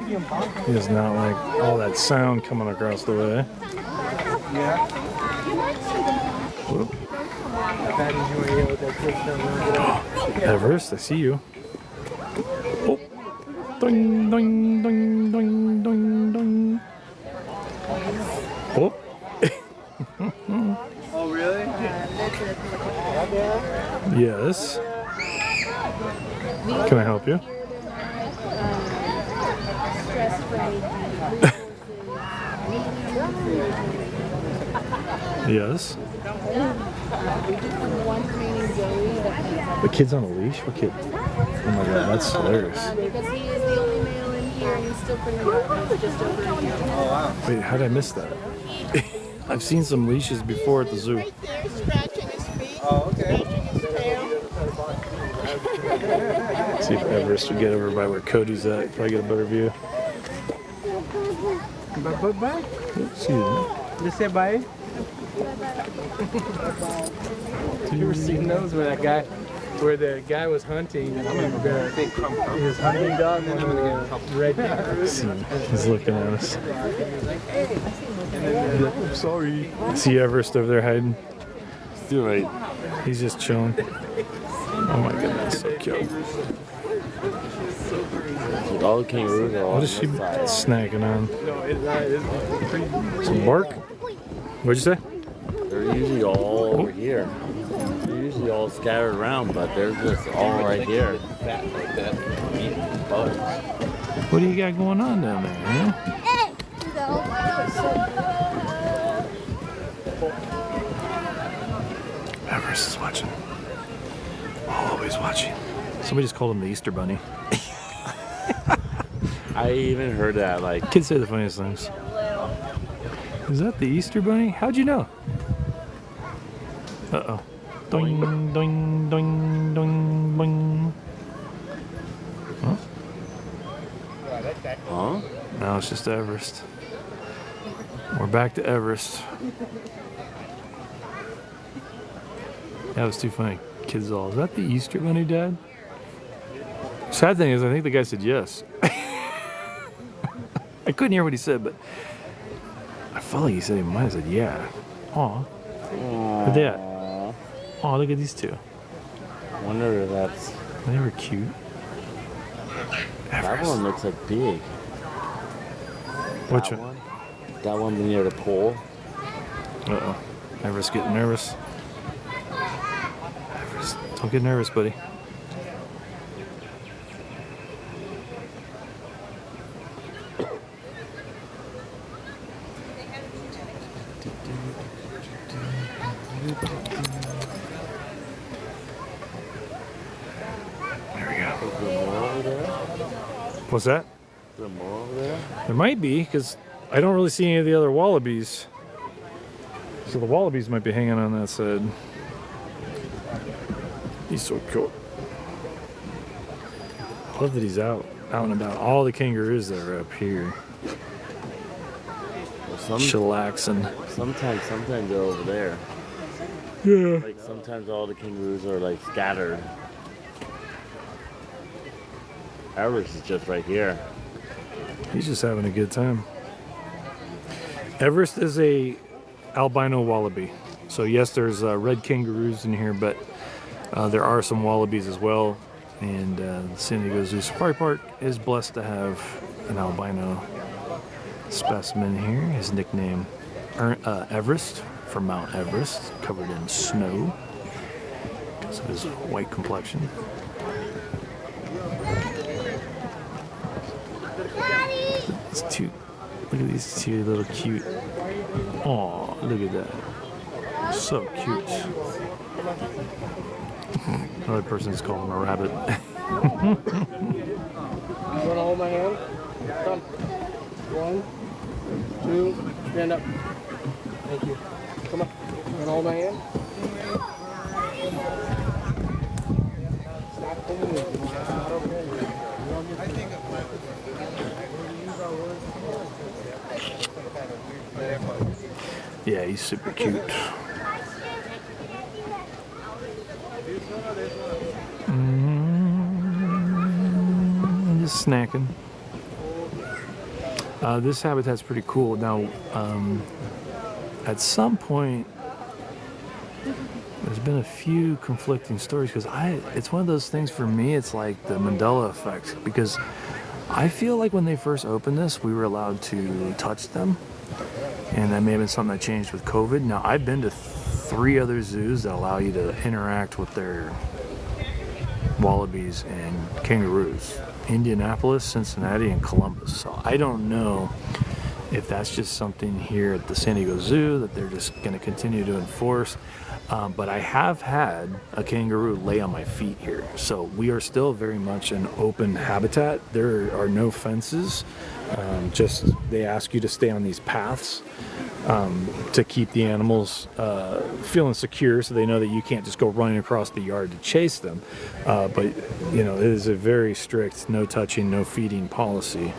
he does not like all that sound coming across the way. Whoop. Everest, I see you. Oh. Doing, doing, doing, doing, doing, doing. Oh. Oh, really? Yes. Can I help you? Yes. The kid's on a leash? What kid? Oh my god, that's hilarious. Because he is the only male in here and he's still pretty young. He's just over a year. Oh, wow. Wait, how did I miss that? I've seen some leashes before at the zoo. Right there, scratching his feet. Oh, okay. Scratching his tail. See if Everest would get over by where Cody's at. Probably get a better view. Bye. Excuse me. Just say bye. You ever seen those where the guy was hunting his hunting dog, one of the red kangaroos? He's looking at us. I'm sorry. See Everest over there hiding? Still right. He's just chilling. Oh my goodness, so cute. All the kangaroos are What is she snacking on? Some bark? What'd you say? They're usually all over here. They're usually all scattered around, but they're just all right here. What do you got going on down there, huh? Everest is watching. Always watching. Somebody just called him the Easter Bunny. I even heard that, like... Kids say the funniest things. Is that the Easter Bunny? How'd you know? Uh-oh. Doing, doing, doing, doing, doing. Huh? Huh? No, it's just Everest. We're back to Everest. That was too funny. Kids all, is that the Easter Bunny, Dad? Sad thing is, I think the guy said yes. I couldn't hear what he said, but I felt like he said he might have said yeah. Aw. Look at that. Aw, look at these two. I wonder if that's... They were cute. That Everest. one looks like big. Which one? That one near the pole. Uh-oh. Everest getting nervous. Everest, don't get nervous, buddy. What's that? Is there more over there? There might be, because I don't really see any of the other wallabies. So the wallabies might be hanging on that side. He's so cool. I love that he's out and about. All the kangaroos that are up here. Well, chillaxing. Sometimes they're over there. Yeah. Like sometimes all the kangaroos are like scattered. Everest is just right here. He's just having a good time. Everest is a albino wallaby. So yes, there's red kangaroos in here, but there are some wallabies as well. And the San Diego Zoo Safari Park is blessed to have an albino specimen here. His nickname, Everest, from Mount Everest, covered in snow because of his white complexion. It's two. Look at these two little cute. Aw, look at that. So cute. Another person's calling him a rabbit. You want to hold my hand? Come. 1, 2, stand up. Thank you. Come on. You want to hold my hand? Stop pulling it. It's not okay. Yeah, he's super cute. Just snacking. This habitat's pretty cool. Now, at some point, there's been a few conflicting stories because it's one of those things for me, it's like the Mandela effect, because I feel like when they first opened this, we were allowed to touch them, and that may have been something that changed with COVID. Now, I've been to 3 other zoos that allow you to interact with their wallabies and kangaroos. Indianapolis, Cincinnati, and Columbus. So I don't know if that's just something here at the San Diego Zoo that they're just going to continue to enforce. But I have had a kangaroo lay on my feet here. So we are still very much an open habitat. There are no fences. Just they ask you to stay on these paths to keep the animals feeling secure, so they know that you can't just go running across the yard to chase them. But you know, it is a very strict no touching, no feeding policy.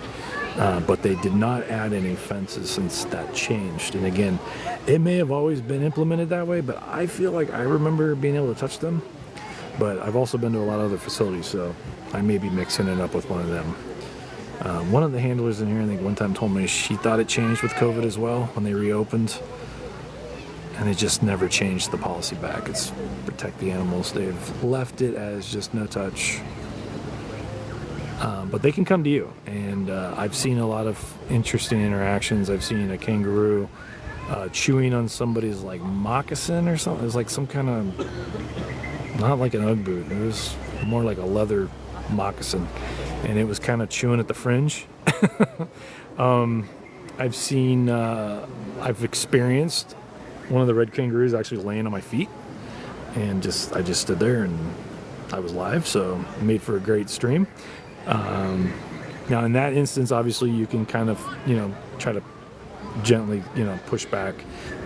But they did not add any fences since that changed. And again, it may have always been implemented that way, but I feel like I remember being able to touch them. But I've also been to a lot of other facilities, so I may be mixing it up with one of them. One of the handlers in here, I think one time told me she thought it changed with COVID as well when they reopened. And it just never changed the policy back. It's protect the animals. They've left it as just no touch. But they can come to you. And I've seen a lot of interesting interactions. I've seen a kangaroo chewing on somebody's like moccasin or something. It was like some kind of, not like an Ugg boot. It was more like a leather moccasin. And it was kind of chewing at the fringe. I've seen, I've experienced one of the red kangaroos actually laying on my feet. And I just stood there and I was live, so it made for a great stream. Now in that instance, obviously you can kind of, try to gently, push back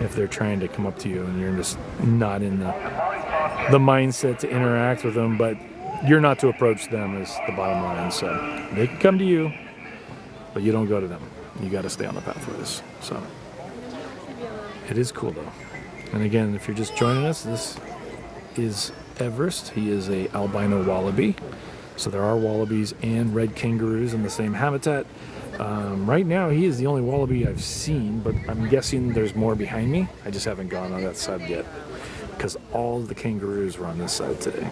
if they're trying to come up to you and you're just not in the mindset to interact with them, but you're not to approach them is the bottom line. So they can come to you, but you don't go to them. You got to stay on the pathways. So it is cool though. And again, if you're just joining us, this is Everest. He is a albino wallaby. So there are wallabies and red kangaroos in the same habitat. Right now, he is the only wallaby I've seen, but I'm guessing there's more behind me. I just haven't gone on that side yet because all of the kangaroos were on this side today.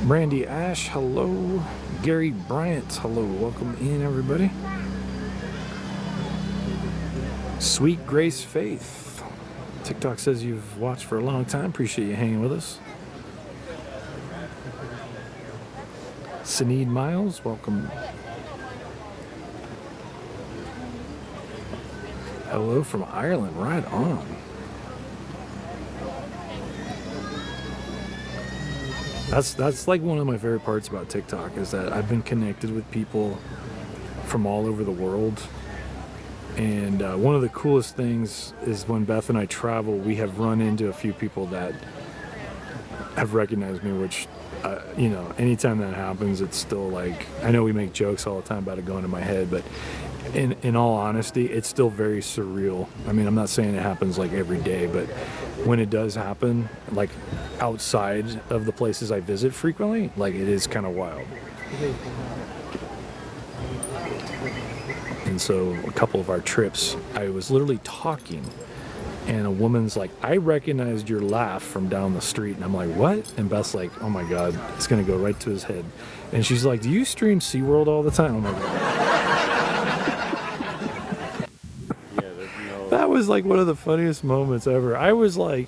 Brandy Ash, hello. Gary Bryant, hello. Welcome in, everybody. Sweet Grace Faith. TikTok says you've watched for a long time. Appreciate you hanging with us. Sinead Miles, welcome. Hello from Ireland, right on. That's like one of my favorite parts about TikTok is that I've been connected with people from all over the world. And one of the coolest things is when Beth and I travel, we have run into a few people that have recognized me, which, anytime that happens, it's still like, I know we make jokes all the time about it going in my head, but in all honesty, it's still very surreal. I mean, I'm not saying it happens like every day, but when it does happen, like outside of the places I visit frequently, like it is kind of wild. And so a couple of our trips, I was literally talking and a woman's like, I recognized your laugh from down the street. And I'm like, what? And Beth's like, oh my God, it's going to go right to his head. And she's like, do you stream SeaWorld all the time? I'm like, that was like one of the funniest moments ever. I was like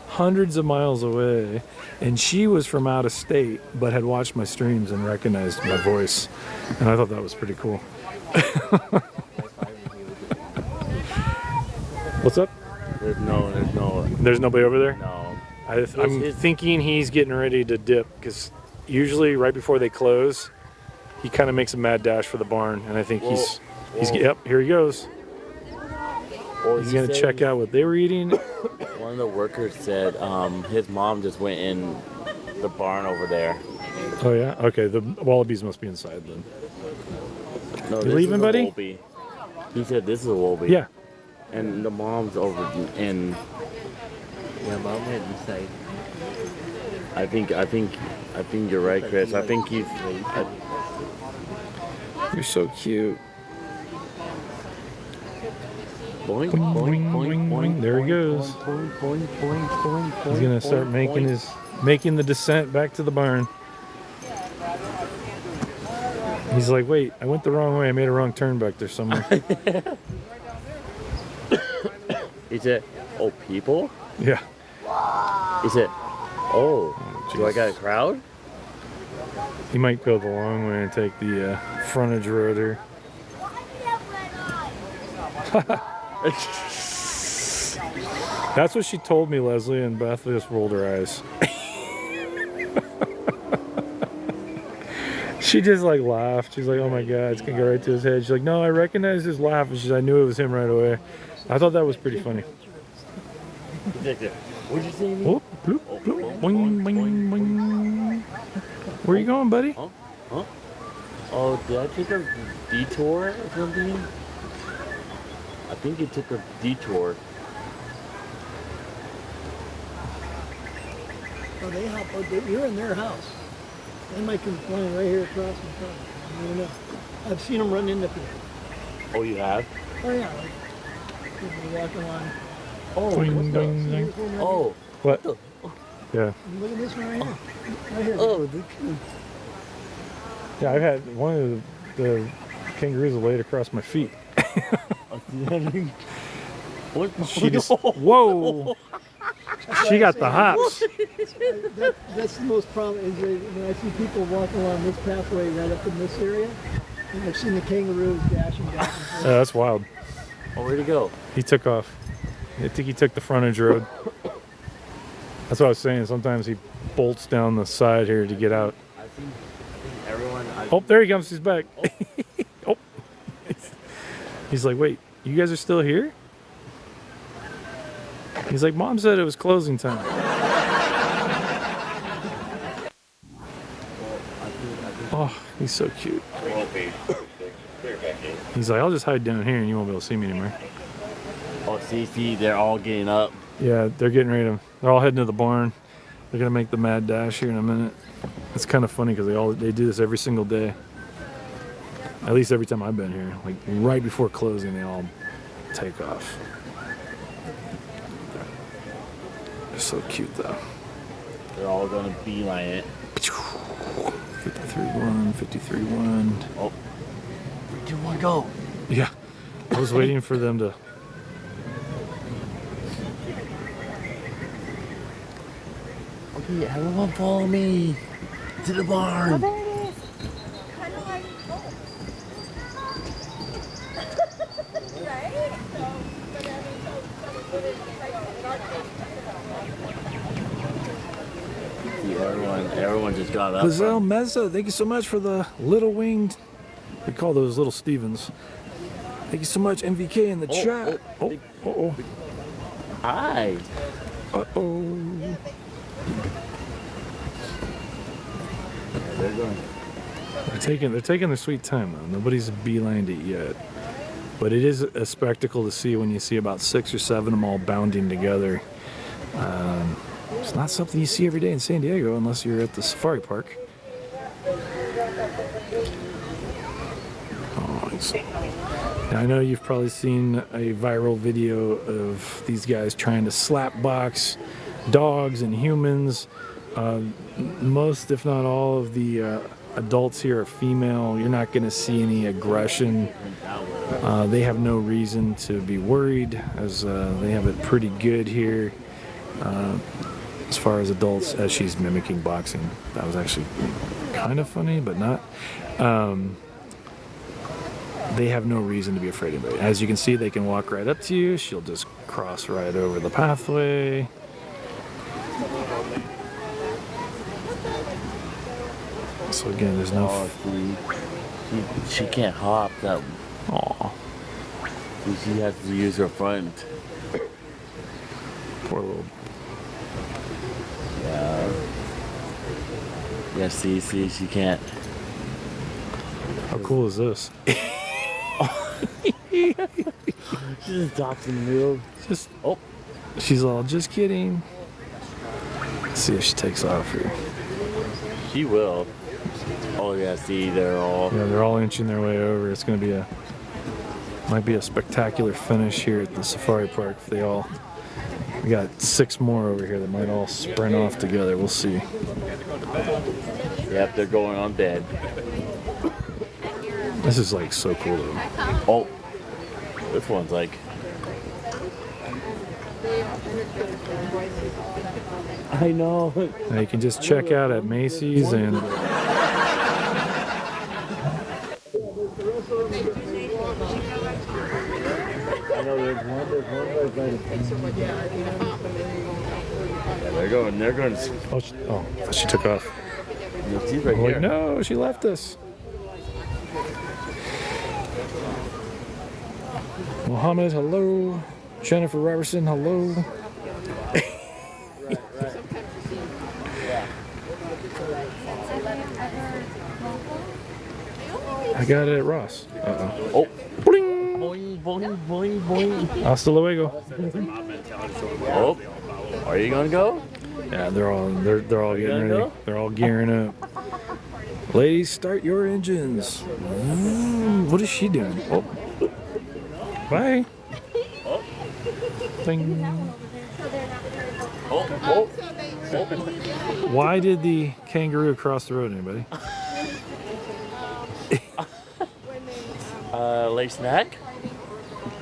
hundreds of miles away and she was from out of state, but had watched my streams and recognized my voice. And I thought that was pretty cool. What's up? There's nobody over there? No. I'm thinking he's getting ready to dip because usually right before they close, he kind of makes a mad dash for the barn, and I think he's yep, here he goes. Well, he's gonna check out what they were eating. One of the workers said his mom just went in the barn over there. Oh yeah. Okay. The wallabies must be inside then. No, You leaving, buddy? Wolby. He said this is a Wolby. Yeah. And the mom's over in. Yeah, mom went inside. I think you're right, Chris. I think he's. You're so cute. Boing, Boing, boing, boing, boing. There he goes. Boing, boing, boing, boing, boing, He's gonna start making the descent back to the barn. He's like, wait, I went the wrong way. I made a wrong turn back there somewhere. Is it? Oh, people? Yeah. Is it? Oh, do I got a crowd? He might go the long way and take the frontage road here. That's what she told me, Leslie, and Beth just rolled her eyes. She just like laughed. She's like, oh my God, it's gonna go right to his head. She's like, no, I recognize his laugh. And I knew it was him right away. I thought that was pretty funny. What'd you say? Oh, bloop, bloop, boing, boing, boing. Where you going, buddy? Huh? Huh? Oh, did I take a detour or something? I think it took a detour. Oh, they hop. You're in their house. They might come flying right here across in front. I don't know. I've seen them run into people. Oh, you have? Oh yeah, like people walking along. Oh, Boing, boing, boing. Oh, what? Yeah. Look at this one right here. Right here. Oh, Yeah, I've had one of the kangaroos laid across my feet. She just, whoa! She got the hops. That's the most problem. Is when I see people walking along this pathway right up in this area, and I've seen the kangaroos dashing back and forth. Yeah, that's wild. Oh, where'd he go? He took off. I think he took the frontage road. That's what I was saying. Sometimes he bolts down the side here to get out. I think everyone. Oh, there he comes. He's back. Oh. He's like, wait, you guys are still here? He's like, Mom said it was closing time. Oh, he's so cute. He's like, I'll just hide down here and you won't be able to see me anymore. Oh, see, they're all getting up. Yeah, they're getting ready to. They're all heading to the barn. They're gonna make the mad dash here in a minute. It's kind of funny because they do this every single day. At least every time I've been here, like right before closing, they all take off. They're so cute though. They're all gonna beeline it. 53-1, 53-1. Oh, 3, 2, 1, go. Yeah, I was waiting for them to. Okay, everyone follow me to the barn. Oh, there it is. Kind of like, See, everyone just got up. Gazelle Meza, thank you so much for the little winged. We call those little Stevens. Thank you so much, MVK in the chat. Oh. Hi. Uh-oh. They're taking their sweet time though. Nobody's beelined it yet. But it is a spectacle to see when you see about 6 or 7 of them all bounding together. It's not something you see every day in San Diego unless you're at the safari park. Now, I know you've probably seen a viral video of these guys trying to slap box dogs and humans. Most, if not all, of the adults here are female. You're not going to see any aggression. They have no reason to be worried, as they have it pretty good here. As far as adults, as she's mimicking boxing. That was actually kind of funny, but not. They have no reason to be afraid of anybody. As you can see, they can walk right up to you. She'll just cross right over the pathway. So again, there's no... She can't hop that. Aw. She has to use her front. Poor little... Yeah. Yeah, see, she can't. How cool is this? She just drops in the middle. Just she's all just kidding. Let's see if she takes off here. She will. Oh yeah, see, they're all inching their way over. It's gonna be might be a spectacular finish here at the safari park if they all. We got 6 more over here that might all sprint off together. We'll see. Yep, they're going on bed. This is like so cool though. Oh, this one's like. I know. Now you can just check out at Macy's and. I know there's one they're going. Oh, she took off. No, she's right here. No, she left us. Mohammed, hello. Jennifer Robertson, hello. I got it at Ross. Oh. Boing, boing, boing, boing. Hasta luego. Oh. Are you gonna go? Yeah, they're all getting ready. They're all gearing up. Ladies, start your engines. What is she doing? Oh. Bye. Ding. Oh. Why did the kangaroo cross the road, anybody? Lay snack?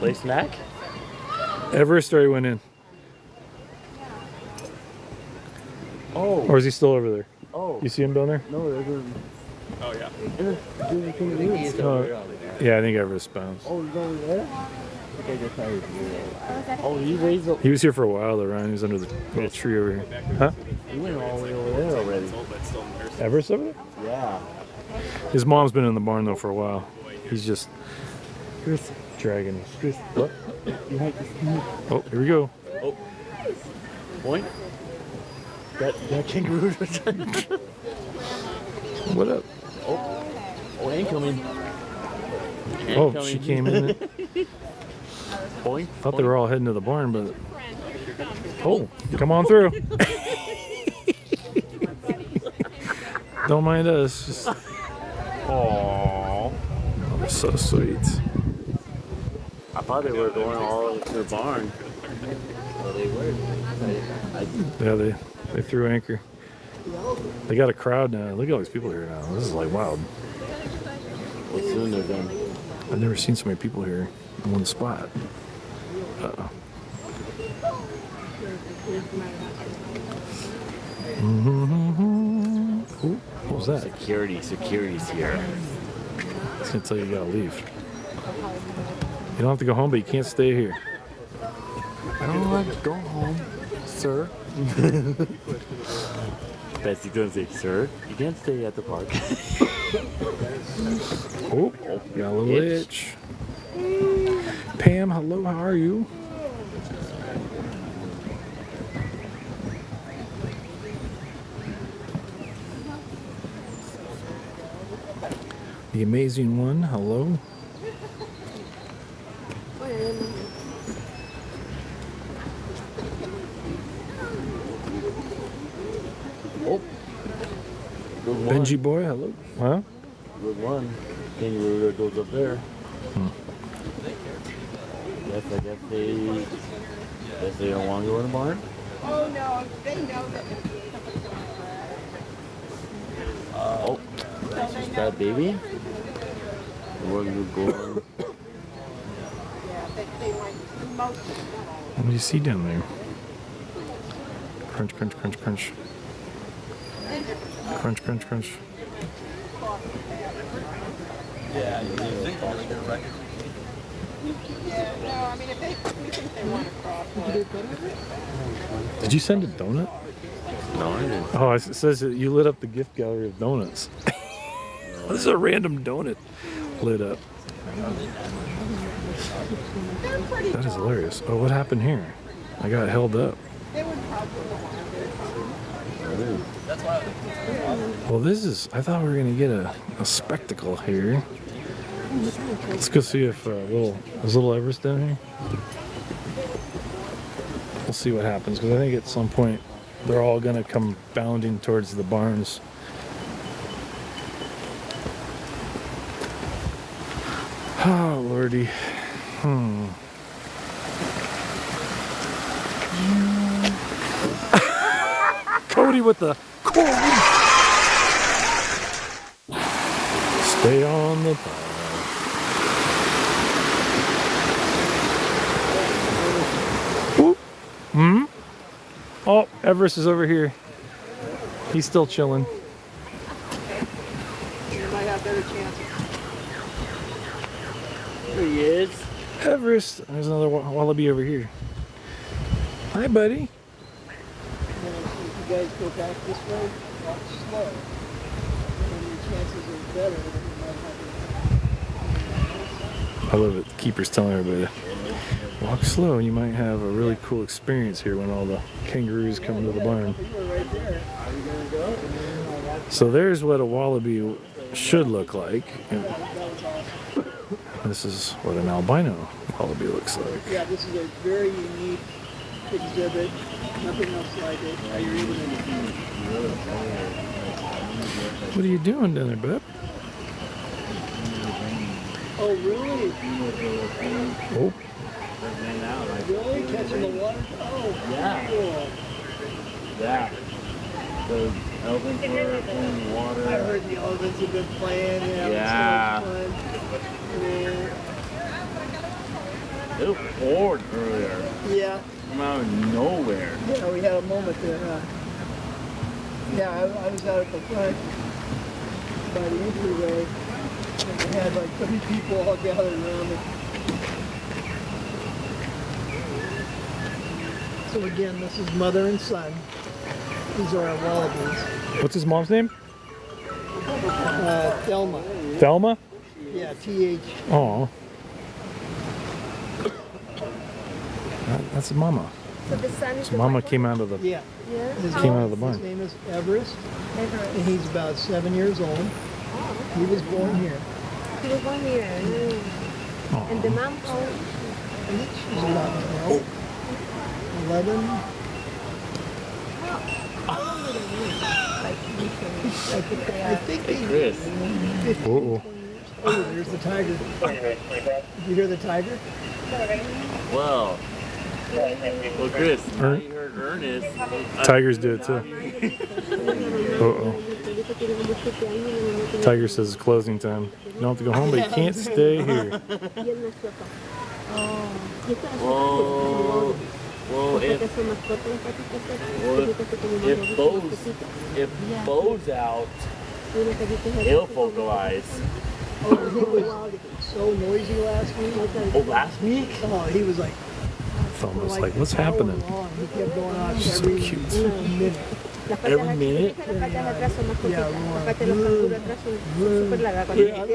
Lay snack? Everest already went in. Oh. Or is he still over there? Oh. You see him down there? No, they're going. Oh, yeah. Yeah, I think Everest bounced. Oh, he's over there? Oh, he raised up. He was here for a while though, Ryan. He was under the little tree over here. Huh? He went all the way over there already. Everest over there? Yeah. His mom's been in the barn though for a while. He's just dragging. What? Oh, here we go. Oh. Point. That kangaroo. What up? Oh, incoming. Oh, she came in. Point. Thought they were all heading to the barn, but oh, come on through. Don't mind us. Just... Aww. Oh, they're so sweet. I thought they were going all to the barn. Well, they were. Yeah, they threw anchor. They got a crowd now. Look at all these people here now. This is like wild. Well, soon they're done. I've never seen so many people here in one spot. Uh-oh. Ooh, what was that? Security's here. It's gonna tell you gotta leave. You don't have to go home, but you can't stay here. I don't want to go home, sir. Betsy's gonna say, sir, you can't stay at the park. Oh, got a little itch. Pam, hello, how are you? The amazing one, hello. Oh, good one. Benji boy, hello. Huh? Good one. Kangaroo that goes up there. Yes, I guess they don't want to go in the barn. Oh no, they know that. Oh, that's just that baby. Where you going? What do you see down there? Crunch, crunch, crunch, crunch. Crunch, crunch, crunch. Yeah, you think you're really good record. Yeah, no, I mean, if they think they want to cross. Did you send a donut? No, I didn't. Oh, it says that you lit up the gift gallery of donuts. This is a random donut lit up. That is hilarious. Oh, what happened here? I got held up. They would probably want it. Well, this is, I thought we were going to get a spectacle here. Let's go see if is little Everest down here. We'll see what happens, because I think at some point they're all going to come bounding towards the barns. Oh, Lordy. Cody with the cool. Stay on the path. Whoop. Oh, Everest is over here. He's still chilling. You might have better chances. There he is. Everest. There's another wallaby over here. Hi, buddy. If you guys go back this way, walk slow. And your chances are better than you might have. I love it. The keeper's telling everybody to walk slow. You might have a really cool experience here when all the kangaroos come to the barn. So there's what a wallaby should look like. And this is what an albino wallaby looks like. Yeah, this is a very unique exhibit. Nothing else like it. What are you doing down there, bub? Oh, really? Oh. Really? Catching the water? Oh, Yeah. cool. Yeah. The elephants were in the water. I heard the elephants have been playing. Yeah. So much fun. Yeah. It was poured earlier. Yeah. From out of nowhere. Yeah, we had a moment there. Yeah, I was out at the front by the entryway, and we had like 30 people all gathered around it. So again, this is mother and son. These are our wallabies. What's his mom's name? Thelma. Thelma? Yeah, T-H. Oh. That's a mama. So the son is So mama came out of the Yeah. came out of the barn. His name is Everest, and he's about 7 years old. He was born here. He was 1 year. And the mom, how old? She's about 12, 11. I think Hey, Chris. Uh-oh. Oh, there's the tiger. Did you hear the tiger? Well, Chris, now you heard Ernest. Tigers do it too. Uh-oh. Tiger says it's closing time. You don't have to go home, but you can't stay here. Well, if Bo's out, he'll vocalize. Oh, he was so noisy last week. Oh, last week? Oh, he was like, It's almost like, what's happening? he kept going on So every cute. minute. Every minute? Yeah,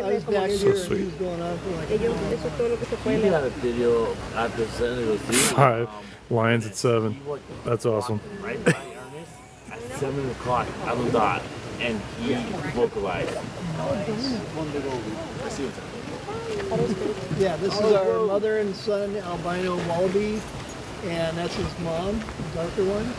I was back So here sweet. and he was going on for like an hour. You got a video after sending it to you. 5. Lions at 7. That's awesome. Right by Ernest at 7 o'clock on the dot, and he vocalized. Yeah, this is our mother and son albino wallaby, and that's his mom, the darker one.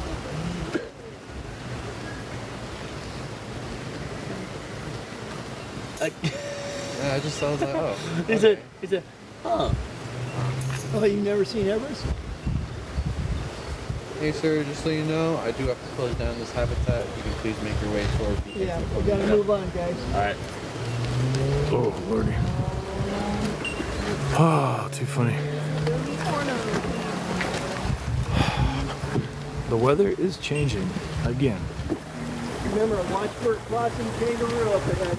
Yeah, I just saw that. Oh. He said, huh. Oh, you've never seen Everest? Hey, sir, just so you know, I do have to close down this habitat. If you can please make your way toward the Yeah, we gotta move on, guys. All right. Oh, Lordy. Oh, too funny. The weather is changing again. Remember, watch for crossing kangaroo up ahead.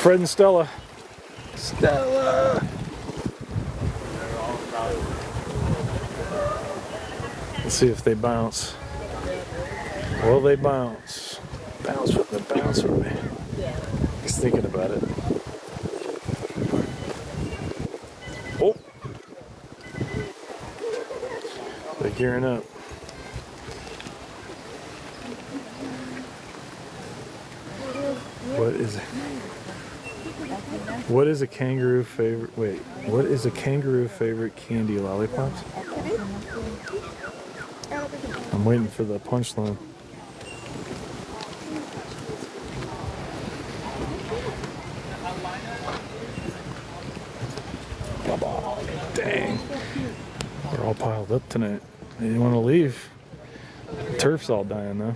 Fred and Stella. Stella! Let's see if they bounce. Will they bounce? Bounce with me, bounce with me. He's thinking about it. Oh! They're gearing up. What is a kangaroo favorite? Wait, what is a kangaroo favorite candy? Lollipops? I'm waiting for the punchline. Dang. We're all piled up tonight. They didn't want to leave. The turf's all dying though.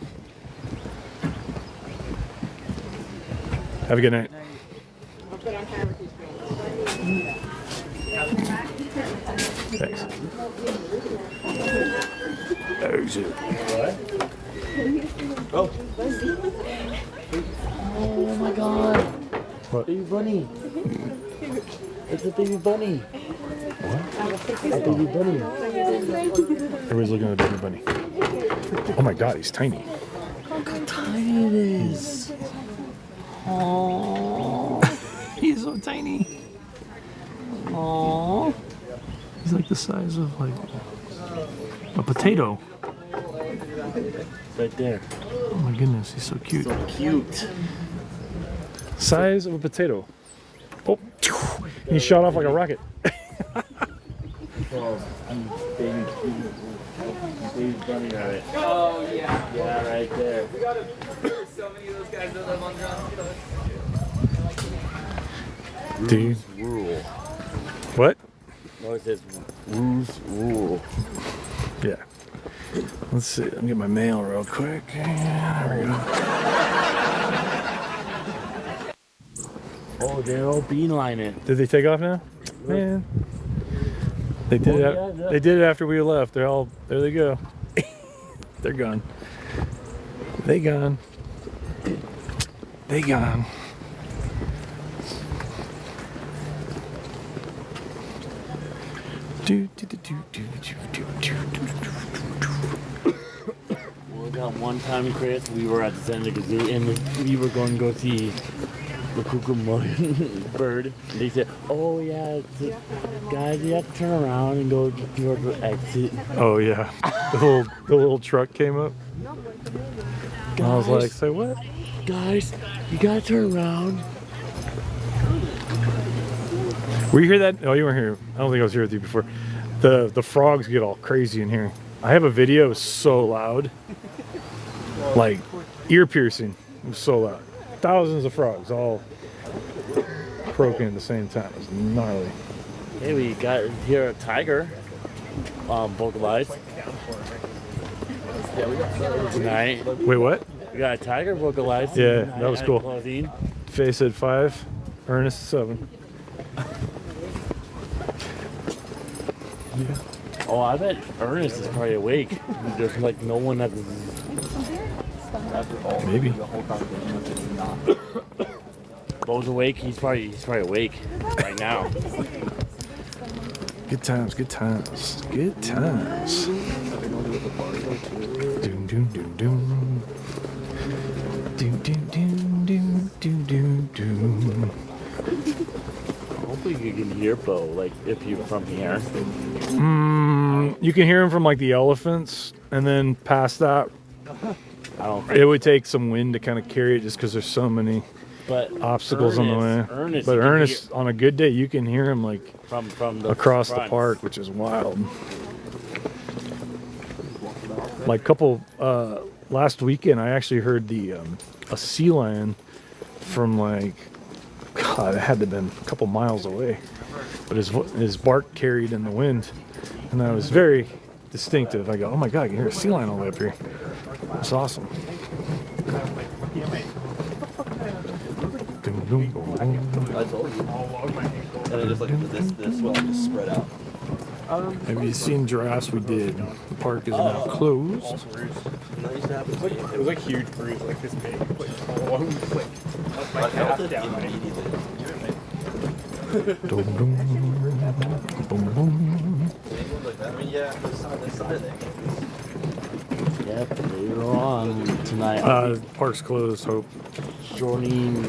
Have a good night. Thanks. Oh shit. What? Oh. Oh my god. What? Baby bunny. It's a baby bunny. What? A baby bunny. Everybody's looking at the baby bunny. Oh my god, he's tiny. Look how tiny it is. Aww. He's so tiny. Aww. He's like the size of like a potato. Right there. Oh my goodness, he's so cute. So cute. Size of a potato. Oh, he shot off like a rocket. Baby bunny rabbit. Oh, yeah. Yeah, right there. We got so many of those guys that live on ground. Dude. Rule. What? No, it says rules rule. Yeah. Let's see. Let me get my mail real quick. There we go. Oh, they're all beelining. Did they take off now? Man. They did it. They did it after we left. They're all there. They go. They're gone. They gone. They gone. We got one time, Chris, we were at the Santa Zoo and we were going to go see the cuckoo bird. They said, "Oh yeah, guys, you have to turn around and go toward the exit." Oh yeah, the little truck came up. Guys, I was like, "Say what?" Guys, you gotta turn around. Were you hear that? Oh, you weren't here. I don't think I was here with you before. The frogs get all crazy in here. I have a video. It's so loud, like ear piercing. It was so loud. Thousands of frogs all croaking at the same time. It was gnarly. Hey, we got here a tiger, vocalized tonight. Wait, what? We got a tiger vocalized. Yeah, that was cool. Closing. Faye said 5, Ernest 7. Oh, I bet Ernest is probably awake. There's like no one at the... Maybe. Bo's awake. He's probably awake right now. Good times, good times, good times. Doom doom doom doom. Doom doom doom doom doom doom doom. Hopefully you can hear Bo, like if you're from here. You can hear him from like the elephants, and then past that, I don't. It would take some wind to kind of carry it, just because there's so many obstacles on the way. But Ernest, on a good day, you can hear him like from the across front. the park, which is wild. Like last weekend, I actually heard a sea lion from like, God, it had to have been a couple miles away, but his bark carried in the wind, and that was very distinctive. I go, oh my God, I can hear a sea lion all the way up here. It's awesome. I told you. And then just like this will just spread out. Have you seen giraffes? We did. The park is now closed. It was like huge bruise, like this big. I felt it immediately. I mean, yeah, there's something. Yep, later on tonight. Park's closed, Hope. Joining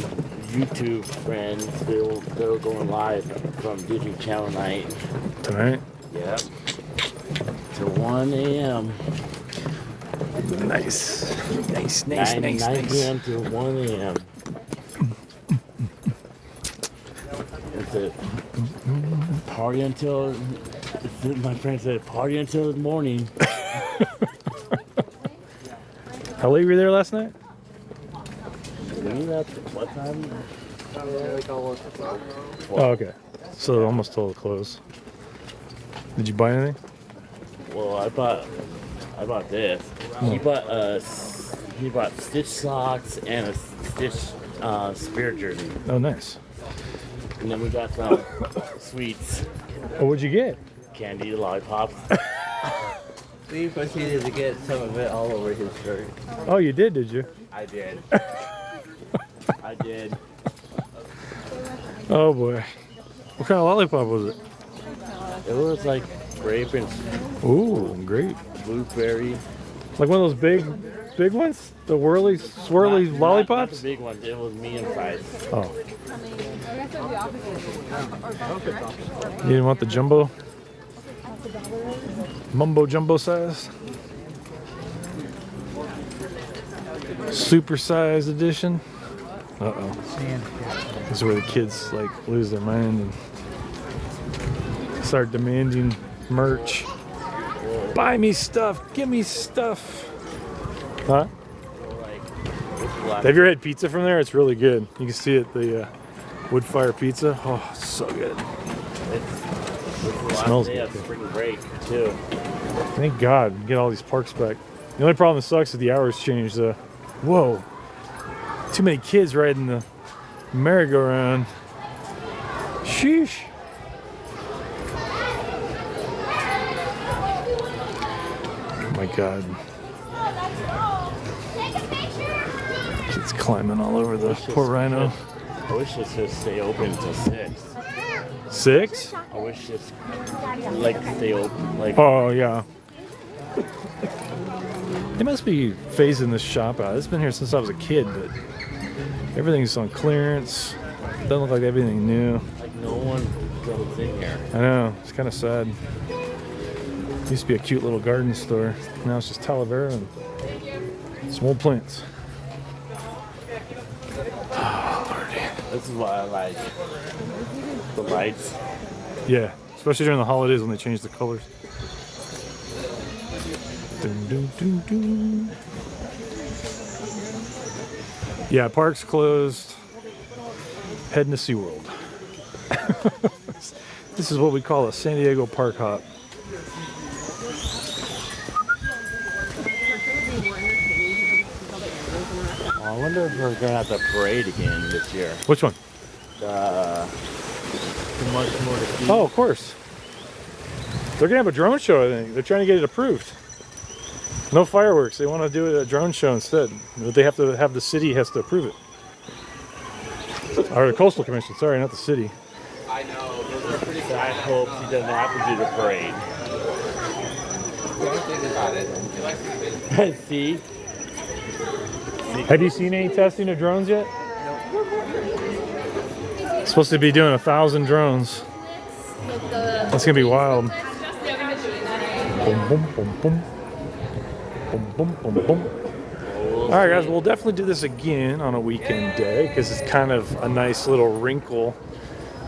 YouTube friends, they're going live from Disney Channel night. Tonight? Yep. Till 1 a.m. Nice. 9 p.m. to 1 a.m. said, party until, my friend said, party until the morning. How late were you there last night? We left, what time? Oh, okay. So almost till the close. Did you buy anything? Well, I bought this. He bought Stitch socks and a Stitch Spirit jersey. Oh, nice. And then we got some sweets. Oh, what'd you get? Candy, lollipops. We proceeded to get some of it all over his shirt. Oh, you did you? I did. I did. Oh boy. What kind of lollipop was it? It was like grape and Ooh, great. blueberry. Like one of those big ones? The swirly lollipops? Not the big ones. It was medium size. Oh. You didn't want the jumbo? Mumbo jumbo size? Super size edition? Uh-oh. This is where the kids like lose their mind and start demanding merch. Buy me stuff! Give me stuff! Huh? Have you ever had pizza from there? It's really good. You can see it, the wood fire pizza. Oh, it's so good. It smells good. good. Spring break too. Thank God, we get all these parks back. The only problem that sucks is the hours changed. Whoa, too many kids riding the merry-go-round. Sheesh. Oh my God. Kids climbing all over the poor rhino. I wish this would stay open until 6. 6? I wish this like stay open. Like Oh yeah. They must be phasing this shop out. It's been here since I was a kid, but everything's on clearance. Doesn't look like everything new. Like no one goes in here. I know, it's kind of sad. Used to be a cute little garden store. Now it's just Talavera and some old plants. This is why I like the lights. Yeah, especially during the holidays when they change the colors. Dun, dun, dun, dun. Yeah, park's closed. Heading to SeaWorld. This is what we call a San Diego park hop. I wonder if we're gonna have the parade again this year. Which one? Too much more to see. Oh, of course. They're gonna have a drone show, I think. They're trying to get it approved. No fireworks. They want to do a drone show instead. But they have to have the city has to approve it. Or the Coastal Commission, sorry, not the city. I know, those are pretty good. I hope he doesn't have to do the parade. Don't think about it. You like to See? Have you seen any testing of drones yet? It's supposed to be doing 1,000 drones. That's gonna be wild. Boom, boom, boom, boom. Boom, boom, boom, boom. All right, guys, we'll definitely do this again on a weekend day because it's kind of a nice little wrinkle.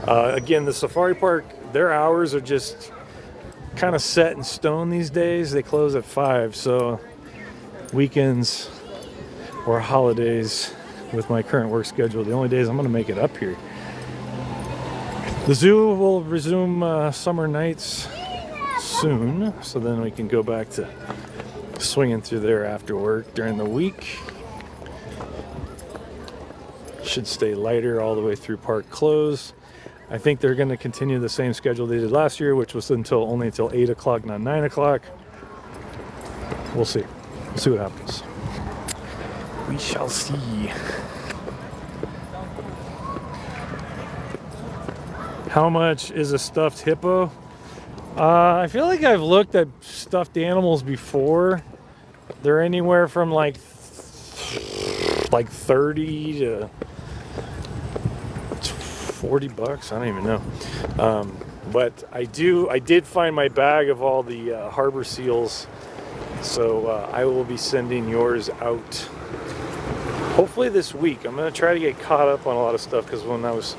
Again, the safari park, their hours are just kind of set in stone these days. They close at 5, so weekends or holidays with my current work schedule, the only days I'm going to make it up here. The zoo will resume summer nights soon, so then we can go back to swinging through there after work during the week. Should stay lighter all the way through park close. I think they're going to continue the same schedule they did last year, which was only until 8 o'clock, not 9 o'clock. We'll see. We'll see what happens. We shall see. How much is a stuffed hippo? I feel like I've looked at stuffed animals before. They're anywhere from like 30 to 40 bucks. I don't even know. But I did find my bag of all the harbor seals. So I will be sending yours out hopefully this week. I'm going to try to get caught up on a lot of stuff because when I was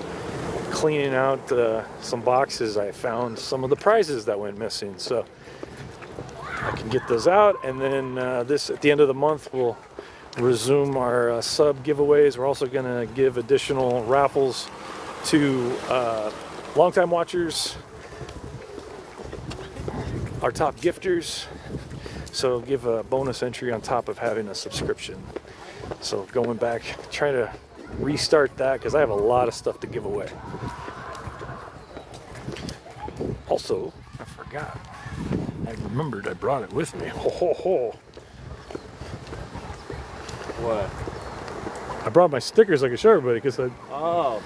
cleaning out some boxes, I found some of the prizes that went missing. So I can get those out, and then this at the end of the month we'll resume our sub giveaways. We're also going to give additional raffles to longtime watchers, our top gifters. So give a bonus entry on top of having a subscription. So going back, trying to restart that because I have a lot of stuff to give away. Also, I forgot. I remembered I brought it with me. Ho ho ho. What? I brought my stickers like I show everybody because I. Oh,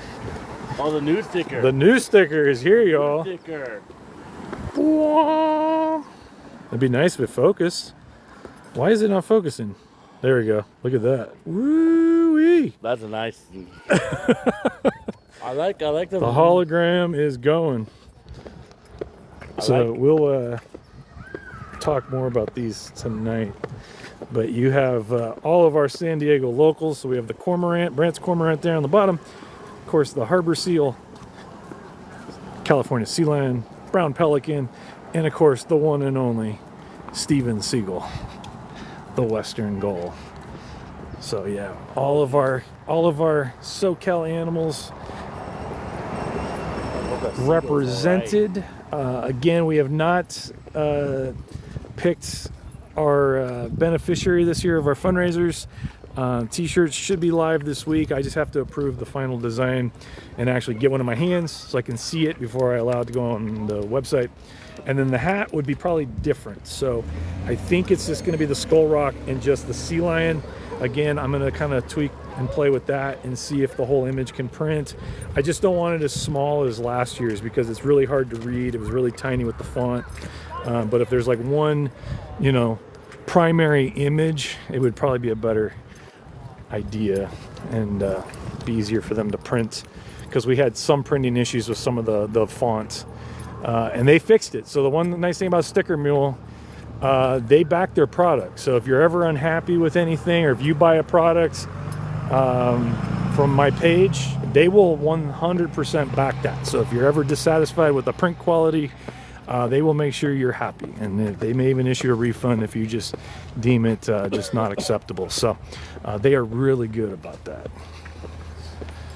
the new sticker. The new sticker is here, y'all. Sticker. It'd be nice if it focused. Why is it not focusing? There we go. Look at that. Woo-wee. That's a nice. I like the hologram is going. So we'll talk more about these tonight. But you have all of our San Diego locals. So we have the cormorant, Brandt's cormorant there on the bottom. Of course, the harbor seal, California sea lion, brown pelican, and of course the one and only Steven Seagull, the western gull. So yeah, all of our SoCal animals represented. Again, we have not picked our beneficiary this year of our fundraisers. T-shirts should be live this week. I just have to approve the final design and actually get one in my hands so I can see it before I allow it to go on the website. And then the hat would be probably different. So I think it's just going to be the skull rock and just the sea lion. Again, I'm going to kind of tweak and play with that and see if the whole image can print. I just don't want it as small as last year's because it's really hard to read. It was really tiny with the font. But if there's like one, primary image, it would probably be a better idea and be easier for them to print, because we had some printing issues with some of the fonts, and they fixed it. So the nice thing about Sticker Mule, they back their product. So if you're ever unhappy with anything, or if you buy a product from my page, they will 100% back that. So if you're ever dissatisfied with the print quality, they will make sure you're happy, and they may even issue a refund if you just deem it just not acceptable. So they are really good about that.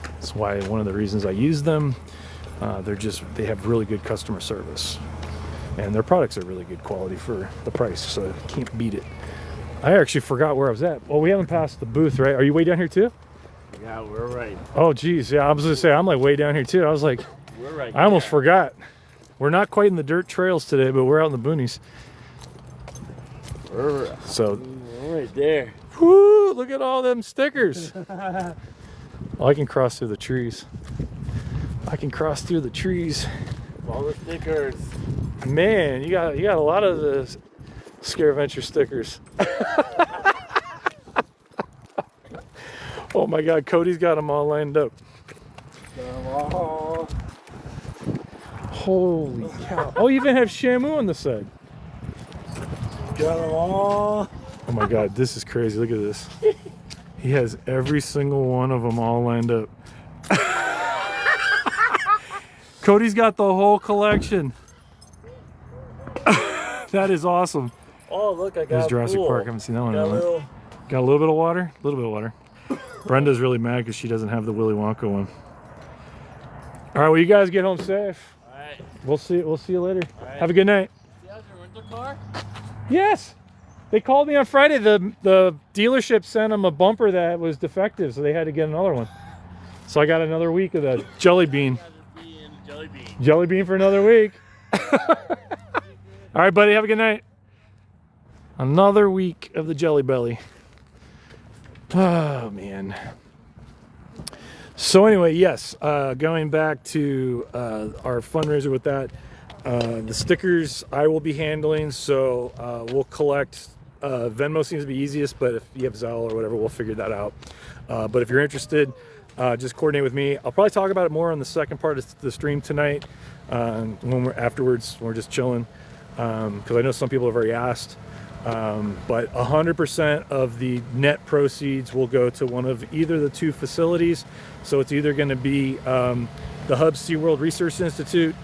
That's why one of the reasons I use them. They have really good customer service, and their products are really good quality for the price, so you can't beat it. I actually forgot where I was at. Well, we haven't passed the booth, right? Are you way down here too? Yeah, we're right. Oh geez, yeah, I was gonna say I'm like way down here too. I was like, we're right. I almost forgot. We're not quite in the dirt trails today, but we're out in the boonies. We're right there. Whoo! Look at all them stickers. Oh, I can cross through the trees. I can cross through the trees. All the stickers. Man, you got a lot of the Scaraventure stickers. Oh my God, Cody's got them all lined up. Holy cow. Oh, you even have Shamu on the side. Got them all. Oh my God, this is crazy. Look at this. He has every single one of them all lined up. Cody's got the whole collection. That is awesome. Oh, look, I got There's Jurassic Park. I haven't seen that one in a while. Got a little bit of water? A little bit of water. Brenda's really mad because she doesn't have the Willy Wonka one. All right, well, you guys get home safe. All right. We'll see you later. Right. Have a good night. You have your rental car? Yes. They called me on Friday. The dealership sent them a bumper that was defective, so they had to get another one. So I got another week of the jelly bean. Jelly bean for another week. All right, buddy. Have a good night. Another week of the Jelly Belly. Oh, man. So anyway, yes, going back to our fundraiser with that, the stickers I will be handling, so we'll collect. Venmo seems to be easiest, but if you have Zelle or whatever, we'll figure that out. But if you're interested, just coordinate with me. I'll probably talk about it more on the second part of the stream tonight, when we're just chilling, because I know some people have already asked. But 100% of the net proceeds will go to one of either the two facilities. So it's either going to be the Hub SeaWorld Research Institute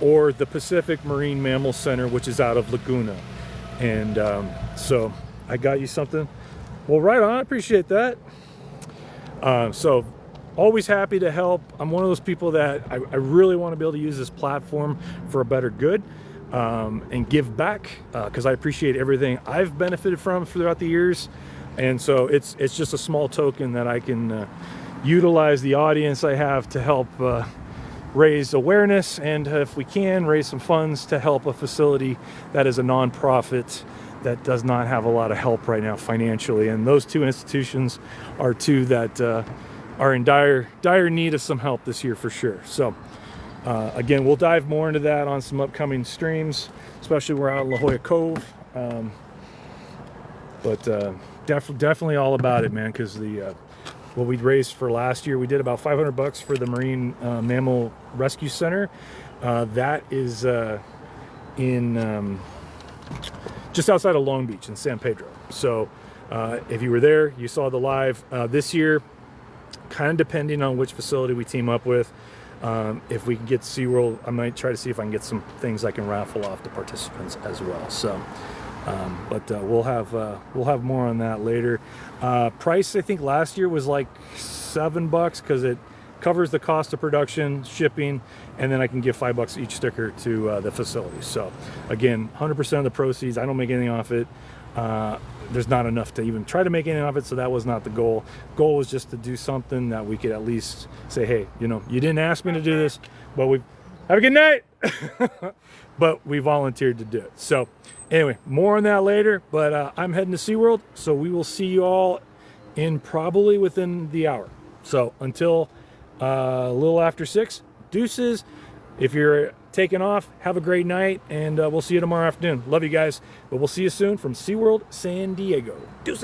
or the Pacific Marine Mammal Center, which is out of Laguna. And so I got you something. Well, right on, I appreciate that. So always happy to help. I'm one of those people that I really want to be able to use this platform for a better good and give back, because I appreciate everything I've benefited from throughout the years. And so it's just a small token that I can utilize the audience I have to help raise awareness, and if we can, raise some funds to help a facility that is a nonprofit that does not have a lot of help right now financially. And those two institutions are two that are in dire need of some help this year for sure. So again, we'll dive more into that on some upcoming streams, especially we're out in La Jolla Cove. But definitely all about it, man, because the what we raised for last year, we did about $500 for the Marine Mammal Rescue Center. That is in just outside of Long Beach in San Pedro. So if you were there, you saw the live. This year, kind of depending on which facility we team up with, if we can get SeaWorld, I might try to see if I can get some things I can raffle off to participants as well. So but we'll have more on that later. Price, I think last year was like $7 because it covers the cost of production, shipping, and then I can give $5 each sticker to the facility. So again, 100% of the proceeds, I don't make anything off it. There's not enough to even try to make anything off it, so that was not the goal. Goal was just to do something that we could at least say, hey, you know, you didn't ask me to do this, but we have a good night. But we volunteered to do it. So anyway, more on that later, but I'm heading to SeaWorld, so we will see you all in probably within the hour. So until a little after 6, deuces. If you're taking off, have a great night, and we'll see you tomorrow afternoon. Love you guys, but we'll see you soon from SeaWorld San Diego. Deuces.